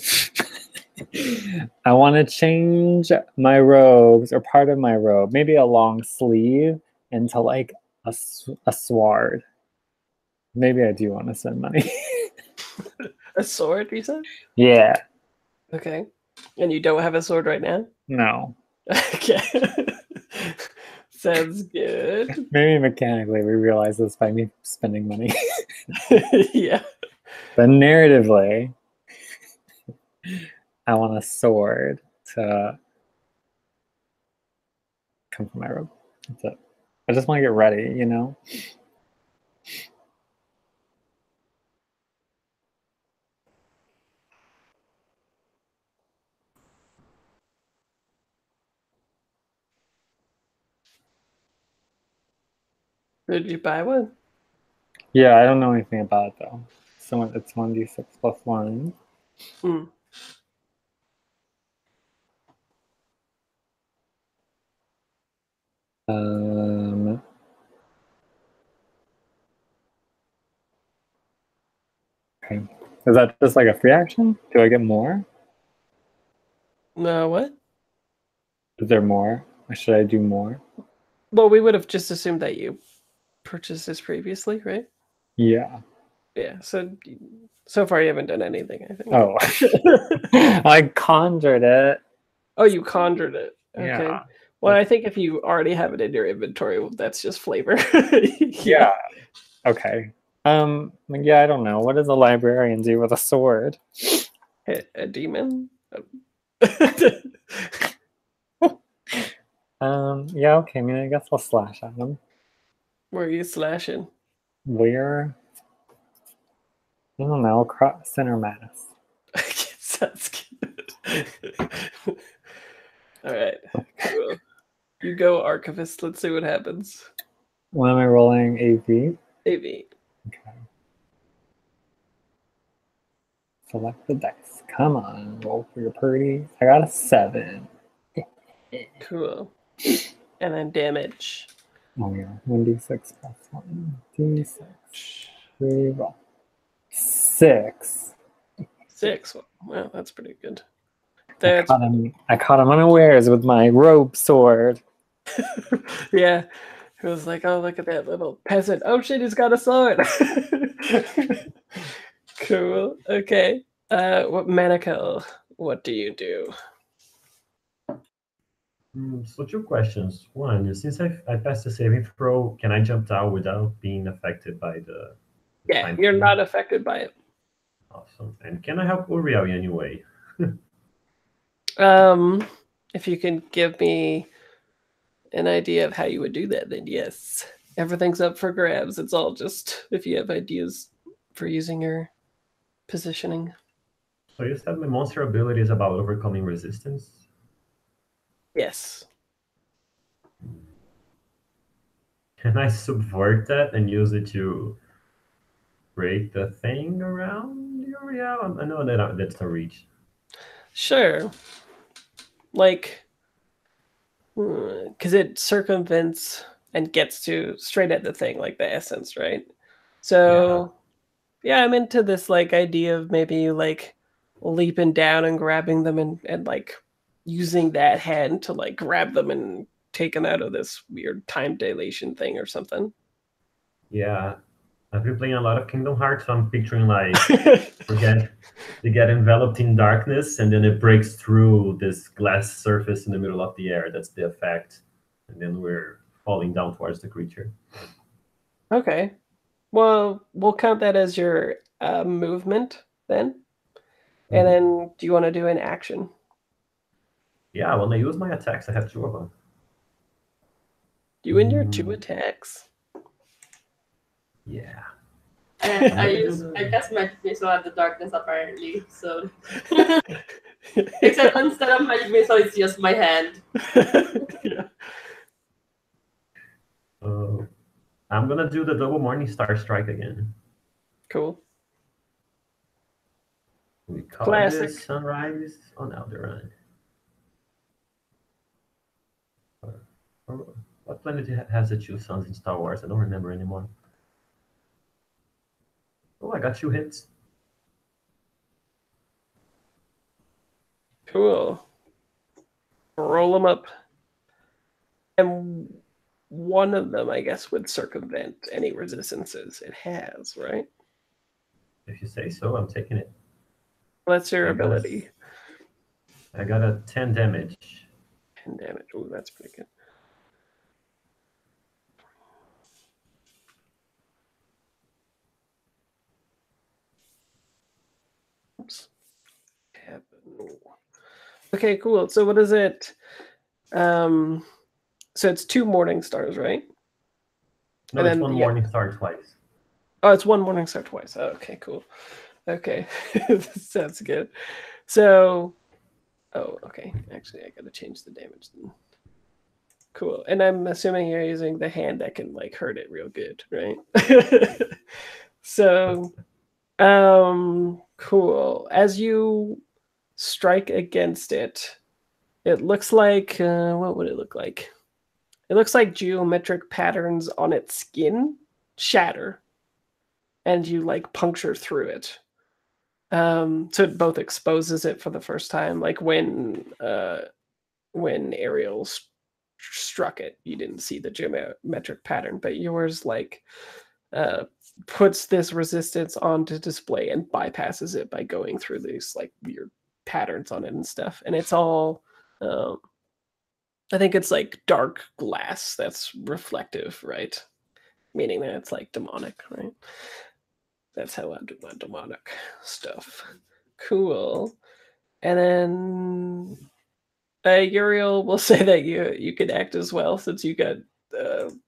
C: I want to change my robes or part of my robe, maybe a long sleeve, into like a sword. Maybe I do want to spend money.
A: A sword, you said?
C: Yeah.
A: Okay. And you don't have a sword right now?
C: No.
A: Okay. Sounds good.
C: Maybe mechanically we realize this by me spending money.
A: Yeah.
C: But narratively, I want a sword to come from my robe. That's it. I just want to get ready, you know?
A: Did you buy one?
C: Yeah, I don't know anything about it though. So it's 1d6 plus 1.
A: Mm.
C: Okay. Is that just like a free action? Do I get more?
A: No, what?
C: Is there more? Or should I do more?
A: Well, we would have just assumed that you purchased this previously, right?
C: Yeah.
A: Yeah. So far you haven't done anything, I think.
C: Oh. I conjured it.
A: Oh, you conjured it. Okay.
C: Yeah.
A: Well, I think if you already have it in your inventory, well, that's just flavor.
C: Yeah. Okay. Yeah, I don't know. What does a librarian do with a sword?
A: Hit a demon?
C: Yeah, okay. I mean, I guess I'll slash at him.
A: Where are you slashing?
C: Where? I don't know. Center mass.
A: Sounds good. All right. Cool. You go, Archivist. Let's see what happens.
C: When am I rolling? AV?
A: AV.
C: Okay. Select the dice. Come on. Roll for your party. I got a 7.
A: Cool. And then damage.
C: Oh, yeah. 1d6 plus 1. D6. 3 roll. 6.
A: 6. Well, that's pretty good.
C: I caught him unawares with my rope sword.
A: Yeah. It was like, oh, look at that little peasant. Oh, shit, he's got a sword. Cool. Okay. Manakel, what do you do?
D: So 2 questions. One, since I passed the saving throw, can I jump out without being affected by the
A: Yeah,
D: time
A: you're
D: frame?
A: not affected by it.
D: Awesome. And can I help Uriel in any way?
A: If you can give me an idea of how you would do that, then yes. Everything's up for grabs. It's all just if you have ideas for using your positioning.
D: So you said my monster ability is about overcoming resistance?
A: Yes.
D: Can I subvert that and use it to break the thing around Uriel? I know that's a reach.
A: Sure. Like, because it circumvents and gets to straight at the thing, like the essence, right? So, yeah, I'm into this like idea of maybe like leaping down and grabbing them and like using that hand to like grab them and take them out of this weird time dilation thing or something.
D: Yeah. I've been playing a lot of Kingdom Hearts, so I'm picturing like they get enveloped in darkness and then it breaks through this glass surface in the middle of the air. That's the effect. And then we're falling down towards the creature.
A: Okay. Well, we'll count that as your movement then. And then, do you want to do an action?
D: Yeah, when I use my attacks, I have 2 of them.
A: You and your 2 attacks.
D: Yeah.
B: I cast Magic Missile at the darkness apparently, so except instead of Magic Missile, it's just my hand.
A: Yeah.
D: I'm gonna do the double Morning Star Strike again.
A: Cool.
D: We call
A: Classic.
D: this Sunrise on Alderaan. What planet has the 2 suns in Star Wars? I don't remember anymore. Oh, I got 2 hits.
A: Cool. Roll them up. And one of them, I guess, would circumvent any resistances it has, right?
D: If you say so, I'm taking it.
A: That's your ability.
D: I got a 10 damage.
A: 10 damage. Ooh, that's pretty good. Oops. Okay, cool. So what is it? So it's 2 Morning Stars, right?
D: No,
A: And
D: it's
A: then,
D: 1 Morning Star twice.
A: Oh, it's 1 Morning Star twice. Oh, okay, cool. Okay, sounds good. So, oh, okay. Actually, I gotta change the damage then. Cool. And I'm assuming you're using the hand that can like hurt it real good, right? So, cool. As you strike against it, it looks like what would it look like? It looks like geometric patterns on its skin shatter, and you like puncture through it. So it both exposes it for the first time, like when Ariel struck it, you didn't see the geometric pattern, but yours like puts this resistance onto display and bypasses it by going through these like weird patterns on it and stuff. And it's all I think it's like dark glass that's reflective, right? Meaning that it's like demonic, right? That's how I do my demonic stuff. Cool. And then Uriel will say that you could act as well, since you got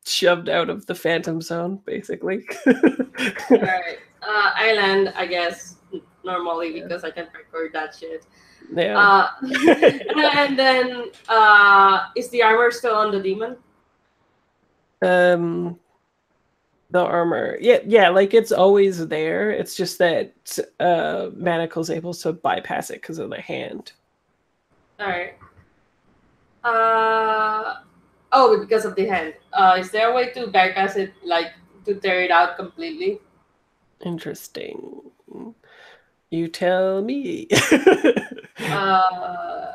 A: shoved out of the Phantom Zone, basically.
B: All right. I land, I guess, normally because I can record that shit.
A: Yeah.
B: And then, is the armor still on the demon?
A: The armor, yeah, like it's always there. It's just that Manacle's able to bypass it because of the hand.
B: All right. Oh, because of the hand. Is there a way to bypass it, like to tear it out completely?
A: Interesting. You tell me.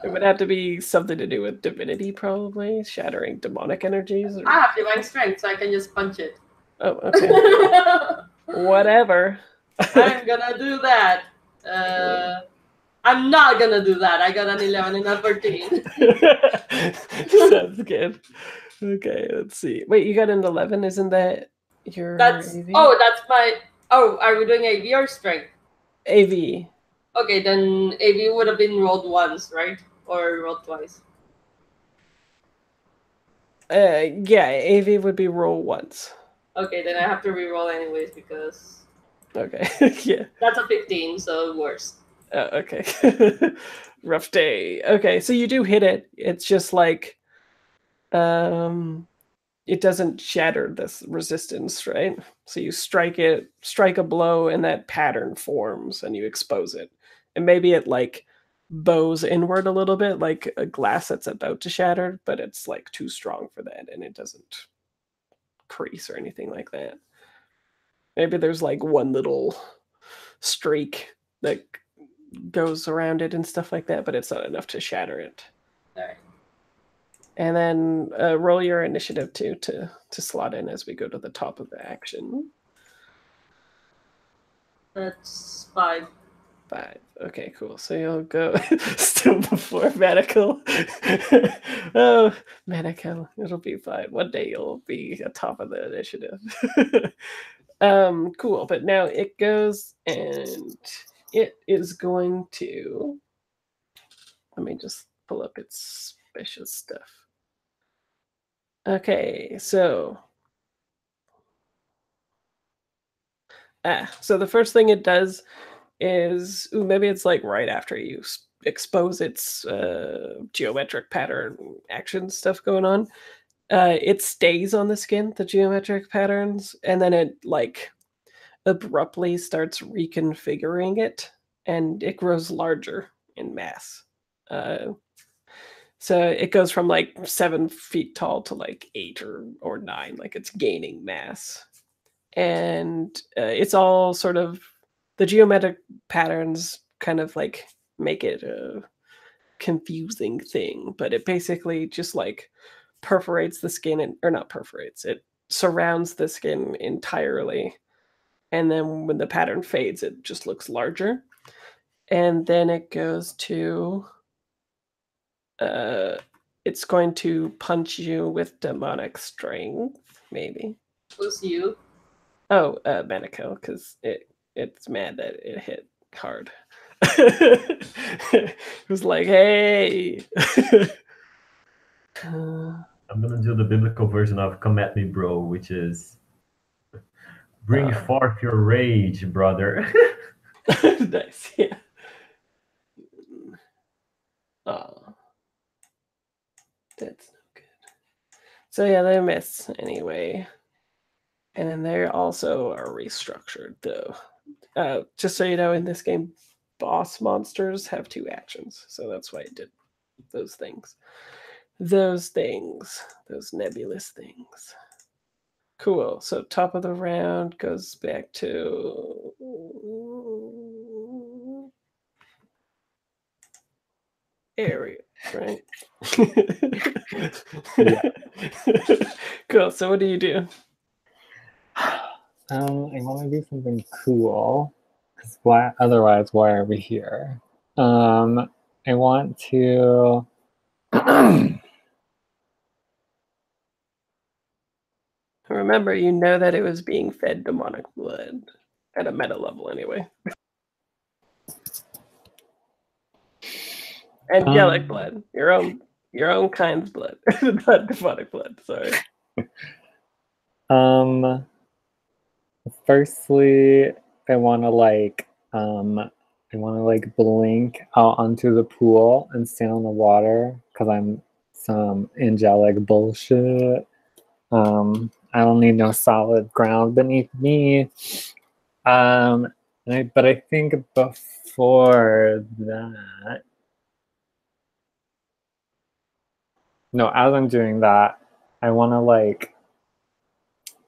A: It would have to be something to do with divinity, probably shattering demonic energies. Or...
B: I have divine strength, so I can just punch it.
A: Oh, okay. Whatever.
B: I'm gonna do that. I'm not gonna do that. I got an 11 and a 13.
A: Sounds good. Okay, let's see. Wait, you got an 11? Isn't that your AV?
B: Oh, that's my... Oh, are we doing AV or strength?
A: AV.
B: Okay, then AV would have been rolled once, right? Or rolled twice?
A: Yeah, AV would be roll once.
B: Okay, then I have to re-roll anyways because...
A: Okay, yeah.
B: That's a 15, so worse.
A: Okay. Rough day. Okay, so you do hit it. It's just like... it doesn't shatter this resistance, right? So you strike a blow, and that pattern forms, and you expose it. And maybe it like bows inward a little bit, like a glass that's about to shatter, but it's like too strong for that, and it doesn't crease or anything like that. Maybe there's like one little streak that goes around it and stuff like that, but it's not enough to shatter it.
B: All right.
A: And then roll your initiative too to slot in as we go to the top of the action.
B: That's 5.
A: 5. Okay, cool. So you'll go still before Medical. Oh, Medical. It'll be fine. One day you'll be atop of the initiative. Cool. But now it goes, and it is going to. Let me just pull up its special stuff. Okay, so. So the first thing it does is maybe it's like right after you expose its geometric pattern action stuff going on. It stays on the skin, the geometric patterns, and then it like abruptly starts reconfiguring it, and it grows larger in mass. So it goes from like 7 feet tall to like 8 or 9, like it's gaining mass. And it's all sort of the geometric patterns kind of like make it a confusing thing, but it basically just like perforates the skin or not perforates, it surrounds the skin entirely. And then when the pattern fades, it just looks larger. And then it goes to it's going to punch you with demonic strength, maybe.
B: Who's you?
A: Oh, Manico, because it's mad that it hit hard. It was like, hey.
D: I'm gonna do the biblical version of "Come at me, bro," which is "Bring forth your rage, brother."
A: Nice, yeah. Oh, that's no good. So yeah, they miss anyway. And then they also are restructured, though. Just so you know, in this game, boss monsters have 2 actions, so that's why it did those things. Those nebulous things. Cool. So top of the round goes back to area, right?
C: Yeah.
A: Cool. So what do you do?
C: I want to do something cool. Because otherwise, why are we here? I want to.
A: Remember, you know that it was being fed demonic blood at a meta level, anyway. Angelic blood, your own kind's blood, not demonic blood. Sorry.
C: Firstly, I want to blink out onto the pool and stand on the water because I'm some angelic bullshit. I don't need no solid ground beneath me. But I think before that, no, as I'm doing that, I want to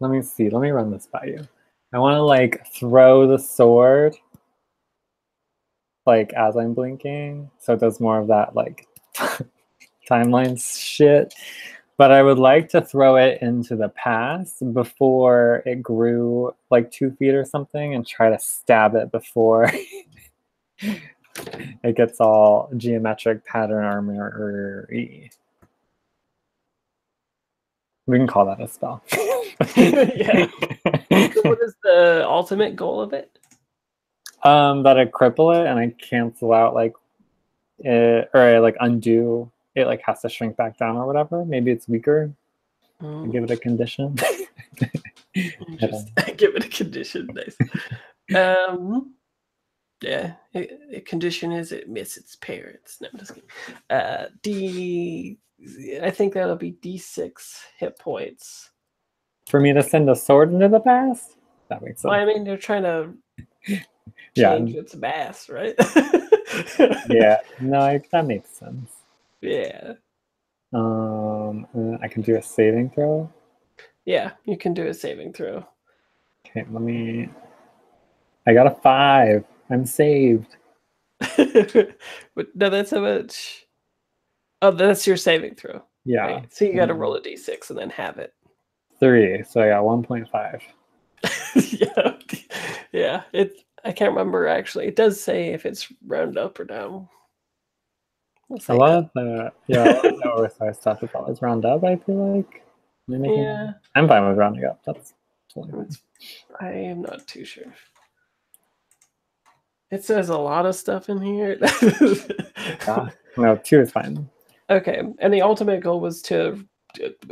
C: let me run this by you. I want to throw the sword as I'm blinking, so it does more of that timeline shit. But I would like to throw it into the past before it grew 2 feet or something, and try to stab it before it gets all geometric pattern armor-y. We can call that a spell.
A: Yeah. So what is the ultimate goal of it?
C: That I cripple it and I cancel out it, or I undo it. Has to shrink back down or whatever. Maybe it's weaker. I give it a condition.
A: Give it a condition. Nice. Yeah. A condition is it miss its parents. No, I'm just kidding. I think that'll be D6 hit points.
C: For me to send a sword into the past? That makes sense.
A: Well, I mean, they're trying to change its mass, right?
C: Yeah, no, that makes sense.
A: Yeah.
C: I can do a saving throw?
A: Yeah, you can do a saving throw.
C: Okay, I got a 5. I'm saved.
A: But no, that's how much. Oh, that's your saving throw.
C: Yeah.
A: Right? So you got to roll a d6 and then have it.
C: 3, so I got 1.5.
A: Yeah. I can't remember actually. It does say if it's round up or down.
C: A lot of the OSI stuff is always round up, I feel like.
A: Yeah.
C: I'm fine with rounding up. That's totally fine.
A: I am not too sure. It says a lot of stuff in here.
C: Yeah. No, 2 is fine.
A: Okay, and the ultimate goal was to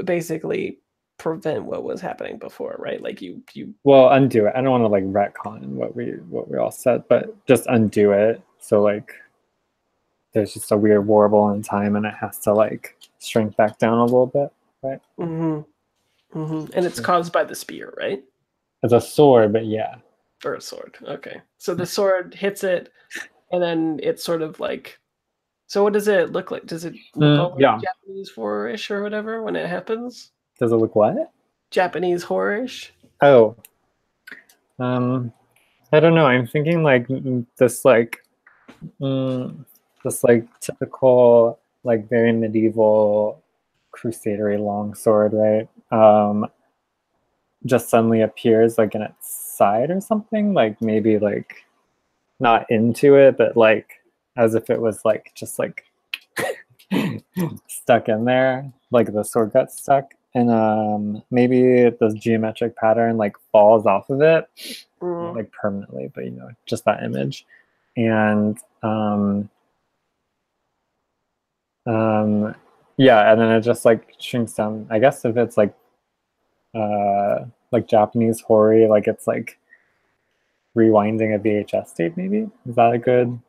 A: basically prevent what was happening before, right? Like you.
C: Well, undo it. I don't want to like retcon what we all said, but just undo it. So like, there's just a weird warble in time, and it has to like shrink back down a little bit, right?
A: And it's caused by the spear, right?
C: It's a sword, but yeah.
A: Or a sword. Okay, so the sword hits it, and then it's sort of like. So what does it look like? Does it look all like Japanese horror-ish or whatever when it happens?
C: Does it look what?
A: Japanese horror-ish?
C: Oh. I don't know. I'm thinking like this typical like very medieval crusadery longsword, right? Just suddenly appears like in its side or something, like maybe like not into it, but like as if it was like just like stuck in there, like the sword got stuck, and maybe the geometric pattern like falls off of it, not like permanently, but just that image, and yeah, and then it just like shrinks down. I guess if it's like Japanese horror, like it's like rewinding a VHS tape, maybe. Is that a good?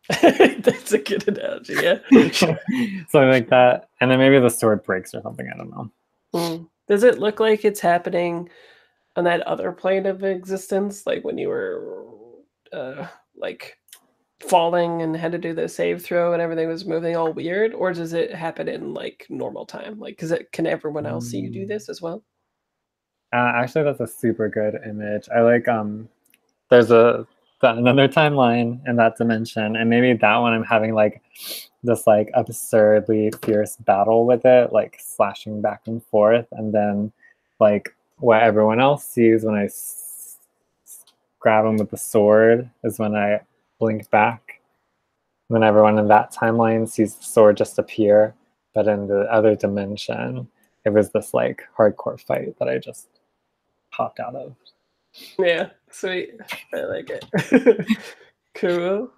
A: That's a good analogy, yeah.
C: Something like that. And then maybe the sword breaks or something, I don't know.
A: Does it look like it's happening on that other plane of existence, like when you were like falling and had to do the save throw and everything was moving all weird, or does it happen in like normal time? Like, can everyone else see you do this as well?
C: Actually, that's a super good image. I like there's another timeline in that dimension, and maybe that one I'm having like this like absurdly fierce battle with it, like slashing back and forth, and then like what everyone else sees when I grab him with the sword is when I blink back. When everyone in that timeline sees the sword just appear, but in the other dimension, it was this like hardcore fight that I just popped out of.
A: Yeah, sweet. I like it. Cool.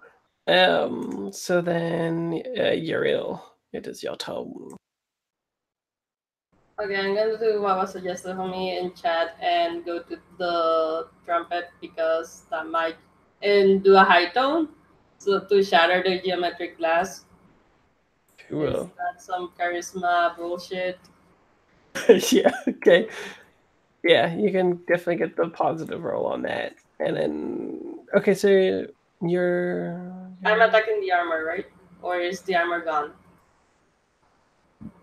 A: So then, Uriel, it is your turn.
B: Okay, I'm gonna do what was suggested for me in chat and go to the trumpet because that might and do a high tone, so to shatter the geometric glass.
A: Cool.
B: Is that some charisma bullshit?
A: Yeah. Okay. Yeah, you can definitely get the positive roll on that, and then okay, so
B: I'm attacking the armor, right? Or is the armor gone?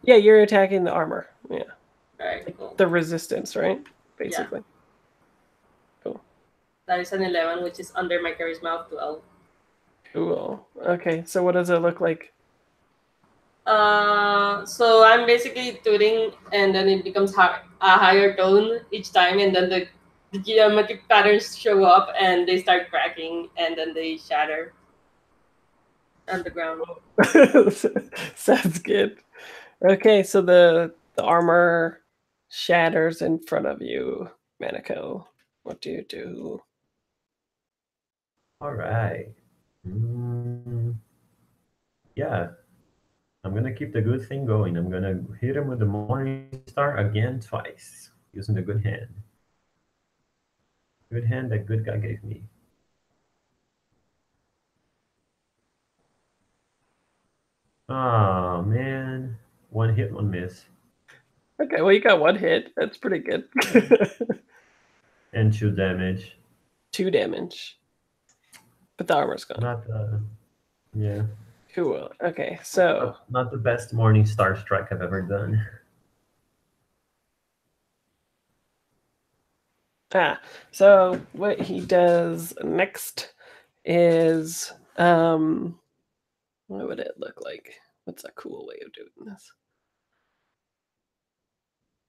A: Yeah, you're attacking the armor. Yeah.
B: Alright, cool.
A: The resistance, right? Basically.
B: Yeah. Cool. That is an 11, which is under my charisma of 12.
A: Cool. Okay, so what does it look like?
B: So I'm basically tooting, and then it becomes a higher tone each time, and then the geometric patterns show up, and they start cracking, and then they shatter on the ground.
A: Sounds good. Okay, so the armor shatters in front of you, Maniko. What do you do?
D: All right. Yeah. I'm going to keep the good thing going. I'm going to hit him with the Morning Star again twice, using the good hand. Good hand that good guy gave me. Oh, man. One hit, one miss.
A: Okay, well, you got one hit. That's pretty good.
D: And 2 damage.
A: 2 damage. But the armor's gone.
D: Not, yeah.
A: Cool. Okay, so...
D: Not the best Morning Star strike I've ever done.
A: So what he does next is... what would it look like? What's a cool way of doing this?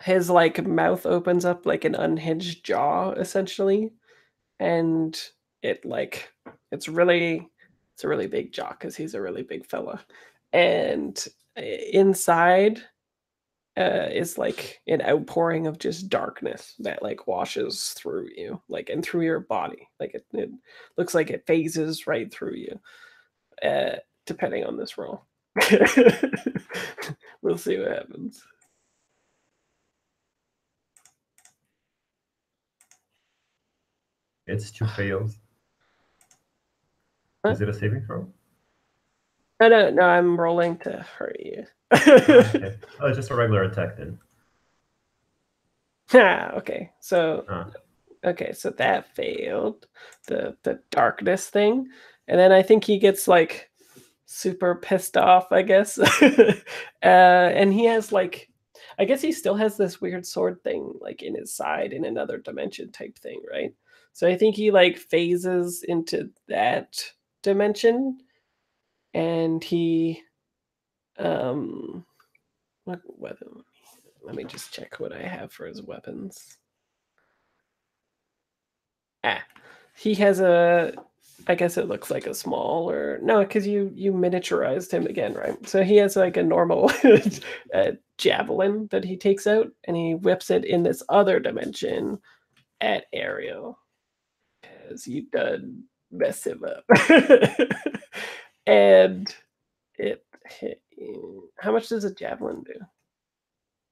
A: His like mouth opens up like an unhinged jaw, essentially, and it's a really big jaw because he's a really big fella, and inside is like an outpouring of just darkness that like washes through you, like, and through your body. Like it looks like it phases right through you, depending on this roll. We'll see what happens.
D: It's 2 fails.
A: What?
D: Is it a saving throw?
A: No, I'm rolling to hurt you.
D: Okay. Oh, it's just a regular attack then.
A: Okay. So okay, so that failed. The darkness thing. And then I think he gets like super pissed off, I guess. And he has like, I guess he still has this weird sword thing like in his side in another dimension type thing, right? So I think he like phases into that dimension, and he what weapon? Let me just check what I have for his weapons. He has a, I guess it looks like a small, or no, because you miniaturized him again, right? So he has like a normal javelin that he takes out, and he whips it in this other dimension at Ariel, as you done mess him up. And it hit. How much does a javelin do?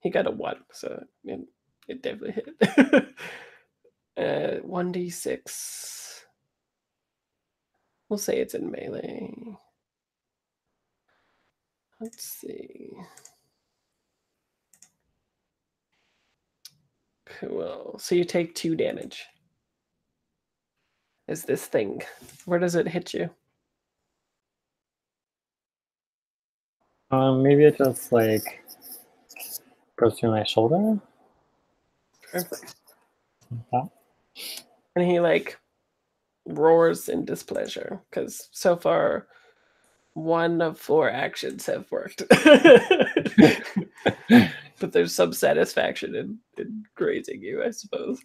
A: He got a 1, so it definitely hit. 1d6. We'll say it's in melee. Let's see. Cool. So you take 2 damage. Is this thing? Where does it hit you?
C: Maybe it just like goes through my shoulder.
A: Perfect.
C: Like
A: And he like roars in displeasure because so far 1 of 4 actions have worked. But there's some satisfaction in grazing you, I suppose.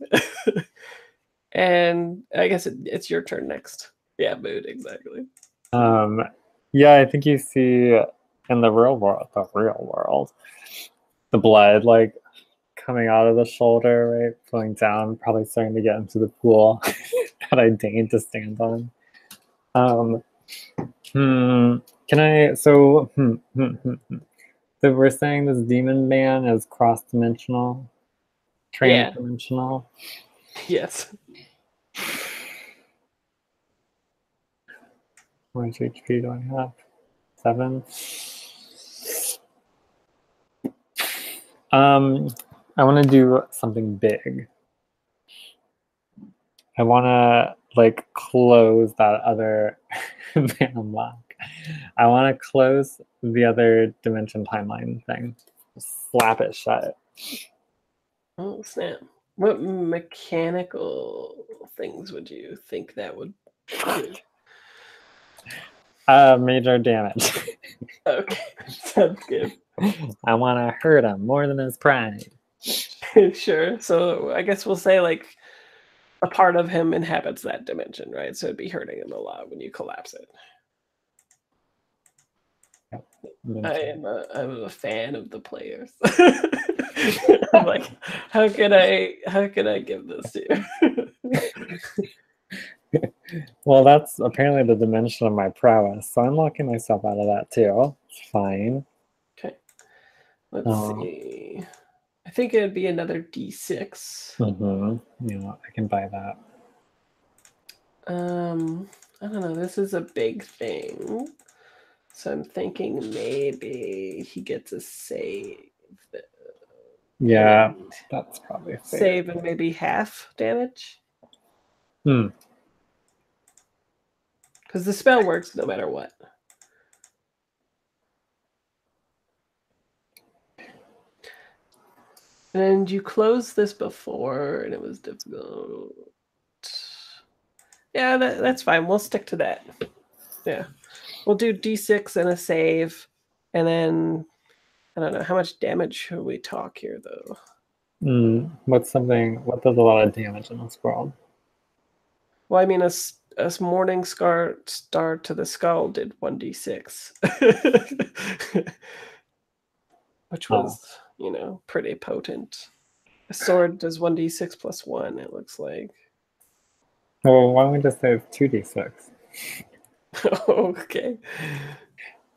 A: And I guess it's your turn next. Yeah, mood, exactly.
C: Yeah, I think you see in the real world, the blood like coming out of the shoulder, right, flowing down, probably starting to get into the pool that I deigned to stand on. Can I? So we're saying this demon man is cross-dimensional, trans-dimensional.
A: Yes.
C: How much HP do I have? 7. I want to do something big. I want to like close that other man lock. I want to close the other dimension timeline thing. Slap it shut.
A: Oh, snap. What mechanical things would you think that would do?
C: Major damage.
A: Okay, sounds good.
C: I want to hurt him more than his pride.
A: Sure. So I guess we'll say like a part of him inhabits that dimension, right? So it'd be hurting him a lot when you collapse it. I'm a fan of the players. I'm like, how can I give this to you?
C: Well, that's apparently the dimension of my prowess, so I'm locking myself out of that too. It's fine.
A: Okay. Let's see. I think it'd be another D6.
C: Yeah, I can buy that.
A: I don't know. This is a big thing. So I'm thinking maybe he gets a save.
C: Yeah, that's probably fair.
A: Save and maybe half damage. Because the spell works no matter what. And you closed this before, and it was difficult. Yeah, that's fine. We'll stick to that. Yeah. We'll do D6 and a save, and then I don't know how much damage should we talk here, though.
C: What does a lot of damage in this world?
A: Well, I mean, a morning star to the skull did 1d6, which was you know, pretty potent. A sword does 1d6 plus 1, it looks like.
C: Well, why don't we just say it's 2d6?
A: Okay.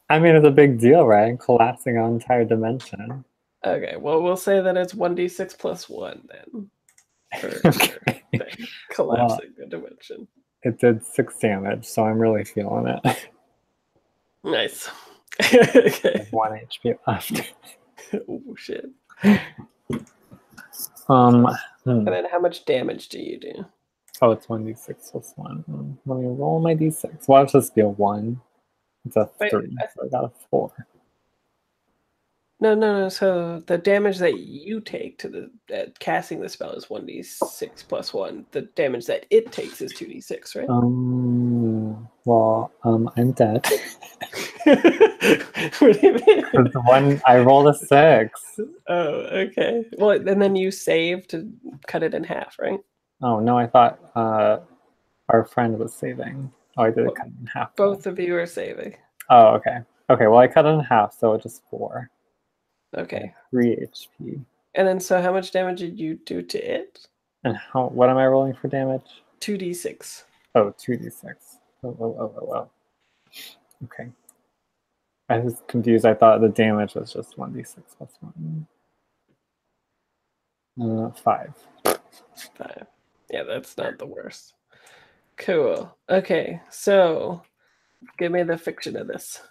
C: I mean, it's a big deal, right? Collapsing an entire dimension.
A: Okay, well, we'll say that it's 1d6 plus 1 then. For
C: Okay.
A: collapsing the dimension.
C: It did 6 damage, so I'm really feeling it.
A: Nice. Okay.
C: 1 HP left.
A: Oh, shit.
C: And
A: And then how much damage do you do?
C: Oh, it's 1d6 plus 1. Let me roll my d6. Well, it's just be a 1. It's a 3, so I got a 4.
A: No. So the damage that you take to the casting the spell is 1d6 plus 1. The damage that it takes is 2d6, right?
C: Well, I'm dead.
A: What do you mean?
C: I rolled a 6.
A: Oh, okay. Well, and then you save to cut it in half, right?
C: Oh, no, I thought our friend was saving. Oh, I did cut it in half.
A: Both of you are saving.
C: Oh, okay. Okay, well, I cut it in half, so it's just 4.
A: Okay.
C: 3 HP.
A: And then, so how much damage did you do to it?
C: And what am I rolling for damage?
A: 2d6.
C: Oh, 2d6. Oh. Okay. I was confused. I thought the damage was just 1d6 plus 1. 5.
A: 5. Yeah, that's not the worst. Cool. Okay, so give me the fiction of this.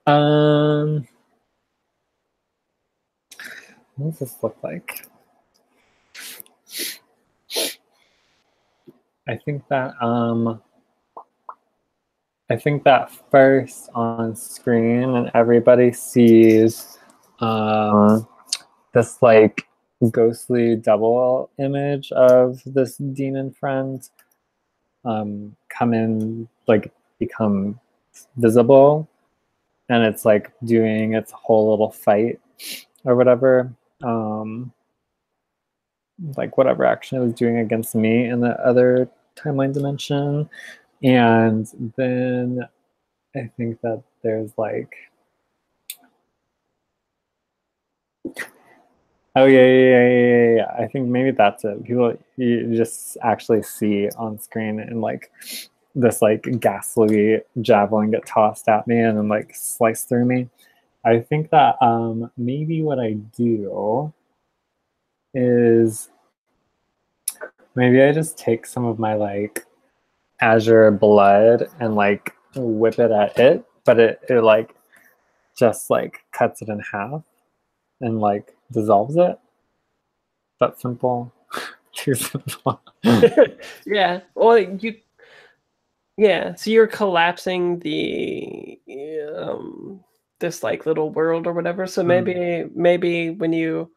C: What does this look like? I think that first on screen and everybody sees this like ghostly double image of this demon friend come in, like become visible, and it's like doing its whole little fight or whatever, like whatever action it was doing against me in the other timeline dimension. And then I think that there's like, oh yeah. I think maybe that's it. People, you just actually see on screen and like this like ghastly javelin get tossed at me and then like slice through me. I think that maybe what I do is maybe I just take some of my like azure blood and like whip it at it, but it like just like cuts it in half and like dissolves it. That's simple. Too simple.
A: Yeah. Well, so you're collapsing the this like little world or whatever. So maybe when you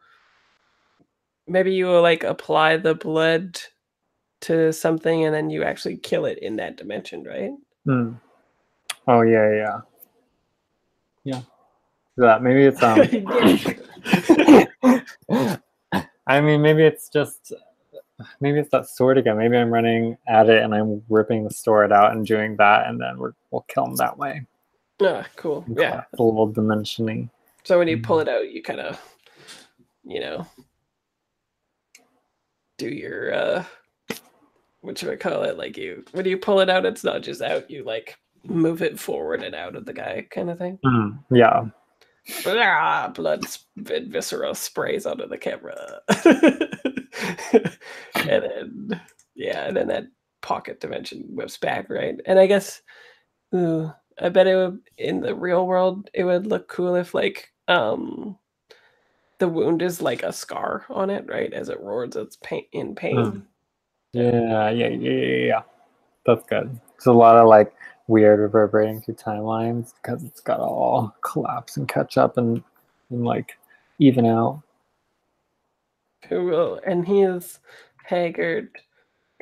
A: like apply the blood to something and then you actually kill it in that dimension, right?
C: Oh yeah. That maybe it's I mean, maybe it's that sword again. Maybe I'm running at it and I'm ripping the sword out and doing that, and then we'll kill him that way.
A: Ah, cool. Yeah.
C: A little dimension-y.
A: So when you pull it out, you kind of, do your what should I call it? Like when you pull it out, it's not just out. You like move it forward and out of the guy, kind of thing.
C: Yeah.
A: Blood and viscera sprays onto the camera. and then that pocket dimension whips back, right? And I guess I bet it would, in the real world, it would look cool if like the wound is like a scar on it, right? As it roars its in pain.
C: Yeah. That's good. There's a lot of like weird reverberating through timelines because it's got to all collapse and catch up and like even out.
A: Cool. And he is haggard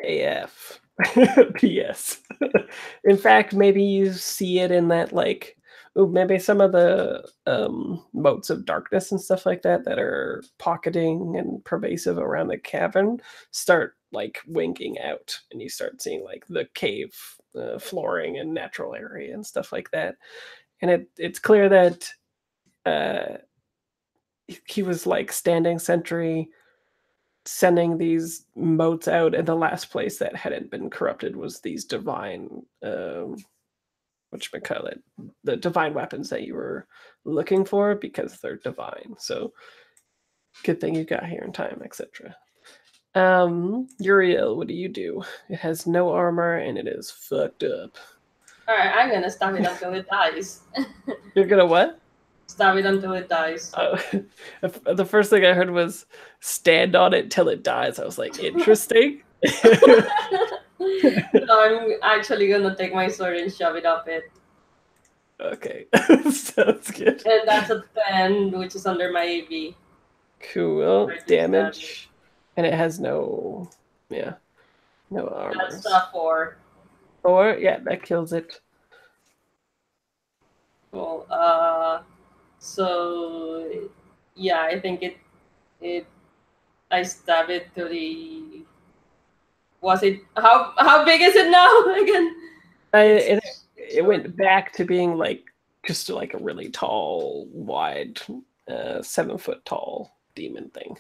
A: AF. P.S. In fact, maybe you see it in that like maybe some of the motes of darkness and stuff like that are pocketing and pervasive around the cavern start like winking out, and you start seeing like the cave flooring and natural area and stuff like that. And it's clear that he was like standing sentry, sending these motes out, and the last place that hadn't been corrupted was these divine whatchamacallit, the divine weapons that you were looking for, because they're divine. So good thing you got here in time, etc. Uriel, what do you do? It has no armor and it is fucked up.
B: Alright, I'm gonna stab it until it dies.
A: You're gonna what?
B: Stab it until it dies.
A: Oh, the first thing I heard was stand on it till it dies. I was like, interesting.
B: No, I'm actually gonna take my sword and shove it up it.
A: Okay, sounds good.
B: And that's a 10, which is under my AV.
A: Cool.
B: I just
A: Damage. And it has no, no armor.
B: That's 4.
A: 4? Yeah, that kills it.
B: Cool. So yeah, I think I stab it to the. Was it how big is it now again?
A: It went back to being like just like a really tall, wide, 7 foot tall demon thing.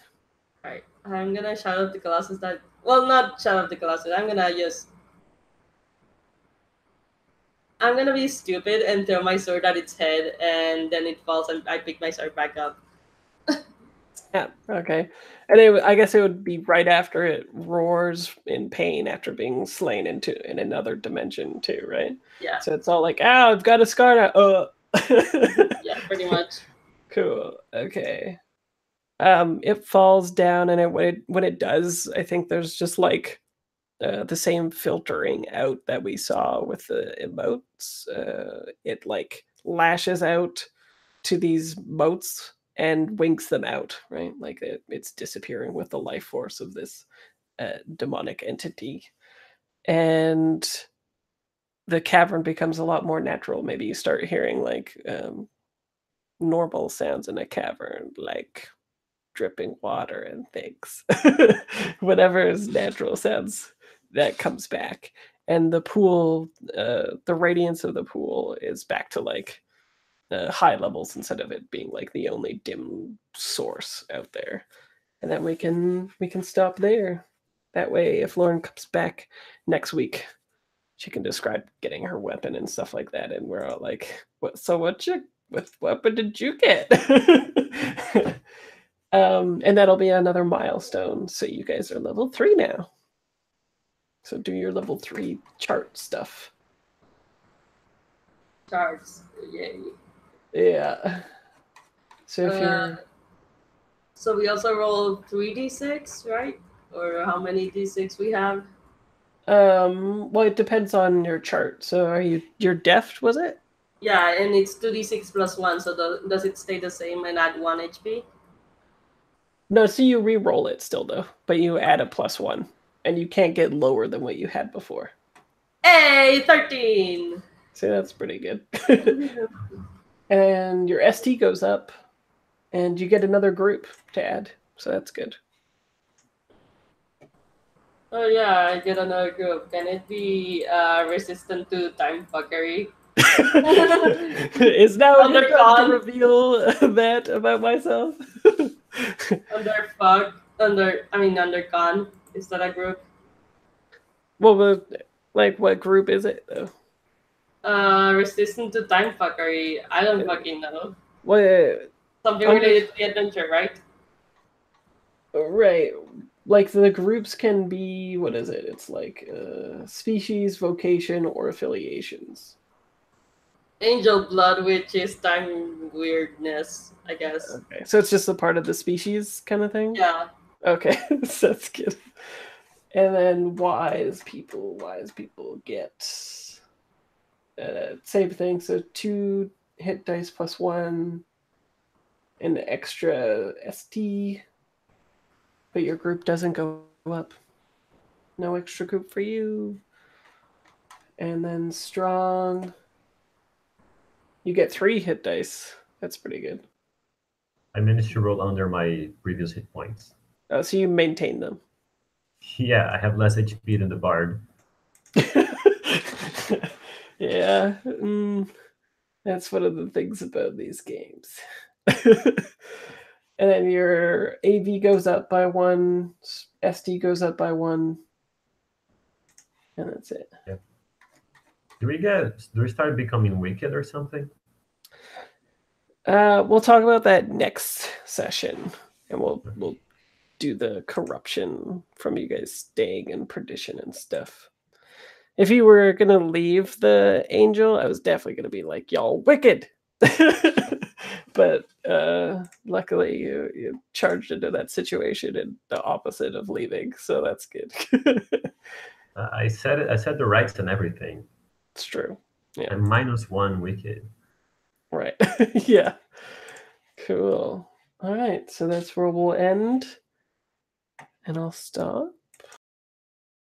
B: Right. I'm gonna shout out the Colossus that. Well, not shout out the Colossus. I'm gonna be stupid and throw my sword at its head, and then it falls, and I pick my sword back up.
A: Yeah. Okay. And I guess it would be right after it roars in pain after being slain in another dimension too, right?
B: Yeah.
A: So it's all like, I've got a scar now.
B: Yeah, pretty much.
A: Cool. Okay. It falls down, and when it does, I think there's just like the same filtering out that we saw with the emotes. It like lashes out to these motes and winks them out, right? Like it's disappearing with the life force of this demonic entity. And the cavern becomes a lot more natural. Maybe you start hearing like normal sounds in a cavern, like dripping water and things. Whatever is natural sounds, that comes back. And the pool, the radiance of the pool is back to like high levels instead of it being like the only dim source out there. And then we can stop there. That way, if Lauren comes back next week, she can describe getting her weapon and stuff like that, and we're all like, what weapon did you get? And that'll be another milestone. So you guys are level 3 now. So do your level 3 chart stuff.
B: Charts. Yay.
A: Yeah. So if you're...
B: So we also roll 3d6, right? Or how many d6 we have?
A: Well, it depends on your chart. So are you're deft, was it?
B: Yeah, and it's 2d6 plus 1, so does it stay the same and add 1 HP?
A: No, so you re-roll it still, though. But you add a +1. And you can't get lower than what you had before.
B: Hey, 13!
A: See, that's pretty good. And your ST goes up. And you get another group to add. So that's good.
B: Oh yeah, I get another group. Can it be resistant to time fuckery?
A: Is now
B: Under
A: your time to reveal that about myself?
B: Under con. Is that a group?
A: Well, like what group is it though?
B: Resistant to time fuckery. I don't fucking know.
A: What?
B: Something related to the adventure, right?
A: Right. Like the groups can be, what is it? It's like species, vocation, or affiliations.
B: Angel blood, which is time weirdness, I guess.
A: Okay, so it's just a part of the species kind of thing?
B: Yeah.
A: Okay, so that's good. And then wise people get same thing. So 2 hit dice plus 1, and the extra ST, but your group doesn't go up. No extra group for you. And then strong, you get 3 hit dice. That's pretty good.
D: I managed to roll under my previous hit points.
A: Oh, so you maintain them.
D: Yeah, I have less HP than the bard.
A: Yeah, that's one of the things about these games. And then your AV goes up by 1, SD goes up by 1, and that's it.
D: Yeah. Do we start becoming wicked or something?
A: We'll talk about that next session, and we'll do the corruption from you guys staying in Perdition and stuff. If you were gonna leave the angel, I was definitely gonna be like, y'all wicked. But luckily you charged into that situation in the opposite of leaving, so that's good.
D: I said it. I said the rights and everything.
A: It's true. Yeah.
D: And -1 wicked.
A: Right. Yeah. Cool. All right. So that's where we'll end. And I'll stop.